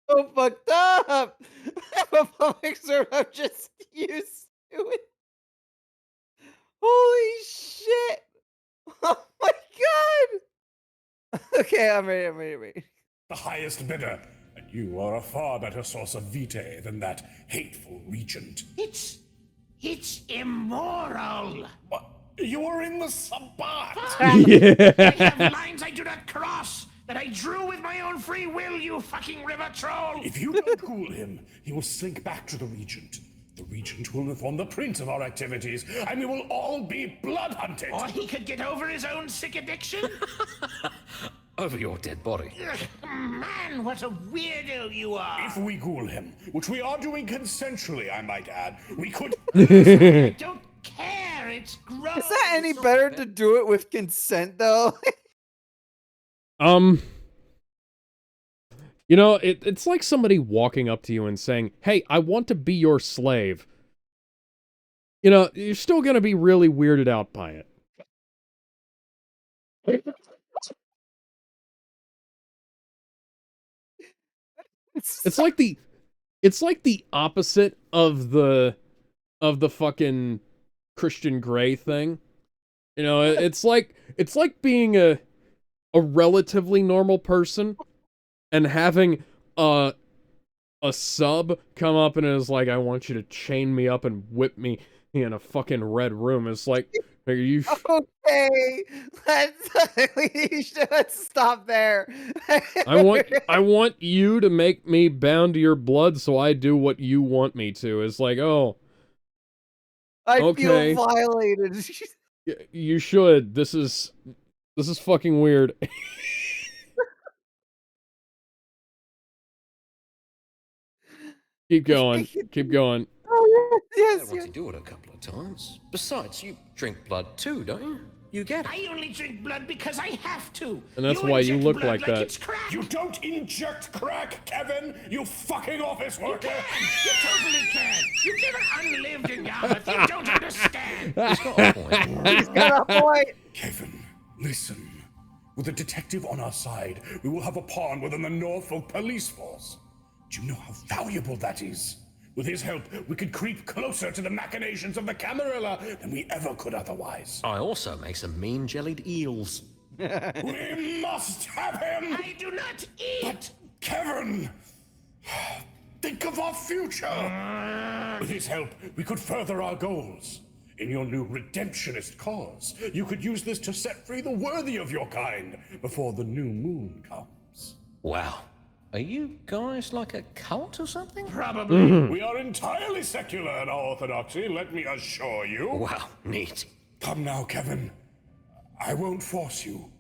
so fucked up! I'm a public servant, I'm just used to it. Holy shit! Oh my god! Okay, I'm ready. the highest bidder. And you are a far better source of vitae than that hateful regent. It's immoral. What? You are in the Sabbat! Yeah. I have lines I do not cross that I drew with my own free will, you fucking river troll. If you don't cool him, he will slink back to the regent. The regent will inform the prince of our activities, and we will all be blood hunted. Or he could get over his own sick addiction. Over your dead body. Ugh, man, what a weirdo you are. If we ghoul him, which we are doing consensually, I might add, we could... I don't care, it's gross. Is that any better to do it with consent, though? You know, it's like somebody walking up to you and saying, "Hey, I want to be your slave." You know, you're still gonna be really weirded out by it. It's like the opposite of the fucking Christian Grey thing. You know, it's like being a relatively normal person and having a sub come up and is like, "I want you to chain me up and whip me in a fucking red room." It's like, are you Okay, let's stop there. I want you to make me bound to your blood so I do what you want me to. It's like, oh, I okay. feel violated. You should. This is fucking weird. Keep going. Keep going. Oh, I yes, want to do it a couple of times. Besides, you drink blood too, don't you? You get it. I only drink blood because I have to. And that's why you inject look blood like that. It's crack. You don't inject crack, Kevin! You fucking office You worker! can. You totally can. You've never unlived in Yarmouth. You don't understand. He's got a point. He's got a point. Kevin, listen. With a detective on our side, we will have a pawn within the Norfolk police force. Do you know how valuable that is? With his help, we could creep closer to the machinations of the Camarilla than we ever could otherwise. I also make some mean jellied eels. We must have him! I do not eat. But, Kevin, think of our future! With his help, we could further our goals. In your new redemptionist cause, you could use this to set free the worthy of your kind before the new moon comes. Wow. Are you guys like a cult or something? Probably. We are entirely secular in our orthodoxy, let me assure you. Wow, neat. Come now, Kevin. I won't force you.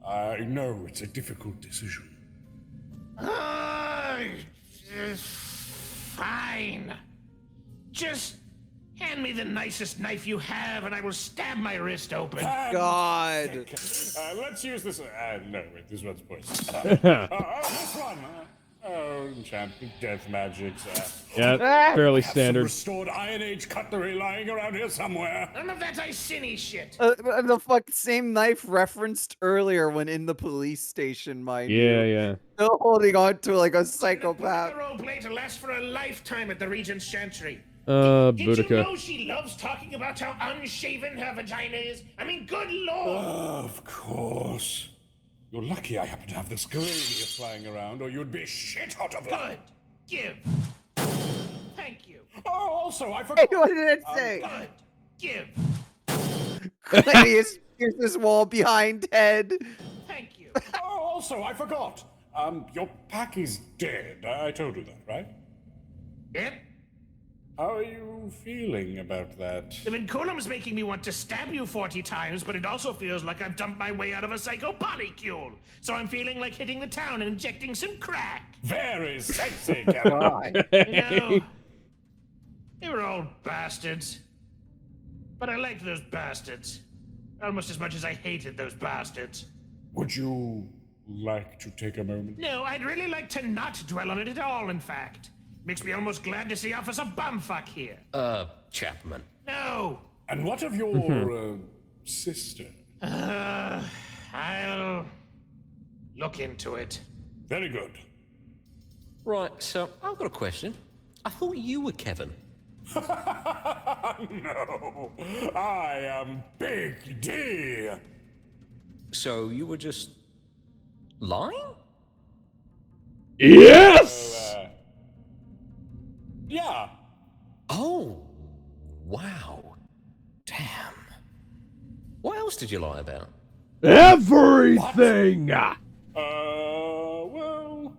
I know it's a difficult decision. Fine. Just hand me the nicest knife you have and I will stab my wrist open. God. Let's use this. No, wait, this one's poisoned. This one. Enchantment, death magics. Yeah, fairly Have some standard. restored Iron Age cutlery lying around here somewhere. None of that Iceni shit. The same knife referenced earlier when in the police station, mind you. Yeah. Still holding on to like a psychopath. The role play to last for a lifetime at the Regent's Chancery. Did you Boudica. know she loves talking about how unshaven her vagina is? I mean, good lord. Of course. You're lucky I happen to have this gladius flying around, or you'd be shit out of luck. Good. Give. Thank you. Oh, also, I forgot. Hey, what did it say? Good. Give. Gladius pierces wall behind head. Thank you. Oh, also, I forgot. Your pack is dead. I told you that, right? Yep. How are you feeling about that? The vinculum's making me want to stab you 40 times, but it also feels like I've dumped my way out of a psychopolycule. So I'm feeling like hitting the town and injecting some crack. Very sexy, Kevin. You know, they were all bastards. But I liked those bastards. Almost as much as I hated those bastards. Would you like to take a moment? No, I'd really like to not dwell on it at all, in fact. Makes me almost glad to see Officer Bumfuck here. Chapman. No! And what of your, sister? I'll look into it. Very good. Right, so I've got a question. I thought you were Kevin. No, I am Big D. So you were just lying? Yes! Yeah. Oh, wow. Damn. What else did you lie about? Everything! Well,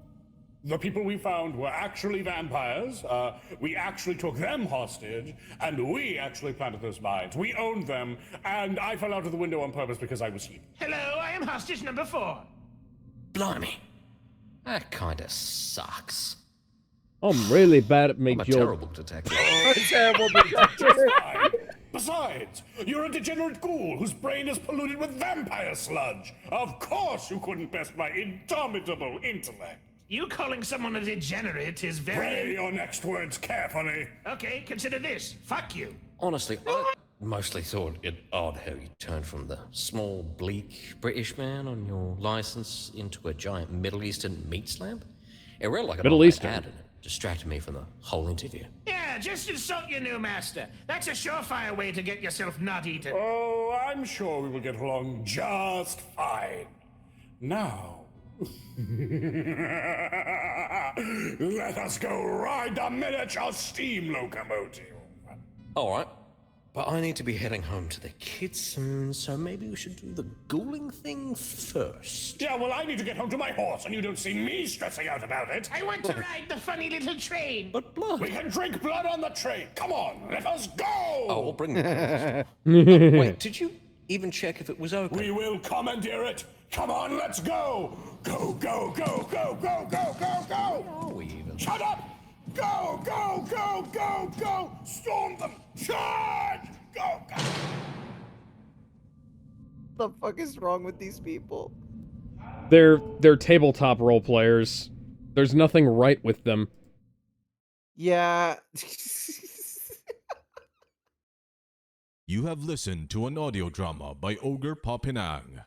the people we found were actually vampires. We actually took them hostage, and we actually planted those mines. We owned them, and I fell out of the window on purpose because I was sleeping. Hello, I am hostage number 4. Blimey. That kinda sucks. I'm really bad at I'm make a jokes. terrible detective. Terrible detective. Besides, you're a degenerate ghoul whose brain is polluted with vampire sludge. Of course you couldn't best my indomitable intellect. You calling someone a degenerate is Weigh very... your next words carefully. Okay, consider this. Fuck you. Honestly, I mostly thought it odd how you turned from the small, bleak British man on your license into a giant Middle Eastern meat slab. It read like a Middle Eastern. ad, and it distracted me from the whole interview. Yeah, just insult your new master. That's a surefire way to get yourself not eaten. Oh, I'm sure we will get along just fine. Now, let us go ride the miniature steam locomotive. All right, but I need to be heading home to the kids soon, so maybe we should do the ghouling thing first. Yeah, well, I need to get home to my horse, and you don't see me stressing out about it. I want to ride the funny little train. But blood. We can drink blood on the train. Come on, let us go. Oh, I'll bring the Wait, did you even check if it was open? We will commandeer it. Come on, let's go. Go, go, go, go, go, go, go, go. Are we even? Shut up. Go, go, go, go, go. Storm them. Charge. Go, go. What the fuck is wrong with these people? They're tabletop role players. There's nothing right with them. Yeah. You have listened to an audio drama by Ogre Papinang,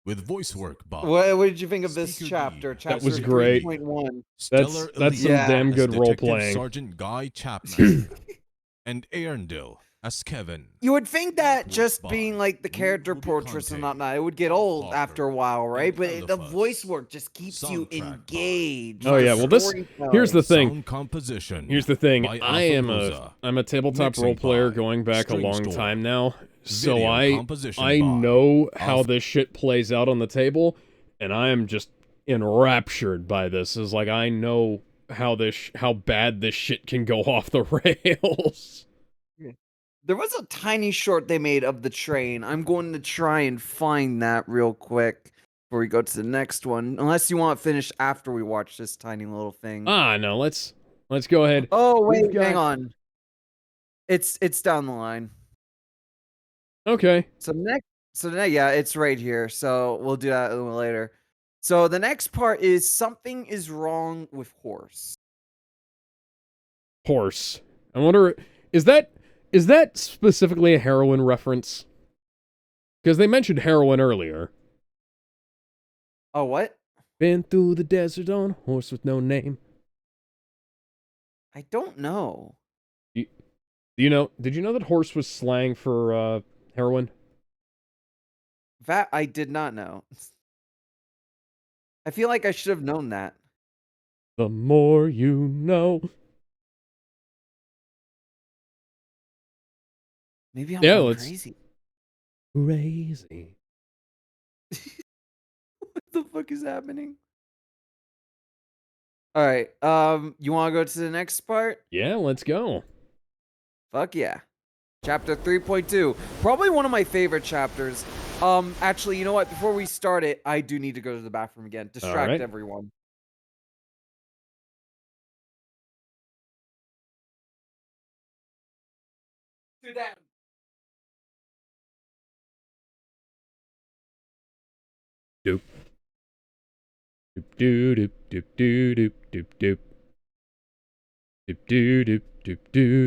with voice work by What did you think of this Speaker chapter? D. Chapter was great. 3.1. Stellar That's some Elite damn as good role Detective playing. Sergeant Guy Chapman, and Arendelle as Kevin. You would think that just Bob, being like the character Ruby portraits and Conte, whatnot, it would get old Parker, after a while, right? and But the Eliphas. voice work just keeps you Soundtrack by engaged. Oh, yeah, well, this- Storytelling. here's the thing. Sound composition. Here's the thing. by I'm Alphabusa. a tabletop Mixing role player by going back a String long Store. time now. So Video composition I by know how Alpha- this shit plays out on the table, and I am just enraptured by this. Is like I know how how bad this shit can go off the rails. There was a tiny short they made of the train. I'm going to try and find that real quick before we go to the next one. Unless you want to finish after we watch this tiny little thing. No, let's go ahead. Oh wait, We've got- hang on. It's down the line. Okay. So yeah, it's right here. So we'll do that a little later. So the next part is something is wrong with horse. Horse. I wonder, is that specifically a heroin reference? Because they mentioned heroin earlier. Oh, what? Been through the desert on a horse with no name. I don't know. Did you know that horse was slang for heroin? That I did not know. I feel like I should have known that. The more you know. Maybe I'm Yeah, going let's- crazy. Crazy. What the fuck is happening? All right. You want to go to the next part? Yeah, let's go. Fuck yeah. Chapter 3.2. Probably one of my favorite chapters. Actually, you know what? Before we start it, I do need to go to the bathroom again. Distract right. everyone. Do that. Doop. Doop doop doop doop doop doop doop. Doop doop doop doop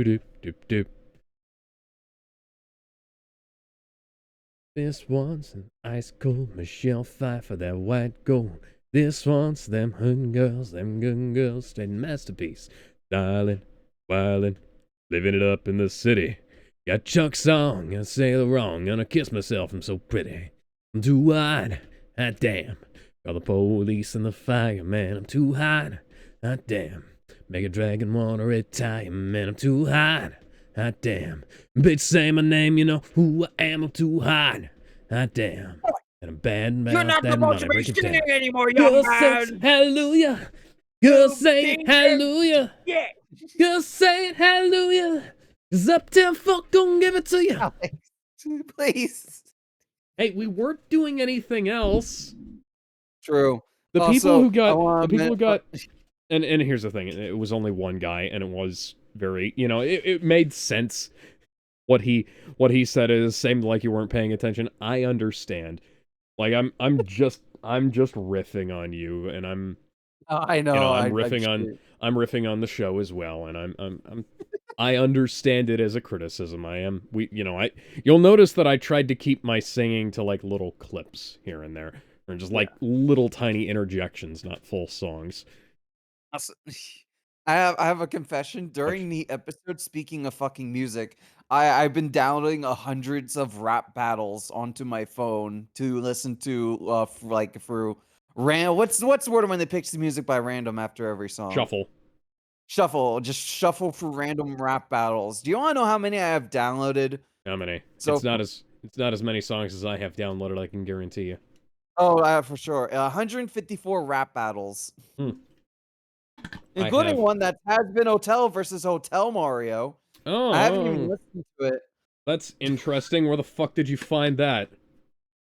doop doop doop. This one's an ice cold Michelle fight for that white gold. This one's them hun girls, them gun girls, straight masterpiece. Darling, wildin', living it up in the city. Got Chuck Song and Sailor Wrong, gonna kiss myself, I'm so pretty. I'm too hot, hot damn. Call the police and the fireman, I'm too hot, hot damn. Make a dragon wanna retire, man, I'm too hot. Hot damn. Bitch, say my name, you know who I am. I'm too hot. Hot damn. And I'm bad mouth. You're not that supposed to money, be break it down. singing anymore, young Girls say man. hallelujah. Girls say hallelujah. Yeah. Girls say hallelujah. 'Cause Uptown Funk gon' give it to you. Alex, please. Hey, we weren't doing anything else. True. The Also, people who got, and here's the thing, it was only one guy, and it was very, you know, it made sense. What he said is same like you weren't paying attention. I understand. Like I'm just riffing on you, and I know. You know, I'm riffing on the show as well, and I understand it as a criticism. You'll notice that I tried to keep my singing to like little clips here and there, or just like little tiny interjections, not full songs. I have a confession. During the episode, speaking of fucking music, I've been downloading hundreds of rap battles onto my phone to listen to what's the word when they pick the music by random after every song? Shuffle. Just shuffle through random rap battles. Do you want to know how many I have downloaded? How many? So, it's not as many songs as I have downloaded, I can guarantee you. Oh, for sure. 154 rap battles. Including one that has been Hotel versus Hotel Mario. Oh, I haven't even listened to it. That's interesting. Where the fuck did you find that?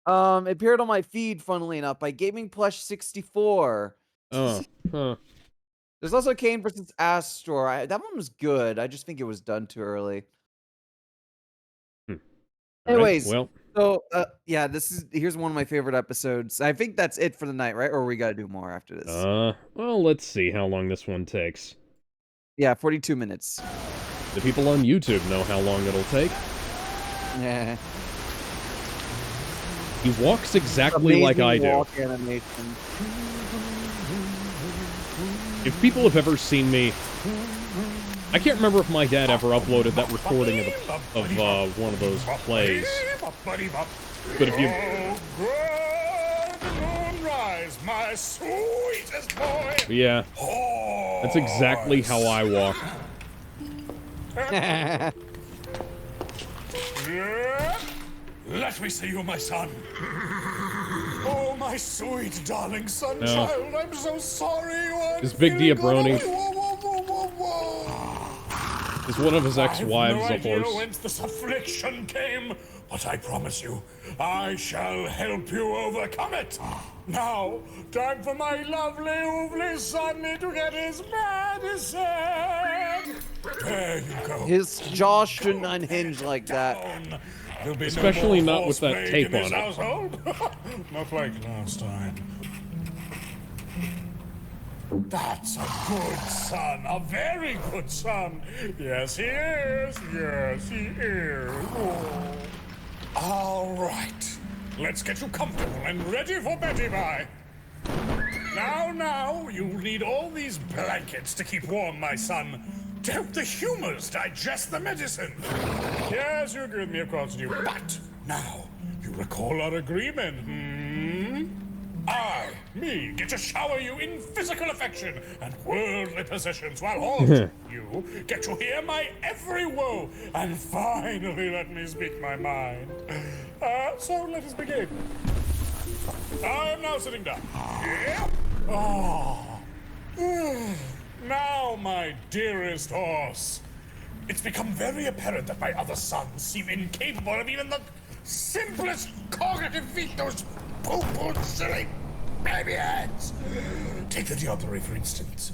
It appeared on my feed, funnily enough, by Gaming Plush 64. Oh, huh. There's also Kane versus Astor. That one was good. I just think it was done too early. Anyways, well, so yeah, here's one of my favorite episodes. I think that's it for the night, right? Or we gotta do more after this. Well, let's see how long this one takes. Yeah, 42 minutes. The people on YouTube know how long it'll take. Yeah. He walks exactly like I do. Walk animation. If people have ever seen me, I can't remember if my dad ever uploaded that recording of one of those plays. But if you, Moonrise, my sweetest boy. Yeah, that's exactly how I walk. Let me see you, my son. Oh, my sweet darling son child, I'm so sorry you are. This Big Diabroni is one of his ex-wives, of course. Whence this affliction came, but I promise you, I shall help you overcome it. Now, time for my lovely Sonny to get his medicine. There you go. His jaw shouldn't unhinge like that. Especially not with that tape on it. Not like last time. That's a good son, a very good son. Yes, he is. Yes, he is. Oh. All right. Let's get you comfortable and ready for Betty Bye. Now, you'll need all these blankets to keep warm, my son. To help the humors digest the medicine. Yes, you agree with me, of course you do. But now, you recall our agreement, me, get to shower you in physical affection and worldly possessions, while all of you get to hear my every woe and finally let me speak my mind. So let us begin. I am now sitting down. Yeah. Oh. Now, my dearest horse, It's become very apparent that my other sons seem incapable of even the simplest cognitive feat, those poo-poo silly baby heads. Take the diablerie, for instance.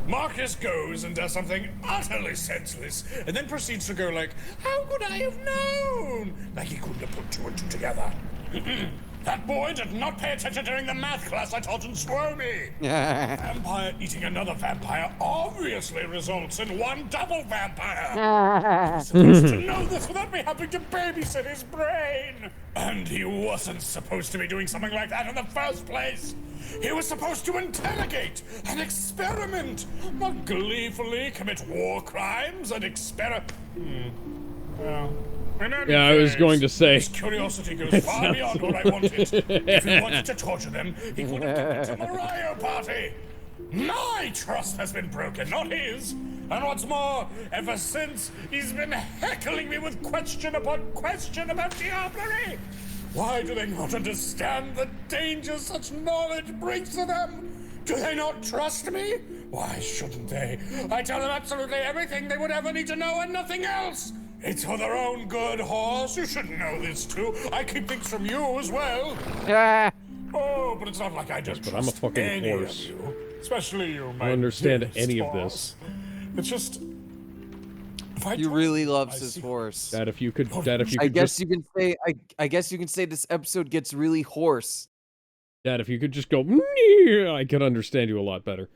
Marcus goes and does something utterly senseless, and then proceeds to go like, how could I have known? Like he couldn't have put two and two together. That boy did not pay attention during the math class I taught in Swomey. Vampire eating another vampire obviously results in one double vampire. He's supposed to know this without me having to babysit his brain. And he wasn't supposed to be doing something like that in the first place. He was supposed to interrogate and experiment, not gleefully commit war crimes and Well, Yeah, I was going to say. his curiosity goes far beyond what I wanted. If he wanted to torture them, he could have given it to Mario Party. My trust has been broken, not his. And what's more, ever since, he's been heckling me with question upon question about diablerie. Why do they not understand the danger such knowledge brings to them? Do they not trust me? Why shouldn't they? I tell them absolutely everything they would ever need to know and nothing else. It's for their own good, horse. You should know this too. I keep things from you as well. Oh, but it's not like I don't But I'm a trust fucking any of horse. you. Especially you, I my don't understand dearest any of horse. this. It's just... He really loves his horse. Dad, if you could, Dad, if you I could guess just, you can say. I guess you can say this episode gets really hoarse. Dad, if you could just go, "Nee," I could understand you a lot better.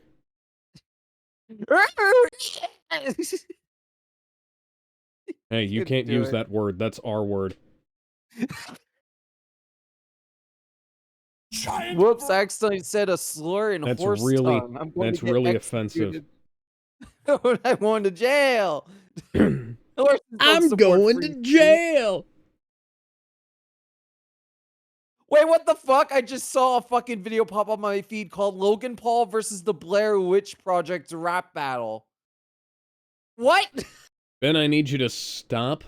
Hey, you Couldn't can't do use it. that word. That's our word. Whoops! I accidentally said a slur in That's horse really, tongue. I'm going that's to get really executed. offensive. I'm going to jail. Horses don't I'm support going free to speech. jail. Wait, what the fuck? I just saw a fucking video pop up on my feed called Logan Paul versus the Blair Witch Project rap battle. What? Ben, I need you to stop.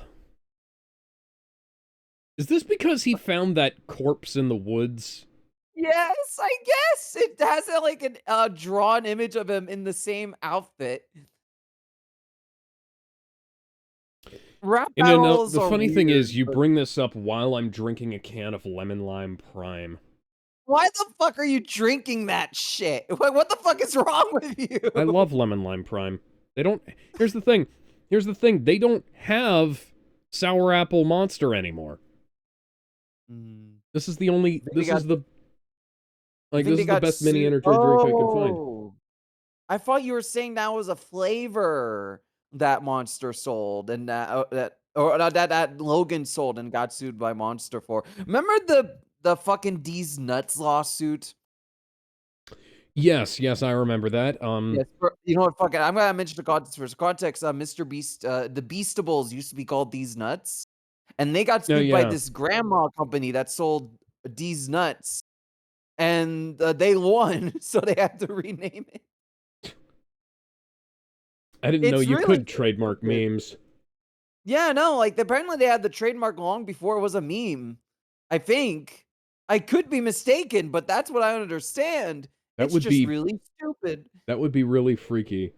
Is this because he found that corpse in the woods? Yes, I guess it has like a drawn image of him in the same outfit. Rap And you know, battles the are funny thing is, weird, you but bring this up while I'm drinking a can of Lemon Lime Prime. why the fuck are you drinking that shit? What the fuck is wrong with you? I love Lemon Lime Prime. They don't... Here's the thing. Here's the thing. They don't have Sour Apple Monster anymore. This is the only... This is the... Like, this is the best mini energy drink I can find. Oh, I thought you were saying that was a flavor that Monster sold, and that Logan sold and got sued by Monster for. Remember the fucking D's Nuts lawsuit? Yes, yes, I remember that. Yes, you know what? Fuck it. I'm gonna mention the context first. Context: Mr. Beast, the Beastables used to be called These Nuts, and they got sued by yeah. this grandma company that sold D's Nuts, and they won, so they had to rename it. I didn't know It's you really could trademark stupid. memes. Yeah, no, like apparently they had the trademark long before it was a meme. I think. I could be mistaken, but that's what I understand. That It's would just be really stupid. That would be really freaky.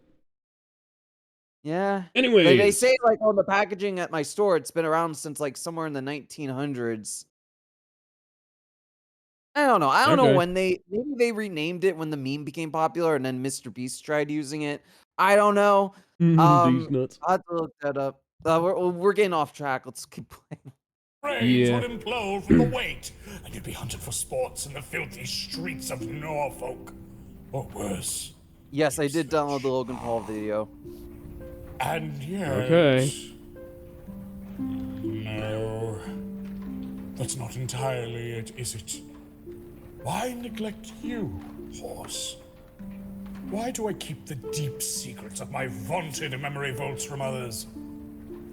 Yeah. They Anyways. say like on the packaging at my store, it's been around since like somewhere in the 1900s. I don't know. I don't know when maybe they renamed it when the meme became popular and then Mr. Beast tried using it. I don't know. These nuts. I'll have to look that up. We're getting off track. Let's keep playing. Brains Yeah. would implode from the weight, and you'd be hunted for sports in the filthy streets of Norfolk. Or worse. Yes, I did download the Logan Paul video. And yet... Okay. No. That's not entirely it, is it? Why neglect you, horse? Why do I keep the deep secrets of my vaunted memory vaults from others?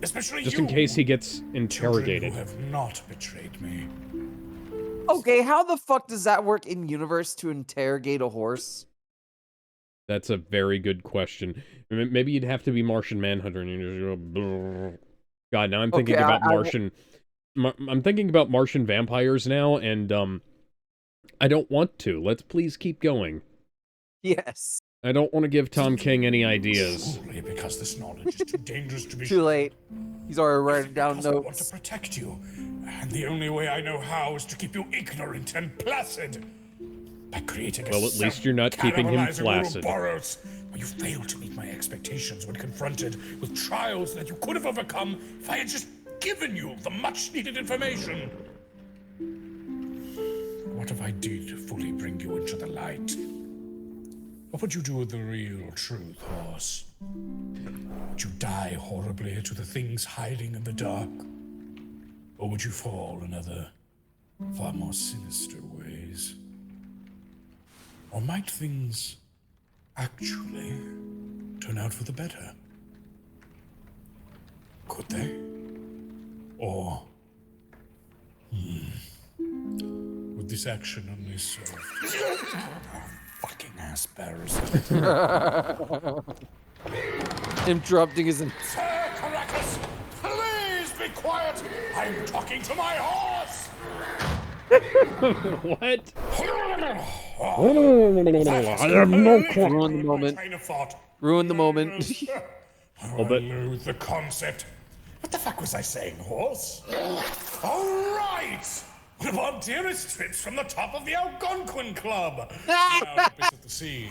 Especially Just you, in case he gets interrogated. children who have not betrayed me. Okay, how the fuck does that work in universe to interrogate a horse? That's a very good question. Maybe you'd have to be Martian Manhunter and you just go... "Brrr." God, now I'm thinking Okay, about Martian... I'm thinking about Martian vampires now, and, I don't want to. Let's please keep going. Yes. I don't want to give Tom King any ideas. Solely because this knowledge is too dangerous to be Too late. He's already writing down because I want to notes. protect you, and the only way I know how is to keep you ignorant and placid. By creating a Well, at least you're not keeping him self-cannibalizing flaccid. Ouroboros, where you failed to meet my expectations when confronted with trials that you could have overcome if I had just given you the much-needed information. What if I did fully bring you into the light? What would you do with the real truth, horse? Would you die horribly to the things hiding in the dark? Or would you fall in other, far more sinister ways? Or might things actually turn out for the better? Could they? Or would this action only serve fucking ass bearers? Interrupting his. Sir Caracas, please be quiet! I'm talking to my horse! What? I have no clue. Ruin the moment. Ruin the moment. I lose the concept. What the fuck was I saying, horse? All right! One of our dearest trips from the top of the Algonquin Club. Now, at the scene.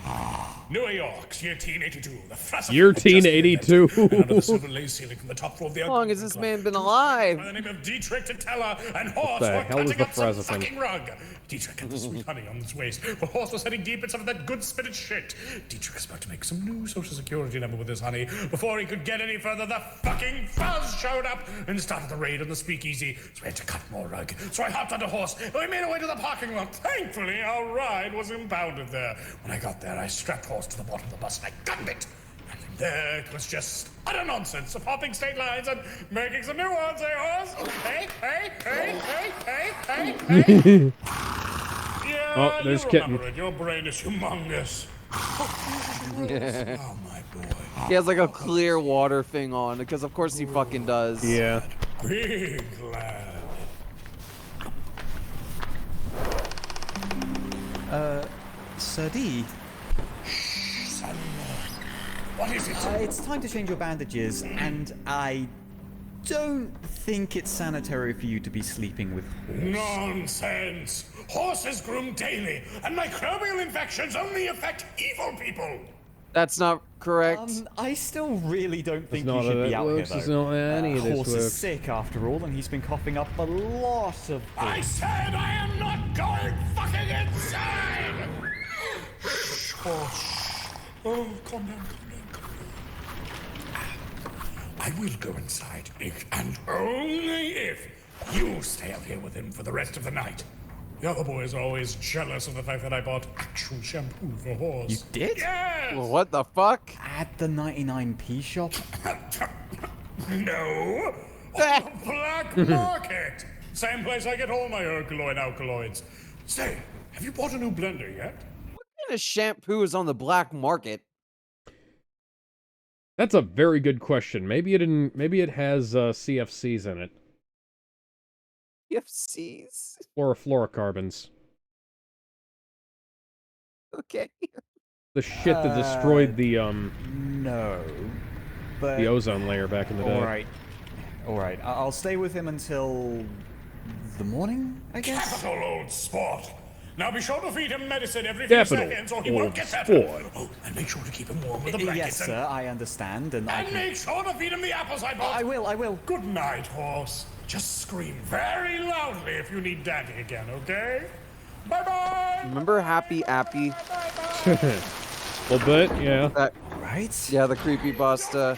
New York, year 1882. The thrust Year 1882. under the silver lace ceiling from the top floor of the How long has this man been alive? By the name of Dietrich Teller and Horse the were hell is cutting the up some president? fucking rug. Dietrich had the sweet honey on his waist. The horse was heading deep in some of that good spitted shit. Dietrich was about to make some new social security number with his honey. Before he could get any further, the fucking fuzz showed up and started the raid on the speakeasy. So we had to cut more rug. So I hopped on the horse and we made our way to the parking lot. Thankfully, our ride was impounded there. When I got there, I strapped horse to the bottom of the bus and I gunned it. And from there, it was just utter nonsense of hopping state lines and making some new ones, eh, horse? Hey, hey, hey, hey, hey, hey, hey. Yeah, Oh, there's you Kitten. remember it. Your brain is humongous. Oh, my boy. He has like a clear water thing on, because of course he fucking does. Yeah. Big lad. Sir D, Son, what is it? it's time to change your bandages, and I don't think it's sanitary for you to be sleeping with horse. Nonsense! Horses groom daily, and microbial infections only affect evil people! That's not correct. I still really don't think you not should how be that out works, here, it's though. not how any of this Horse works. is sick, after all, and he's been coughing up a lot of I things. said I am not going fucking inside! Shh, horse. Oh, calm down, calm down, calm down. I will go inside if and only if you stay out here with him for the rest of the night. The other boys are always jealous of the fact that I bought actual shampoo for horse. You did? Yes! Well, what the fuck? At the 99p shop? No! On the black market! Same place I get all my Herculoid alkaloids. Say, have you bought a new blender yet? What kind of shampoo is on the black market? That's a very good question. Maybe it didn't. Maybe it has CFCs in it. CFCs? Fluorocarbons. Okay. The shit that destroyed the No. But the ozone layer back in the day. Alright. I'll stay with him until the morning, I guess? Capital old sport! Now be sure to feed him medicine every few Capital seconds or he old won't get better. sport. Oh, and make sure to keep him warm with the blankets. Yes, sir, I understand, and I And can... make sure to feed him the apples I bought. I will. Good night, horse. Just scream very loudly if you need daddy again, okay? Bye-bye! Remember Happy Appy? Little bit, yeah. That, right? yeah, the creepypasta.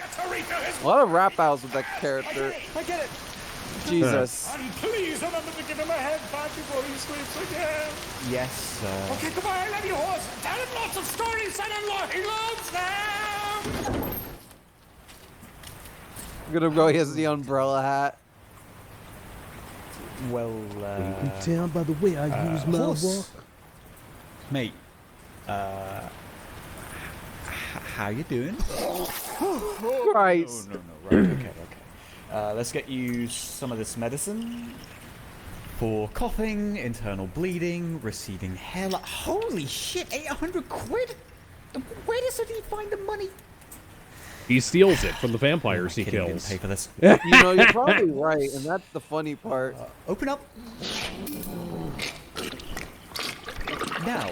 A lot of rap battles with that character. I get it! Jesus. And please remember to give him a head pat before he sleeps again. Yes, sir. Okay, goodbye, I love you, horse. Tell him lots of stories, son-in-law. He loves them! I'm gonna go, he has the umbrella hat. Well, You can tell by the way I use my horse. walk. Mate, how you doing? Christ. No, right, okay. Let's get you some of this medicine for coughing, internal bleeding, receding hair. Holy shit, 800 quid? Where does he find the money? He steals it from the vampires he kills. Pay for this. You know, you're probably right, and that's the funny part. Open up. Now,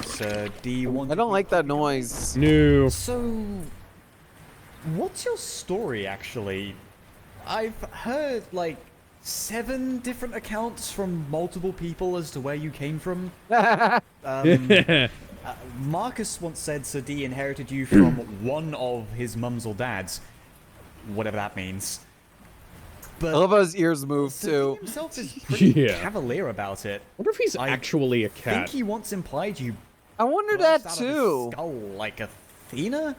Sir D. I don't like that noise. No. So, what's your story, actually? I've heard, like, 7 different accounts from multiple people as to where you came from. Marcus once said Sir D inherited you from one of his mums or dads. Whatever that means. But I love how his ears move, Sir D too. himself is pretty Yeah. cavalier about it. I wonder if he's actually a I cat. think he once implied you I wonder burst that, out of his too. skull like Athena?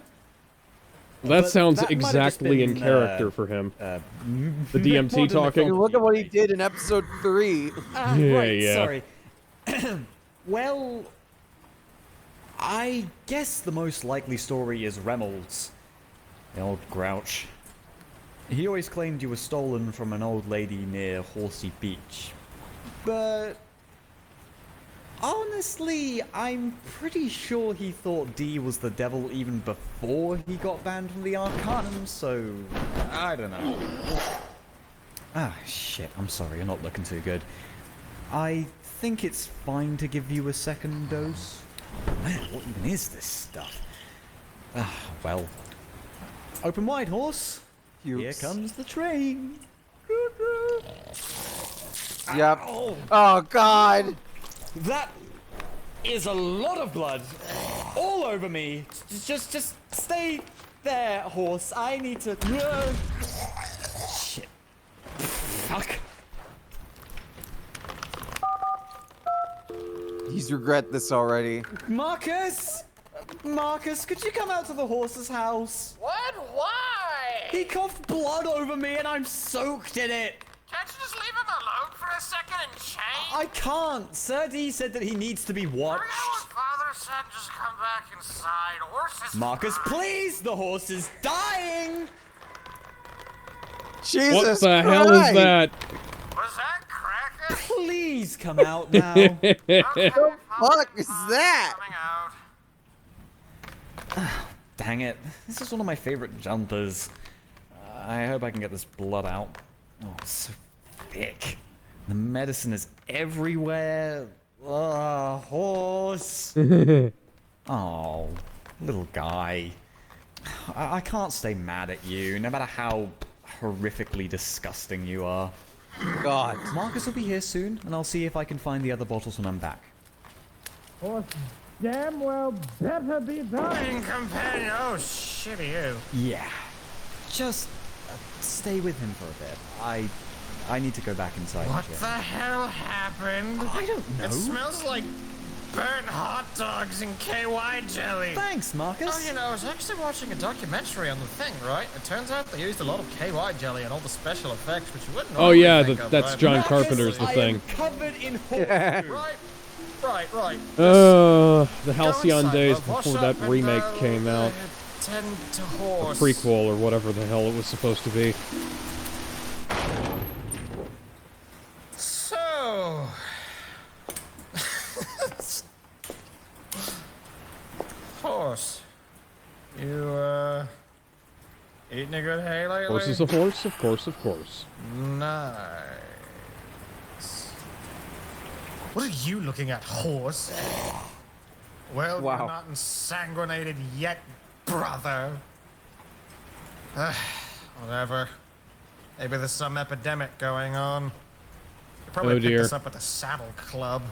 That But sounds that might have just exactly in been, character for him. The DMT modern talking. And look at what he did in episode 3. Yeah, right, yeah. sorry. Well, I guess the most likely story is Reynolds. The old grouch. He always claimed you were stolen from an old lady near Horsey Beach. But honestly, I'm pretty sure he thought D was the devil even before he got banned from the Arcanum, so I don't know. Ah, shit, I'm sorry, you're not looking too good. I think it's fine to give you a second dose. Man, what even is this stuff? Ah, well. Open wide, horse. Here comes the train. Yep. Oh, God. That is a lot of blood. All over me. Just stay there, horse. I need to... Shit. Fuck. He's regret this already. Marcus! Marcus, could you come out to the horse's house? What? Why? He coughed blood over me and I'm soaked in it. Can't you just leave him alone for a second and change? I can't. Sir D said that he needs to be watched. Father said just come back inside. Horses. Marcus, please! The horse is dying! Jesus What the hell is that? Was that Cracker? Please come out now. What the fuck is that? Dang it. This is one of my favorite jumpers. I hope I can get this blood out. Oh, it's so thick. The medicine is everywhere. Horse. Oh, little guy. I can't stay mad at you, no matter how horrifically disgusting you are. God. Marcus will be here soon, and I'll see if I can find the other bottles when I'm back. Horse damn well better be dying, companion. Oh, shit, you. Yeah. Just stay with him for a bit. I need to go back inside. What and check. the hell happened? I don't know. It smells like burnt hot dogs and KY jelly. Thanks, Marcus. Oh, you know, I was actually watching a documentary on the thing, right? It turns out they used a lot of KY jelly and all the special effects, which you wouldn't Oh normally yeah, think of, that's right? John Marcus, Carpenter's The I Thing. am covered in horse. Right. The halcyon inside, days love. Wash before up that and, remake came out. Tend to A horse. prequel or whatever the hell it was supposed to be. So... Horse. You, eating a good hay lately? Horse is a horse, of course, of course. Nice. What are you looking at, horse? Well, Wow. you're not ensanguinated yet, brother. Whatever. Maybe there's some epidemic going on. You probably Oh, picked dear. this up at the Saddle Club.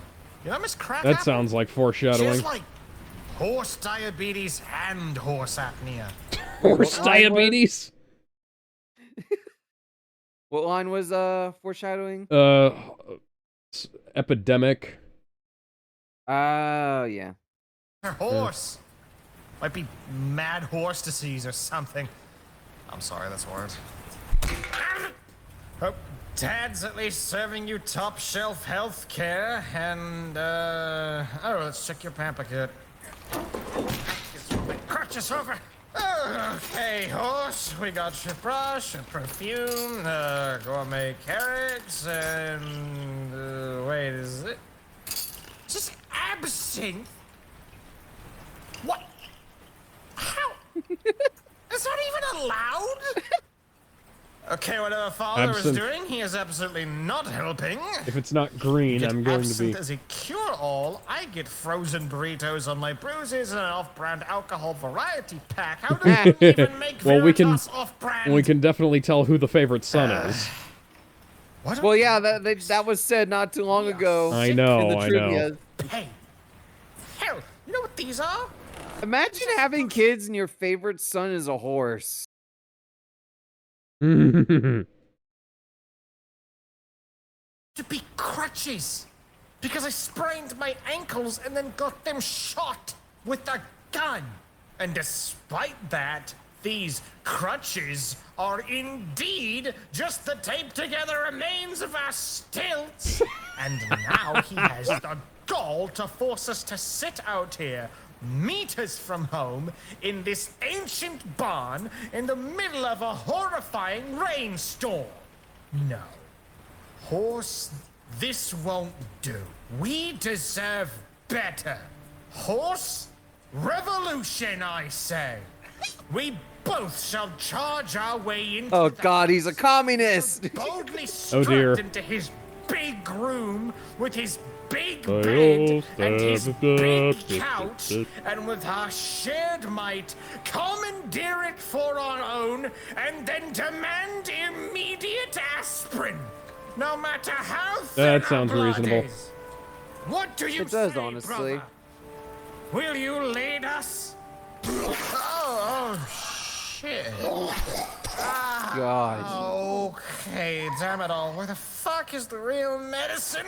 You know, Miss Crab That sounds like She foreshadowing. has, like, horse diabetes and horse apnea. Horse diabetes? What line was foreshadowing? Epidemic. Oh, yeah. Her horse. Might be mad horse disease or something. I'm sorry, that's words. Hope Dad's at least serving you top shelf health care and, oh, let's check your pamper kit. Crutches over. Okay, horse, we got your brush, your perfume, gourmet carrots, and, wait, is it? Just absinthe? What loud? Okay, whatever father is Absinthe. doing, he is absolutely not helping. If it's not green, Get I'm going to be... absinthe as a cure-all. I get frozen burritos on my bruises and an off-brand alcohol variety pack. How do you even make Well, we Veritas off-brand? we can definitely tell who the favorite son is. Well, yeah, that was said not too long ago. I know, in the I trivia. know. Hey, hell, you know what these are? Imagine having kids and your favorite son is a horse. To be crutches. Because I sprained my ankles and then got them shot with a gun. And despite that, these crutches are indeed just the taped together remains of our stilts. And now he has the gall to force us to sit out here, meters from home, in this ancient barn in the middle of a horrifying rainstorm. No. Horse, this won't do. We deserve better. Horse, revolution, I say. We both shall charge our way into Oh God, he's a communist. boldly Oh, dear. strut into his big room with his big bed and his big couch, and with our shared might, commandeer it for our own, and then demand immediate asprin, no matter how thin That our sounds blood reasonable. is. What do you It does, say, honestly. brother? Will you lead us? Oh, shit. God. Okay, damn it all. Where the fuck is the real medicine?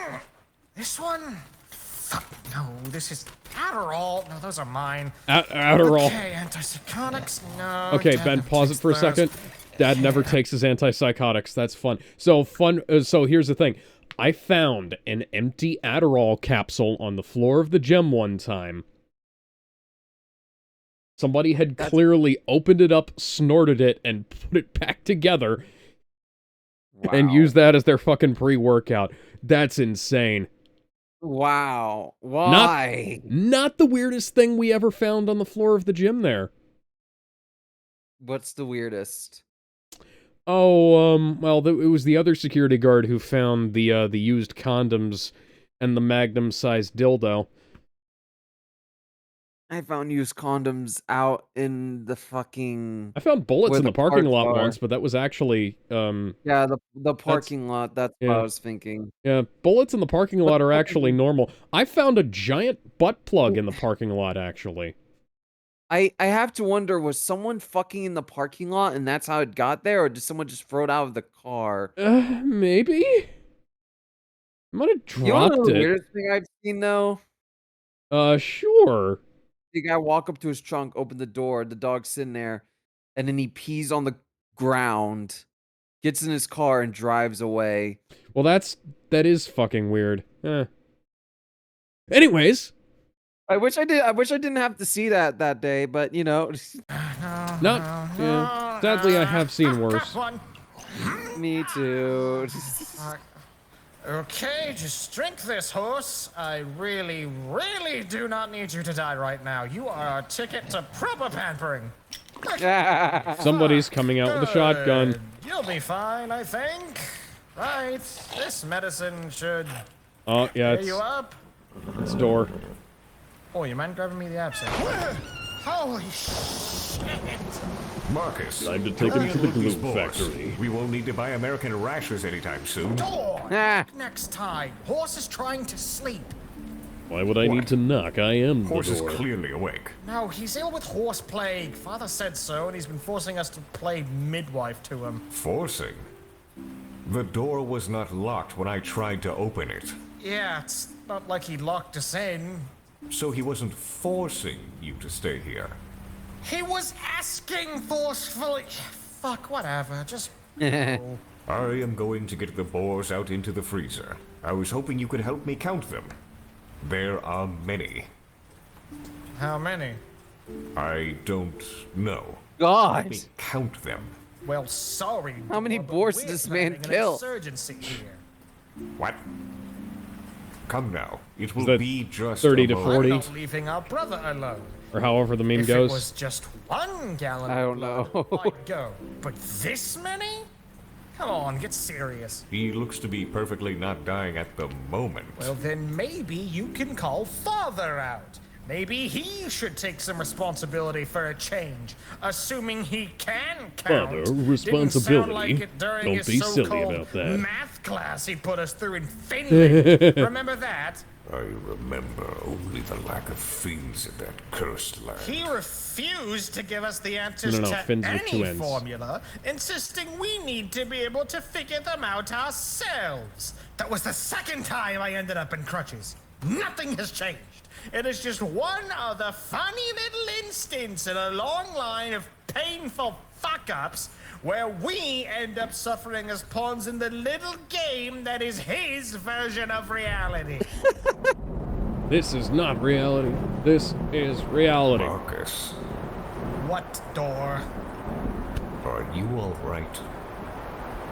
This one? Fuck, no, this is Adderall. No, those are mine. Adderall. Okay, antipsychotics, no. Okay, Dad Ben, never pause it takes for a those. second. Dad never takes his antipsychotics. That's fun. So here's the thing. I found an empty Adderall capsule on the floor of the gym one time. Somebody had clearly opened it up, snorted it, and put it back together. And used that as their fucking pre-workout. That's insane. Wow. Why? Not the weirdest thing we ever found on the floor of the gym there. What's the weirdest? Oh, well, it was the other security guard who found the used condoms and the magnum-sized dildo. I found used condoms out in the fucking... I found bullets where in the parking lot parks are. once, but that was actually, Yeah, the parking lot, that's what yeah. I was thinking. Yeah, bullets in the parking lot are actually normal. I found a giant butt plug in the parking lot, actually. I have to wonder, was someone fucking in the parking lot and that's how it got there, or did someone just throw it out of the car? Maybe? I might have You know dropped the it. weirdest thing I've seen, though? Sure. The guy walk up to his trunk, open the door, the dog's sitting there, and then he pees on the ground, gets in his car, and drives away. Well, that is fucking weird. Anyways. I wish I didn't have to see that day, but you know. Yeah. Sadly, I have seen worse. Me too. Okay, just drink this, horse. I really, really do not need you to die right now. You are our ticket to proper pampering. Somebody's coming out with a shotgun. Good. You'll be fine, I think. Right, this medicine should Oh, yeah, cheer you up. it's door. Oh, you mind grabbing me the absinthe? Holy shit! Marcus, Time to take him to the glue factory. We won't need to buy American rashers anytime soon. Door! Next time. Horse is trying to sleep. Why would I need to knock? I am Horse the is door. clearly awake. No, he's ill with horse plague. Father said so, and he's been forcing us to play midwife to him. Forcing? The door was not locked when I tried to open it. Yeah, it's not like he locked us in. So he wasn't forcing you to stay here. He was asking forcefully. Fuck, whatever. Just. I am going to get the boars out into the freezer. I was hoping you could help me count them. There are many. How many? I don't know. God. Let me count them. Well, sorry. How many but boars we're did this man planning an kill? insurgency here. What? Come now. It will that be just 30 a to moment. 40? I'm not leaving our brother alone. Or however the meme If goes. it was just 1 gallon I don't of blood, know. I'd go. But this many? Come on, get serious. He looks to be perfectly not dying at the moment. Well, then maybe you can call Father out. Maybe he should take some responsibility for a change, assuming he can count. Father, Didn't responsibility? sound like it during Don't his be silly so-called about that. math class he put us through in Finland. Remember that? I remember only the lack of fins in that cursed land. He refused to give us the answers No, to fins with 2 any ends. formula, insisting we need to be able to figure them out ourselves. That was the 2nd time I ended up in crutches. Nothing has changed. It is just one other funny little instance in a long line of painful fuck-ups where we end up suffering as pawns in the little game that is his version of reality. This is not reality. This is reality. Marcus, What door? are you all right?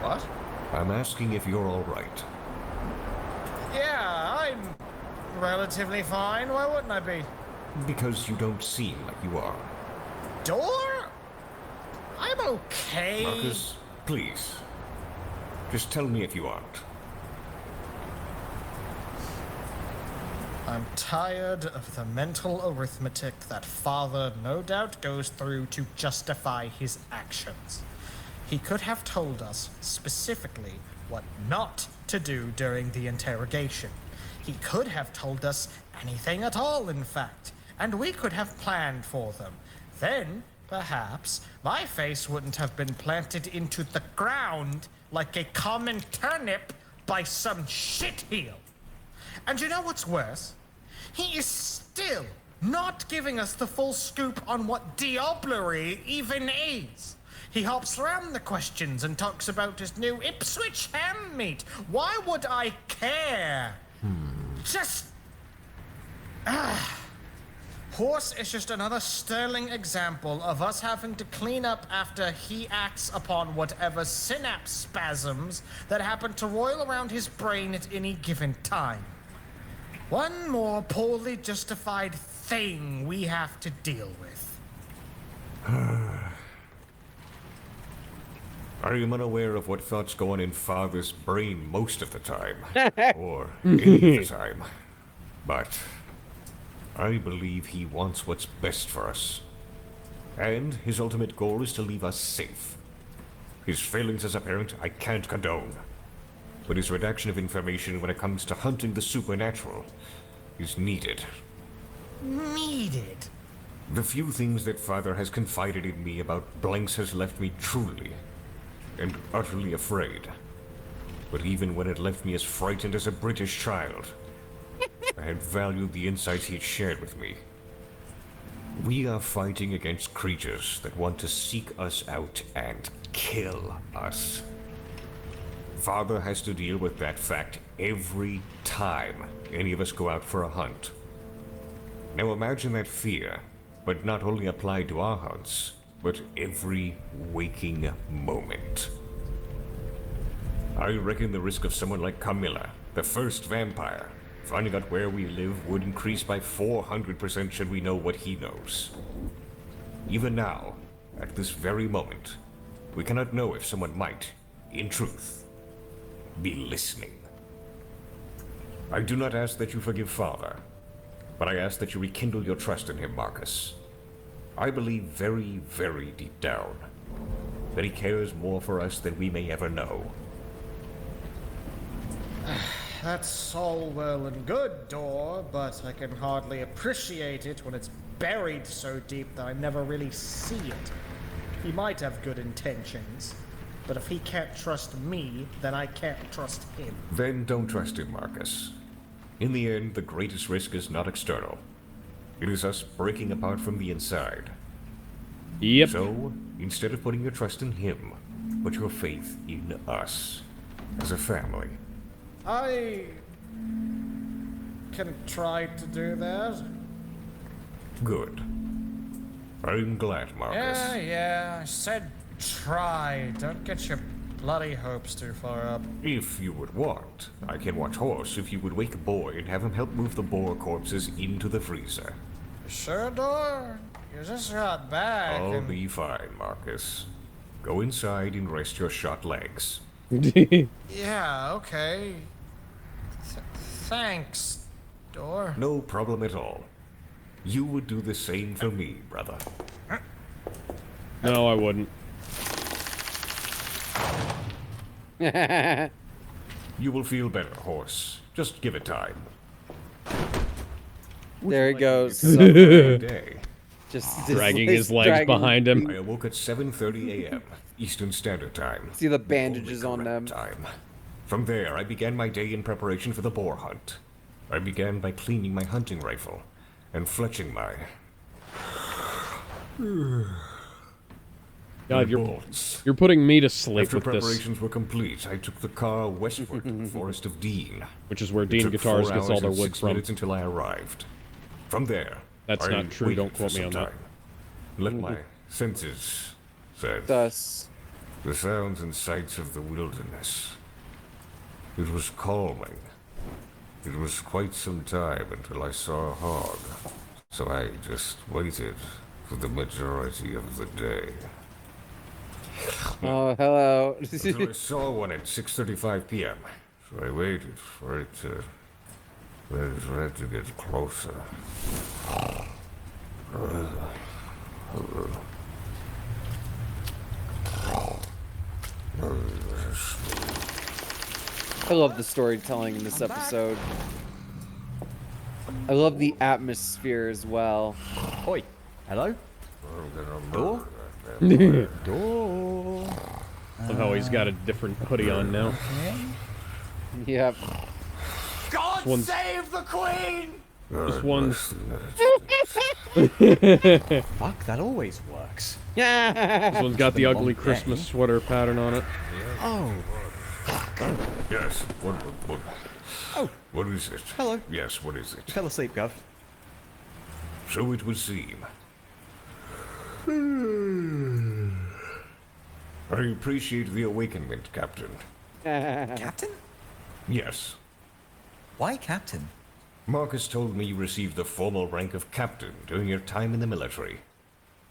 What? I'm asking if you're all right. Yeah, I'm relatively fine. Why wouldn't I be? Because you don't seem like you are. Door? I'm okay. Marcus, please. Just tell me if you aren't. I'm tired of the mental arithmetic that Father no doubt goes through to justify his actions. He could have told us specifically what not to do during the interrogation. He could have told us anything at all, in fact, and we could have planned for them. Then, perhaps, my face wouldn't have been planted into the ground like a common turnip by some shitheel. And you know what's worse? He is still not giving us the full scoop on what diablerie even is. He hops around the questions and talks about his new Ipswich ham meat. Why would I care? Just... Horse is just another sterling example of us having to clean up after he acts upon whatever synapse spasms that happen to roil around his brain at any given time. One more poorly justified thing we have to deal with. I am unaware of what thoughts go on in Father's brain most of the time. Or any of the time. But I believe he wants what's best for us. And his ultimate goal is to leave us safe. His failings as a parent I can't condone. But his redaction of information when it comes to hunting the supernatural is needed. Needed? The few things that Father has confided in me about blanks has left me truly and utterly afraid. But even when it left me as frightened as a British child, I had valued the insights he'd shared with me. We are fighting against creatures that want to seek us out and kill us. Father has to deal with that fact every time any of us go out for a hunt. Now imagine that fear, but not only applied to our hunts, but every waking moment. I reckon the risk of someone like Camilla, the first vampire, finding out where we live would increase by 400% should we know what he knows. Even now, at this very moment, we cannot know if someone might, in truth, be listening. I do not ask that you forgive Father, but I ask that you rekindle your trust in him, Marcus. I believe very, very deep down that he cares more for us than we may ever know. That's all well and good, Dor, but I can hardly appreciate it when it's buried so deep that I never really see it. He might have good intentions, but if he can't trust me, then I can't trust him. Then don't trust him, Marcus. In the end, the greatest risk is not external. It is us breaking apart from the inside. Yep. So, instead of putting your trust in him, put your faith in us, as a family. I can try to do that. Good. I'm glad, Marcus. Yeah, I said try. Don't get your bloody hopes too far up. If you would want, I can watch Horse if you would wake a boy and have him help move the boar corpses into the freezer. Sure, Door? You just got back. I'll and... be fine, Marcus. Go inside and rest your shot legs. Yeah, okay. Thanks, Door. No problem at all. You would do the same for me, brother. No, I wouldn't. You will feel better, horse. Just give it time. There he goes. Day. Just dragging his legs behind him. I awoke at 7:30 a.m. Eastern Standard Time. See the bandages on them. Time. From there, I began my day in preparation for the boar hunt. I began by cleaning my hunting rifle and fletching my God, bolts. you're putting me to sleep After with this. preparations were complete, I took the car westward to the Forest of Dean. Which is where It Dean took Guitars 4 gets all hours their and wood 6 from. minutes until I arrived. From there, That's I not true, waited don't for quote me some on that. time. Let my senses set. Thus. The sounds and sights of the wilderness. It was calming. It was quite some time until I saw a hog, so I just waited for the majority of the day. Oh, hello. Until I saw one at 6:35 p.m., so I waited for it to get closer. I love the storytelling in this episode. I love the atmosphere as well. Oi, hello? Door? Door? Somehow he's got a different hoodie on now. Okay. Yep. God one's- save the Queen! This one's... Fuck, that always works. This one's got the Been a ugly long Christmas day. sweater pattern on it. Oh. Yes. Oh. What is it? Hello. Yes. What is it? Fell asleep, Gov. So it would seem. I appreciate the awakenment, Captain. Captain? Yes. Why Captain? Marcus told me you received the formal rank of captain during your time in the military.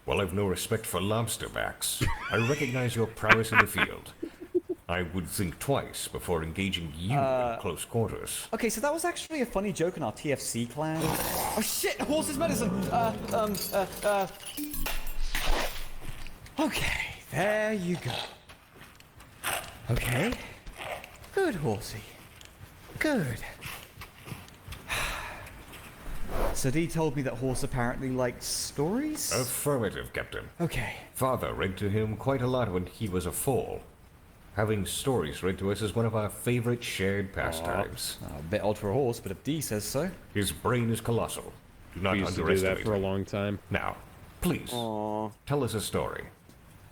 While I've no respect for lobsterbacks, I recognize your prowess in the field. I would think twice before engaging you in close quarters. Okay, so that was actually a funny joke in our TFC clan. Oh shit, horse's medicine! Okay, there you go. Okay. Good, horsey. Good. So Dee told me that horse apparently liked stories? Affirmative, Captain. Okay. Father read to him quite a lot when he was a foal. Having stories read to us is one of our favorite shared pastimes. A bit odd for a horse, but if Dee says so. His brain is colossal. Do not We used to do underestimate that for a him. long time. Now, please, tell us a story.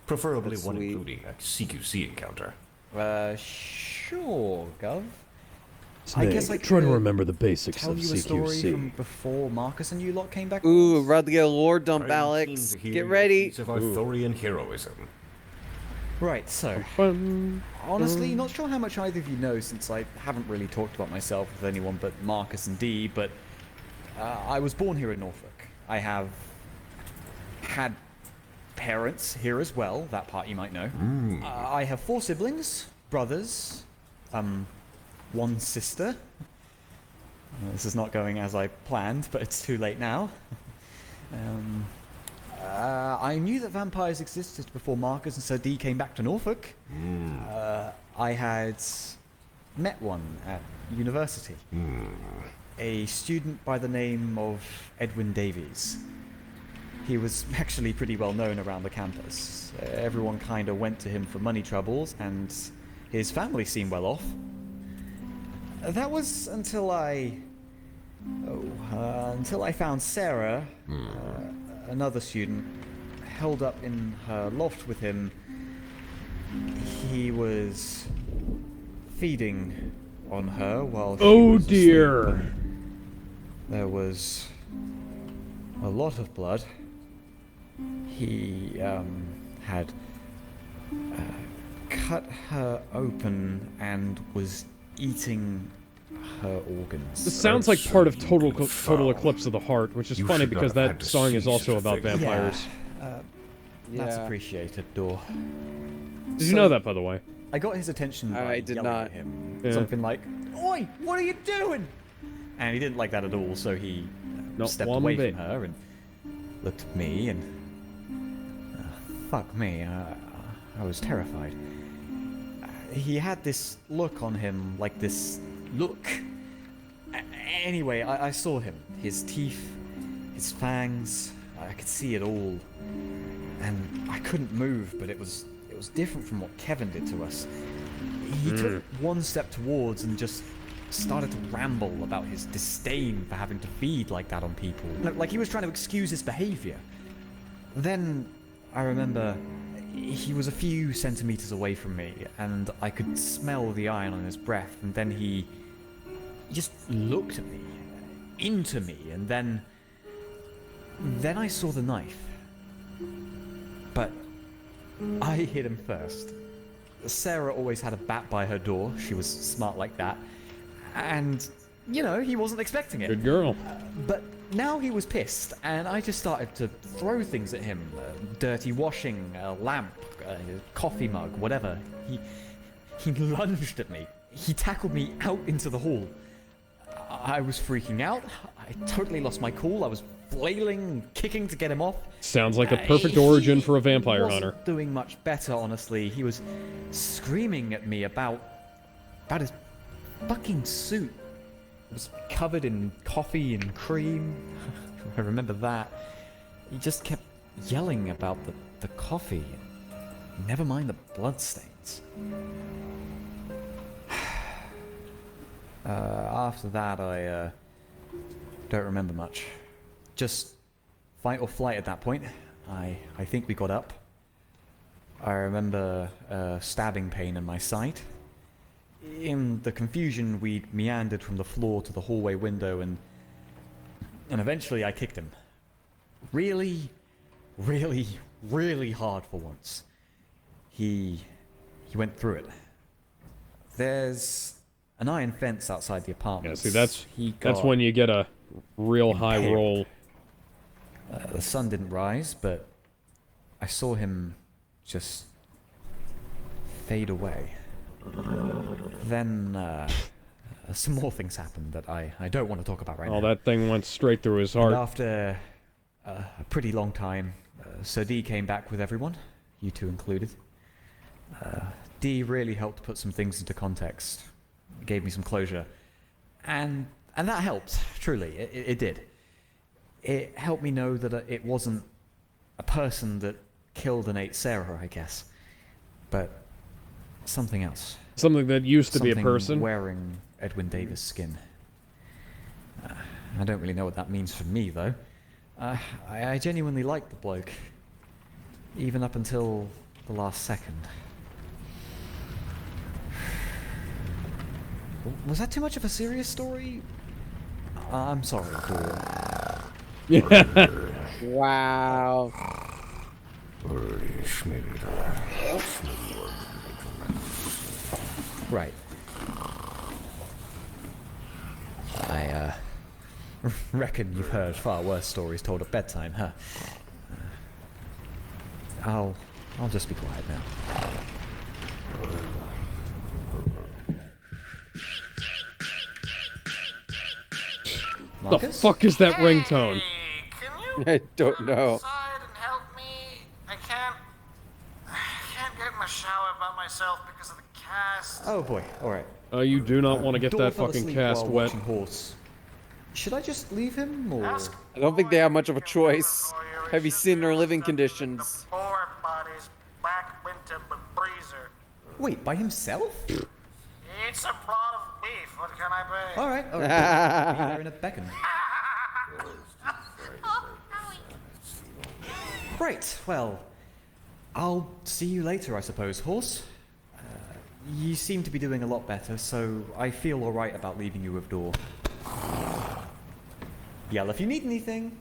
Preferably That's one sweet. including a CQC encounter. Sure, Gov. I guess I try to could remember the basics Tell of you a story CQC. from before Marcus and you lot came back. Ooh, about to get a lore dump, I'm Alex. keen to hear Get your ready. feats of Arthurian heroism. Right, so honestly, not sure how much either of you know since I haven't really talked about myself with anyone but Marcus and Dee, but I was born here in Norfolk. I have had parents here as well, that part you might know. I have 4 siblings, brothers, 1 sister. This is not going as I planned, but it's too late now. I knew that vampires existed before Marcus and Sir D came back to Norfolk. I had met one at university. A student by the name of Edwin Davies. He was actually pretty well known around the campus. Everyone kind of went to him for money troubles, and his family seemed well off. That was until I found Sarah, another student, held up in her loft with him. He was feeding on her while she was asleep. There was a lot of blood. He had cut her open and was eating her organs. This sounds like part of Total Eclipse of the Heart, which is funny because that song is also about vampires. That's appreciated, Door. Did you know that, by the way? I got his attention by I did yelling not. at him. Yeah. Something like, "Oi, what are you doing?" And he didn't like that at all, so he stepped one away bit. from her and looked at me and... fuck me, I was terrified. He had this look on him, like this look. Anyway, I saw him. His teeth, his fangs, I could see it all. And I couldn't move, but it was different from what Kevin did to us. He took one step towards and just started to ramble about his disdain for having to feed like that on people. Like he was trying to excuse his behavior. Then I remember he was a few centimeters away from me, and I could smell the iron on his breath, and then he just looked at me, into me, and then I saw the knife. But I hit him first. Sarah always had a bat by her door. She was smart like that. And, you know, he wasn't expecting it. Good girl. But now he was pissed, and I just started to throw things at him. Dirty washing, a lamp, a coffee mug, whatever. He lunged at me. He tackled me out into the hall. I was freaking out. I totally lost my cool. I was flailing, kicking to get him off. Sounds like a perfect origin for a vampire hunter. Doing much better, honestly. He was screaming at me about his fucking suit. It was covered in coffee and cream. I remember that. He just kept yelling about the coffee. Never mind the bloodstains. After that, I don't remember much. Just fight or flight at that point. I think we got up. I remember stabbing pain in my side. In the confusion, we meandered from the floor to the hallway window, and eventually I kicked him. Really, really, really hard for once. He went through it. There's an iron fence outside the apartment. Yeah, see, that's when you get a real high roll. The sun didn't rise, but I saw him just fade away. Then some more things happened that I don't want to talk about right now. Oh, that thing went straight through his heart. And after a pretty long time, Sir D came back with everyone, you two included. D really helped put some things into context, gave me some closure, and that helped, truly, it did. It helped me know that it wasn't a person that killed and ate Sarah, I guess, but something else. Something that used to be a person? Wearing Edwin Davis' skin. I don't really know what that means for me, though. I genuinely liked the bloke, even up until the last second. Was that too much of a serious story? I'm sorry, Wow. Right. I reckon you've heard far worse stories told at bedtime, huh? I'll just be quiet now. The fuck is that ringtone? I don't know. I can't get in the shower by myself because of the cast. Oh boy, alright. You do not want to get Dor that fell fucking asleep cast while wet. watching Horse. Should I just leave him, or...? I don't think they have much of a choice. Have you seen their living conditions? Poor body's back winter breezer. Wait, by himself? It's a plot of beef. What can I be? Alright, be there in a beckon. Right, well, I'll see you later, I suppose, Horse. You seem to be doing a lot better, so I feel alright about leaving you with Dor. Yell if you need anything.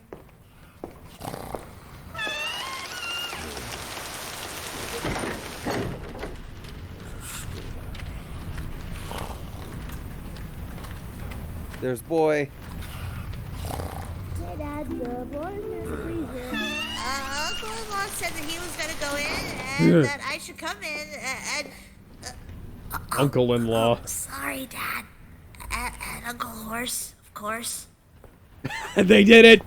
There's boy. Hey, Dad, the boys in the freezer. Uncle-in-law said that he was gonna go in and that I should come in and... Uncle-in-law. Sorry, Dad. And Uncle Horse, of course. They did it!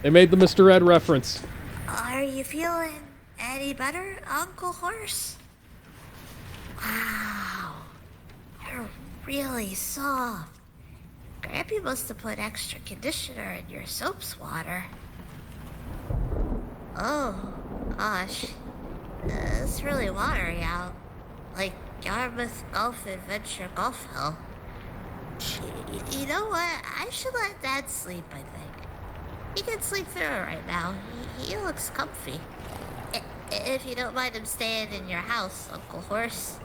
They made the Mr. Ed reference. Are you feeling any better, Uncle Horse? Wow. You're really soft. Grampy must have put extra conditioner in your soap's water. Oh, gosh. It's really watery out. Like Yarmouth Golf Adventure Golf Hill. You know what? I should let Dad sleep, I think. He can sleep through it right now. He looks comfy. If you don't mind him staying in your house, Uncle Horse.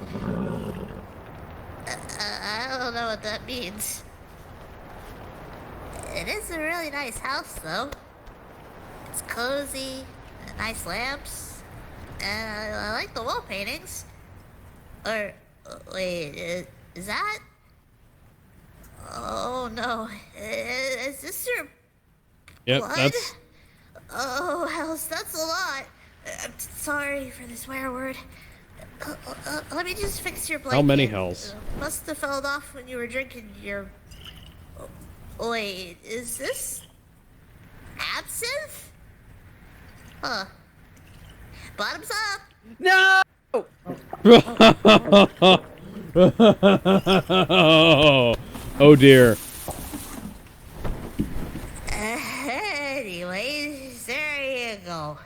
I don't know what that means. It is a really nice house, though. It's cozy, nice lamps, and I like the wall paintings. Or, wait, is that? Oh no, is this your blood? That's... Oh, hells, that's a lot. I'm sorry for the swear word. Let me just fix your blanket. How many hells? Must have fell off when you were drinking your... Wait, is this... absinthe? Huh. Bottoms up! No! Oh dear. Anyways, there you go.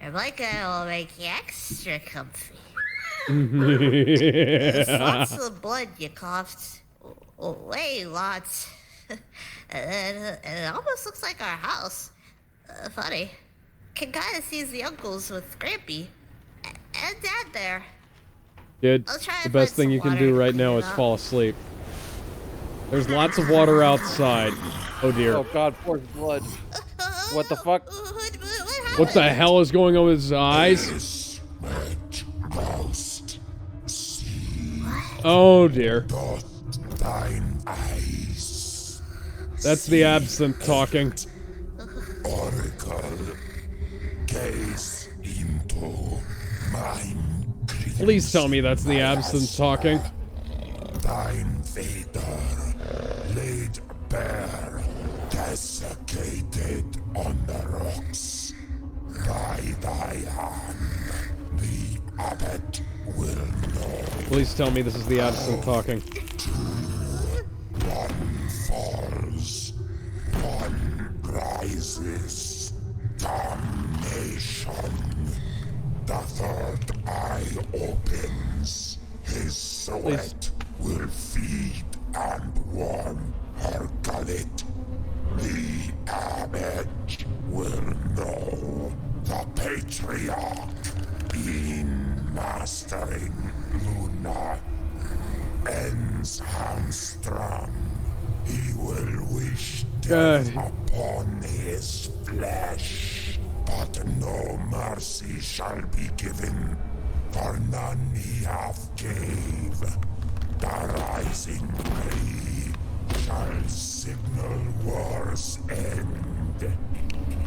Your blanket will make you extra comfy. There's lots of blood you coughed. Way lots. And it almost looks like our house. Funny. Can kind of see the uncles with Grampy. And Dad there. Dude, the best thing you can do right now is fall asleep. There's lots of water outside. Oh dear. Oh god, poor blood. What the fuck? What the hell is going on with his eyes? Oh dear. Thine eyes. That's the absinthe talking. Oracle, gaze into mine. Please tell me that's the absinthe talking. Thine Vader laid bare, desiccated on the rocks. By thy hand, the abbot will know. Please tell me this is the absinthe talking. One falls, one rises. Damnation. The third eye opens. His sweat will feed and warm her gullet. The abbot will know. The patriarch, in mastering Luna, ends hamstrung. He will wish death upon his flesh, but no mercy shall be given, for none he hath gave. The rising ray shall signal war's end.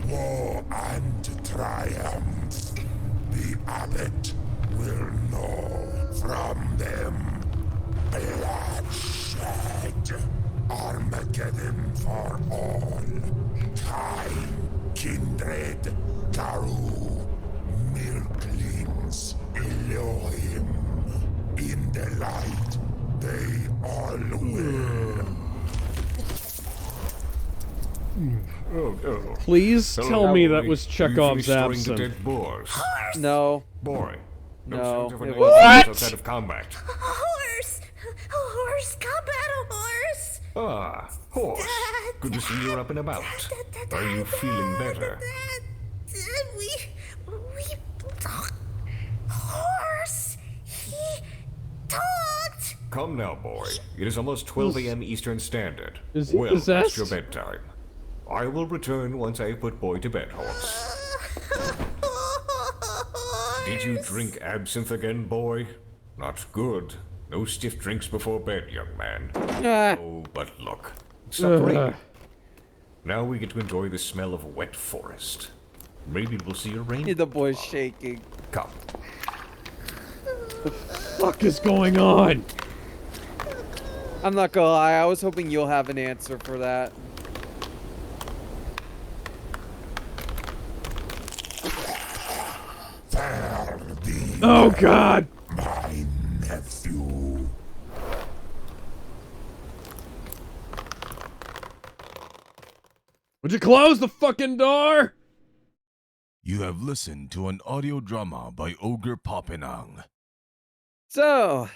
Woe and triumph, the abbot will know. From them, bloodshed, Armageddon for all. Time, kindred, Garu, milklings, Elohim. In the light, they all will. Please tell me that was You've Chekhov's restoring the absinthe. dead boars. No. Boy. No. sounds of an It animal wasn't. outside of combat. Horse! Horse! Combat horse! Ah, horse. Good to see you're up and about. Are you feeling better? Horse! He talked! Come now, boy. It is almost 12 a.m. Eastern Standard. Is he Well, possessed? it's your bedtime. I will return once I put boy to bed, horse. Did you drink absinthe again, boy? Not good. No stiff drinks before bed, young man. Oh, but look. stopped raining. Now we get to enjoy the smell of wet forest. Maybe we'll see a rain. The boy's shaking. Come. What the fuck is going on? I'm not gonna lie, I was hoping you'll have an answer for that. Oh God! My nephew. Would you close the fucking door? You have listened to an audio drama by Ogre Popinang. So,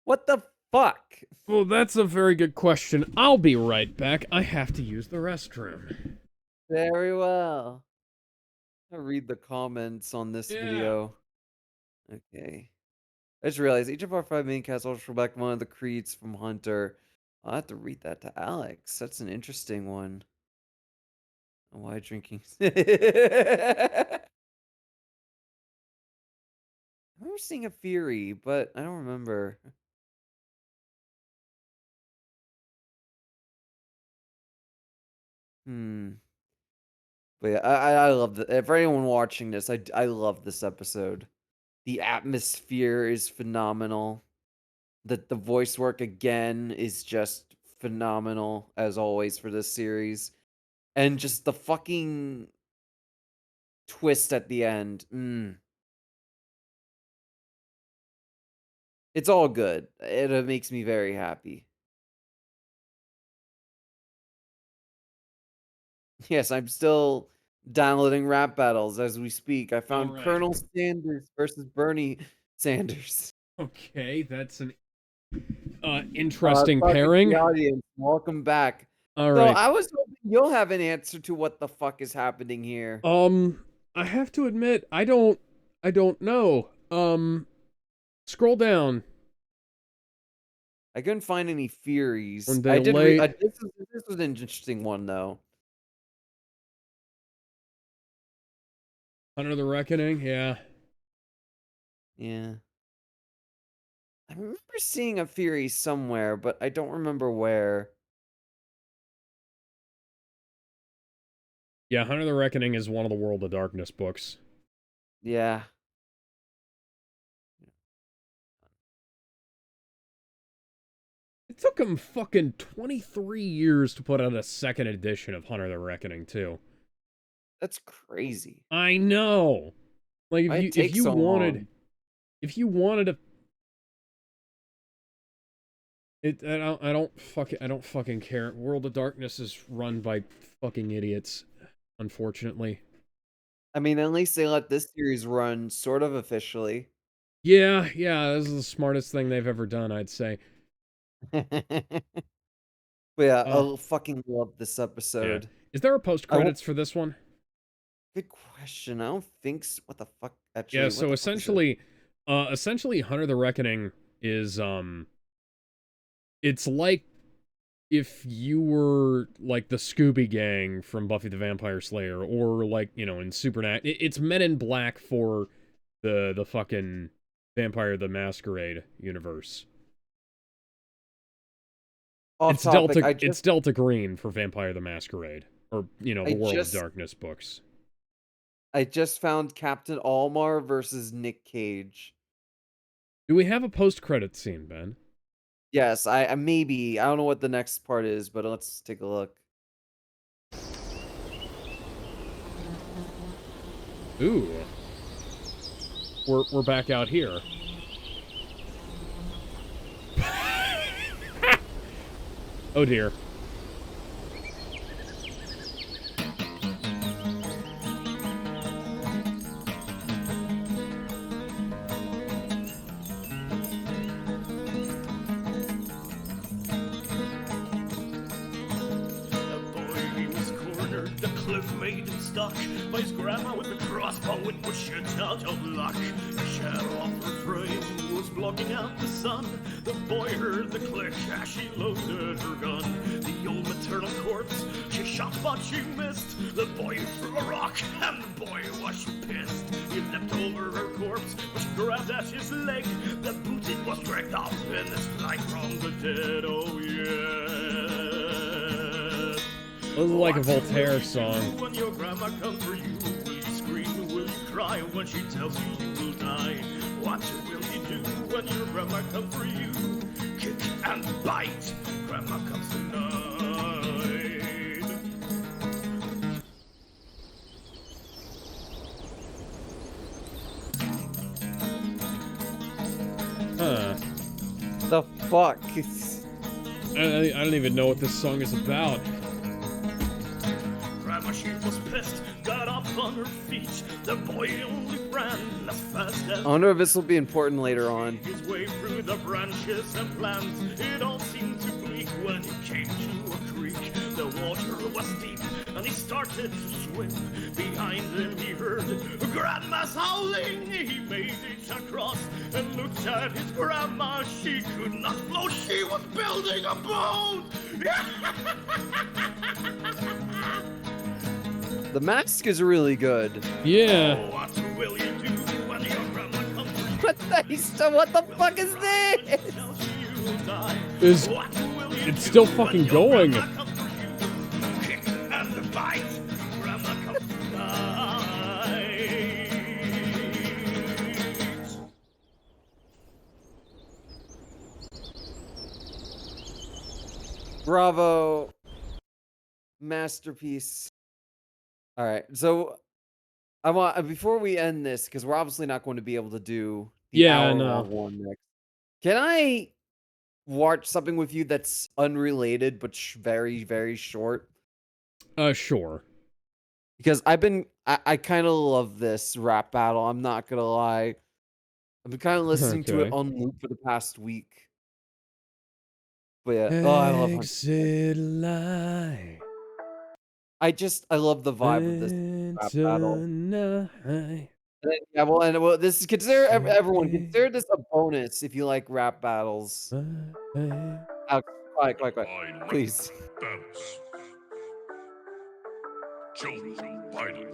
what the fuck? Well, that's a very good question. I'll be right back. I have to use the restroom. Very well. I'll read the comments on this video. Okay. I just realized each of our 5 main casts also back one of the creeds from Hunter. I'll have to read that to Alex. That's an interesting one. Why drinking? I remember seeing a Fury, but I don't remember. But yeah, I love it. For anyone watching this, I love this episode. The atmosphere is phenomenal. The voice work again is just phenomenal as always for this series. And just the fucking twist at the end. It's all good. It makes me very happy. Yes, I'm still downloading rap battles as we speak. I found Alright. Colonel Sanders versus Bernie Sanders. Okay, that's an interesting pairing. The audience, welcome back. All So right. I was hoping you'll have an answer to what the fuck is happening here. I have to admit, I don't know. Scroll down. I couldn't find any Furies. When they I did lay- this was an interesting one though. Under the Reckoning, yeah. Yeah. I remember seeing a Fury somewhere, but I don't remember where. Yeah, Hunter the Reckoning is one of the World of Darkness books. Yeah. It took him fucking 23 years to put out a second edition of Hunter the Reckoning, too. That's crazy. I know. Like Why'd it if take you so wanted long? if you wanted I don't fucking care. World of Darkness is run by fucking idiots, unfortunately. I mean, at least they let this series run sort of officially. Yeah, this is the smartest thing they've ever done, I'd say. But yeah, I fucking love this episode. Yeah. Is there a post-credits for this one? Good question. I don't think so. What the fuck? Actually, Yeah, what so the fuck is it? essentially Hunter the Reckoning is it's like if you were like the Scooby Gang from Buffy the Vampire Slayer, or like, you know, in it's Men in Black for the fucking Vampire the Masquerade universe. Off topic, It's Delta Green for Vampire the Masquerade, or, you know, the World of Darkness books. I just found Captain Almar versus Nick Cage. Do we have a post-credit scene, Ben? Yes, I maybe. I don't know what the next part is, but let's take a look. Ooh. We're back out here. Oh dear. The cliff made him stuck by his grandma with the crossbow with bushes out of luck. The shadow of her frame was blocking out the sun. The boy heard the click as she loaded her gun. The old maternal corpse she shot but she missed. The boy threw a rock and the boy was pissed. He leapt over her corpse which grabbed at his leg. The booty was dragged off in this flight from the dead, oh yeah. This is like a Voltaire song. When your grandma comes for you, will you scream? Will you cry when she tells you you will die? What will you do when your grandma comes for you? Kick and bite. Grandma comes tonight. Huh. The fuck? I don't even know what this song is about. Grandma, she was pissed, got up on her feet. The boy only ran as fast as I wonder if this will be important later on. his way through the branches and plants. It all seemed too bleak when he came to a creek. The water was deep and he started to swim. Behind him he heard Grandma's howling. He made it across and looked at his grandma. She could not float. She was building a boat. The mask is really good. Yeah. What will you do when your grandma comes for you? What the fuck is this? It's still fucking going. Kick and bite. Grandma comes tonight. Bravo. Masterpiece. All right. So I want before we end this, because we're obviously not going to be able to do the Yeah, I hour-long know. one next. Can I watch something with you that's unrelated but very, very short? Sure. Because I kind of love this rap battle. I'm not gonna lie. I've been kind of listening to it Okay. on loop for the past week. But yeah, oh, I love Hunter. Exit lie. I love the vibe of this rap battle. Tonight. Yeah, well, this is consider everyone consider this a bonus if you like rap battles. Alex, quiet, please. Battles. Children fighting.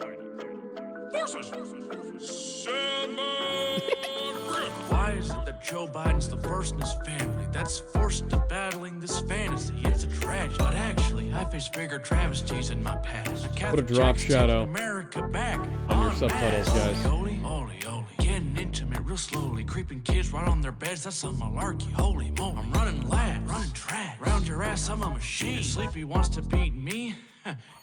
Horses. Why is it that Joe Biden's the first in his family that's forced to battling this fantasy? It's a tragedy, but actually, I face bigger travesties in my past. What a drop shadow America back on your subtitles, guys. Holy, getting intimate real slowly, creeping kids right on their beds. That's some malarkey. Holy moly, I'm running laps, running track round your ass. I'm a machine. If Sleepy wants to beat me.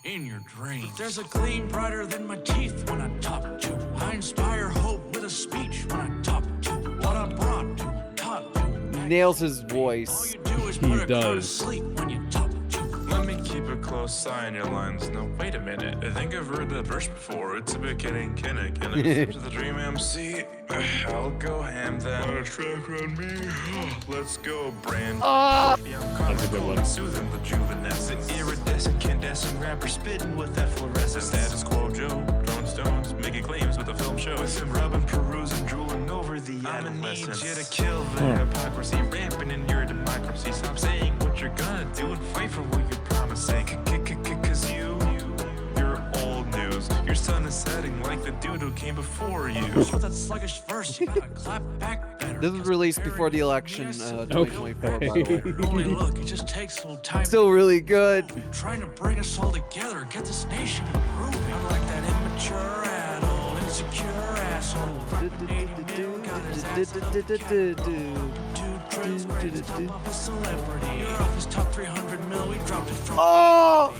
In your dreams. There's a gleam brighter than my teeth when I talk to. I inspire hope with a speech when I talk to. What I brought to, taught to. Nails his voice. He does. Sleep when you talk to. Let me keep a close eye on your lines. No, wait a minute. I think I've heard that verse before. It's a bit kidding. To the Dream MC. I'll go ham then. On a track on me. Let's go, Brand. Ah! Yeah, I'm comical, soothing the juvenescent, iridescent, candescent rapper spitting with that fluorescent. Status quo Joe, throwing stones, making claims with the film show. With him rubbing, perusing, drooling over the adolescence. Need you to kill the hypocrisy, ramping in your democracy. Stop saying what you're gonna do and fight for what you're promising. Cause you're old news. Your sun is setting like the dude who came before you. With that sluggish verse, you gotta clap back better. This was released before the election, 2024, by the way. Only look, it just takes a little time. Still really good. Trying to bring us all together, get this nation improving. I'm like that immature adult, insecure asshole. Got his ass up, Trends great to top off a celebrity. You're off his top 300 mil, we dropped it from Oh! I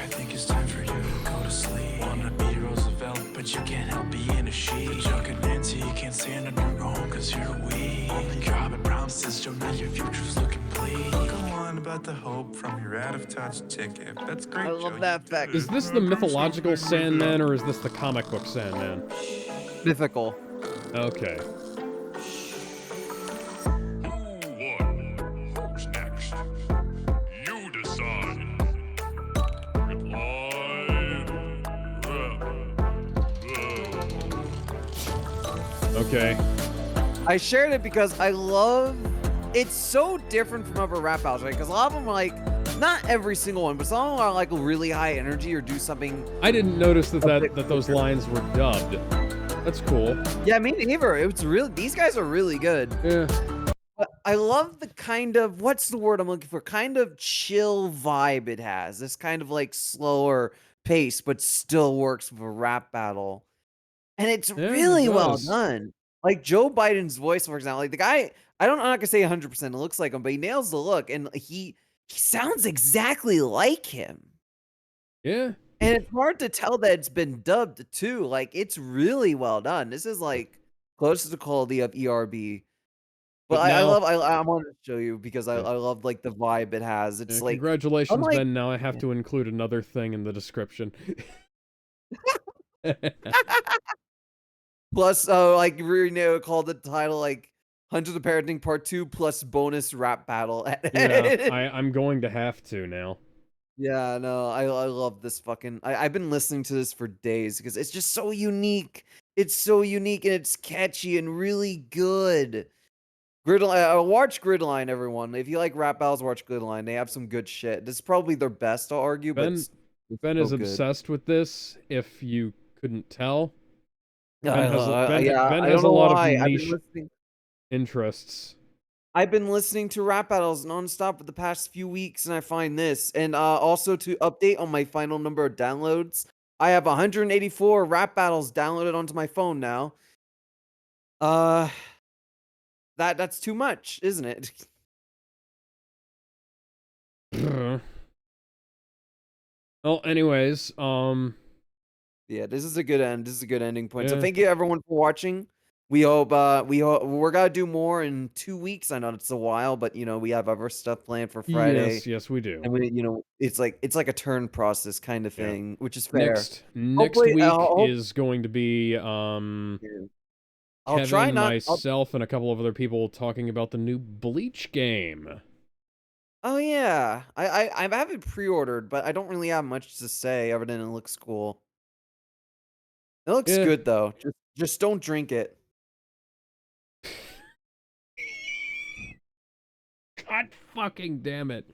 think it's time for you to go to sleep. Wanna be Roosevelt, but you can't help being a she. The Chuck and Nancy, you can't stand on your own cause you're weak. You're hopping promises, Joe, now your future's looking bleak. Go on about the hope from your out-of-touch ticket. That's great, I Joe. love that fact. Is this the mythological Sandman or is this the comic book Sandman? Mythical. Okay. Who's next? You decide. Okay. I shared it because I love. It's so different from other rap battles, right? Because a lot of them are like, not every single one, but some of them are like really high energy or do something. I didn't notice that those lines were dubbed. That's cool. Yeah, me neither. It's really, these guys are really good. Yeah. But I love the kind of, what's the word I'm looking for? Kind of chill vibe it has. This kind of like slower pace, but still works with a rap battle. And it's Yeah, really it well does. done. Like Joe Biden's voice, for example, like the guy, I'm not gonna say 100% it looks like him, but he nails the look, and he sounds exactly like him. Yeah. And it's hard to tell that it's been dubbed too. Like it's really well done. This is like close to the quality of ERB. But But now, I wanted to show you because I love like the vibe it has. It's like congratulations, unlike Ben. Now I have to include another thing in the description. plus like called the title like Hunter the Parenting Part 2 plus bonus rap battle. Yeah, I'm going to have to now. Yeah, no, I love this fucking I've been listening to this for days because it's just so unique. It's so unique and it's catchy and really good. Gridline, watch Gridline, everyone. If you like rap battles, watch Gridline. They have some good shit. This is probably their best, I'll argue, but Ben it's Ben so is good. obsessed with this, if you couldn't tell. Yeah, Ben I has don't a know lot of why. niche interests. I've been listening to rap battles nonstop for the past few weeks, and I find this. And also to update on my final number of downloads, I have 184 rap battles downloaded onto my phone now. That's too much, isn't it? Well, anyways, Yeah, this is a good end. This is a good ending point. So Yeah. thank you everyone for watching. We hope we're gonna do more in 2 weeks. I know it's a while, but you know we have other stuff planned for Friday. Yes, we do. And it's like a turn process kind of thing, which is fair. Next Hopefully, week is going to be I'll Kevin, try not. myself, and a couple of other people talking about the new Bleach game. Oh yeah, I have it pre-ordered, but I don't really have much to say other than it looks cool. It looks Yeah. good though. Just don't drink it. God fucking damn it.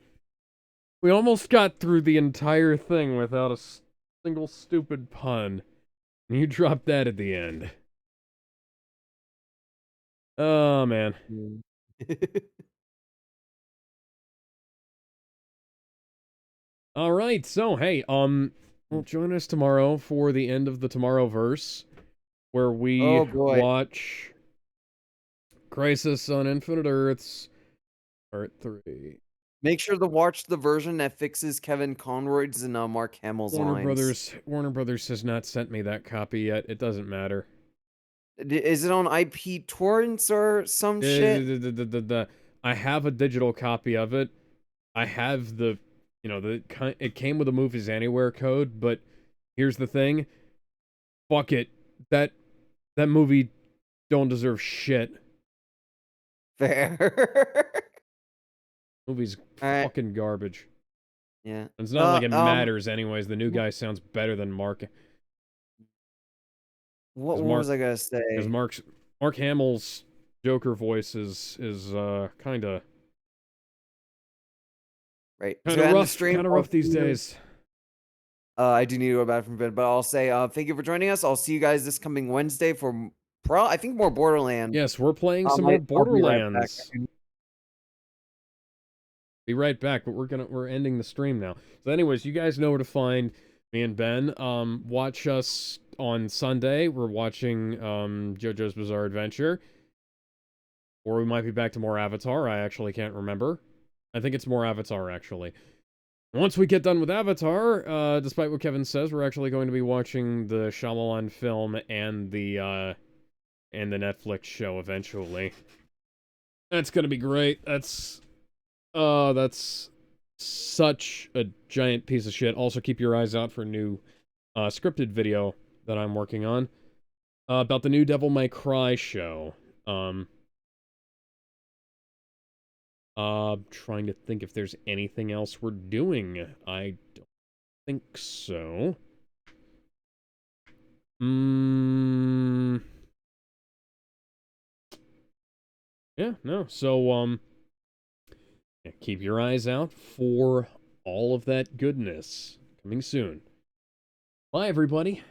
We almost got through the entire thing without a single stupid pun. And you dropped that at the end. Oh, man. All right, so hey, well, join us tomorrow for the end of the Tomorrowverse, where we watch Crisis on Infinite Earths, Part 3. Make sure to watch the version that fixes Kevin Conroy's and Mark Hamill's lines. Warner Brothers has not sent me that copy yet. It doesn't matter. Is it on IP torrents or some shit? I have a digital copy of it. I have the, it came with a Movies Anywhere code, but here's the thing. Fuck it. That movie don't deserve shit. Fair. Movie's fucking garbage. Yeah. It's not like it matters anyways. The new guy sounds better than Mark. What was I gonna say? Because Mark Hamill's Joker voice is kind of right. Kind of rough these days. I do need to go back from bed, but I'll say thank you for joining us. I'll see you guys this coming Wednesday for I think more Borderlands. Yes, we're playing some more Borderlands. Be right back, but we're ending the stream now. So anyways, you guys know where to find me and Ben. Watch us on Sunday. We're watching JoJo's Bizarre Adventure. Or we might be back to more Avatar. I actually can't remember. I think it's more Avatar, actually. Once we get done with Avatar, despite what Kevin says, we're actually going to be watching the Shyamalan film and the Netflix show eventually. That's gonna be great. That's such a giant piece of shit. Also, keep your eyes out for a new scripted video that I'm working on about the new Devil May Cry show. Trying to think if there's anything else we're doing. I don't think so. Yeah, no. So, yeah, keep your eyes out for all of that goodness coming soon. Bye, everybody.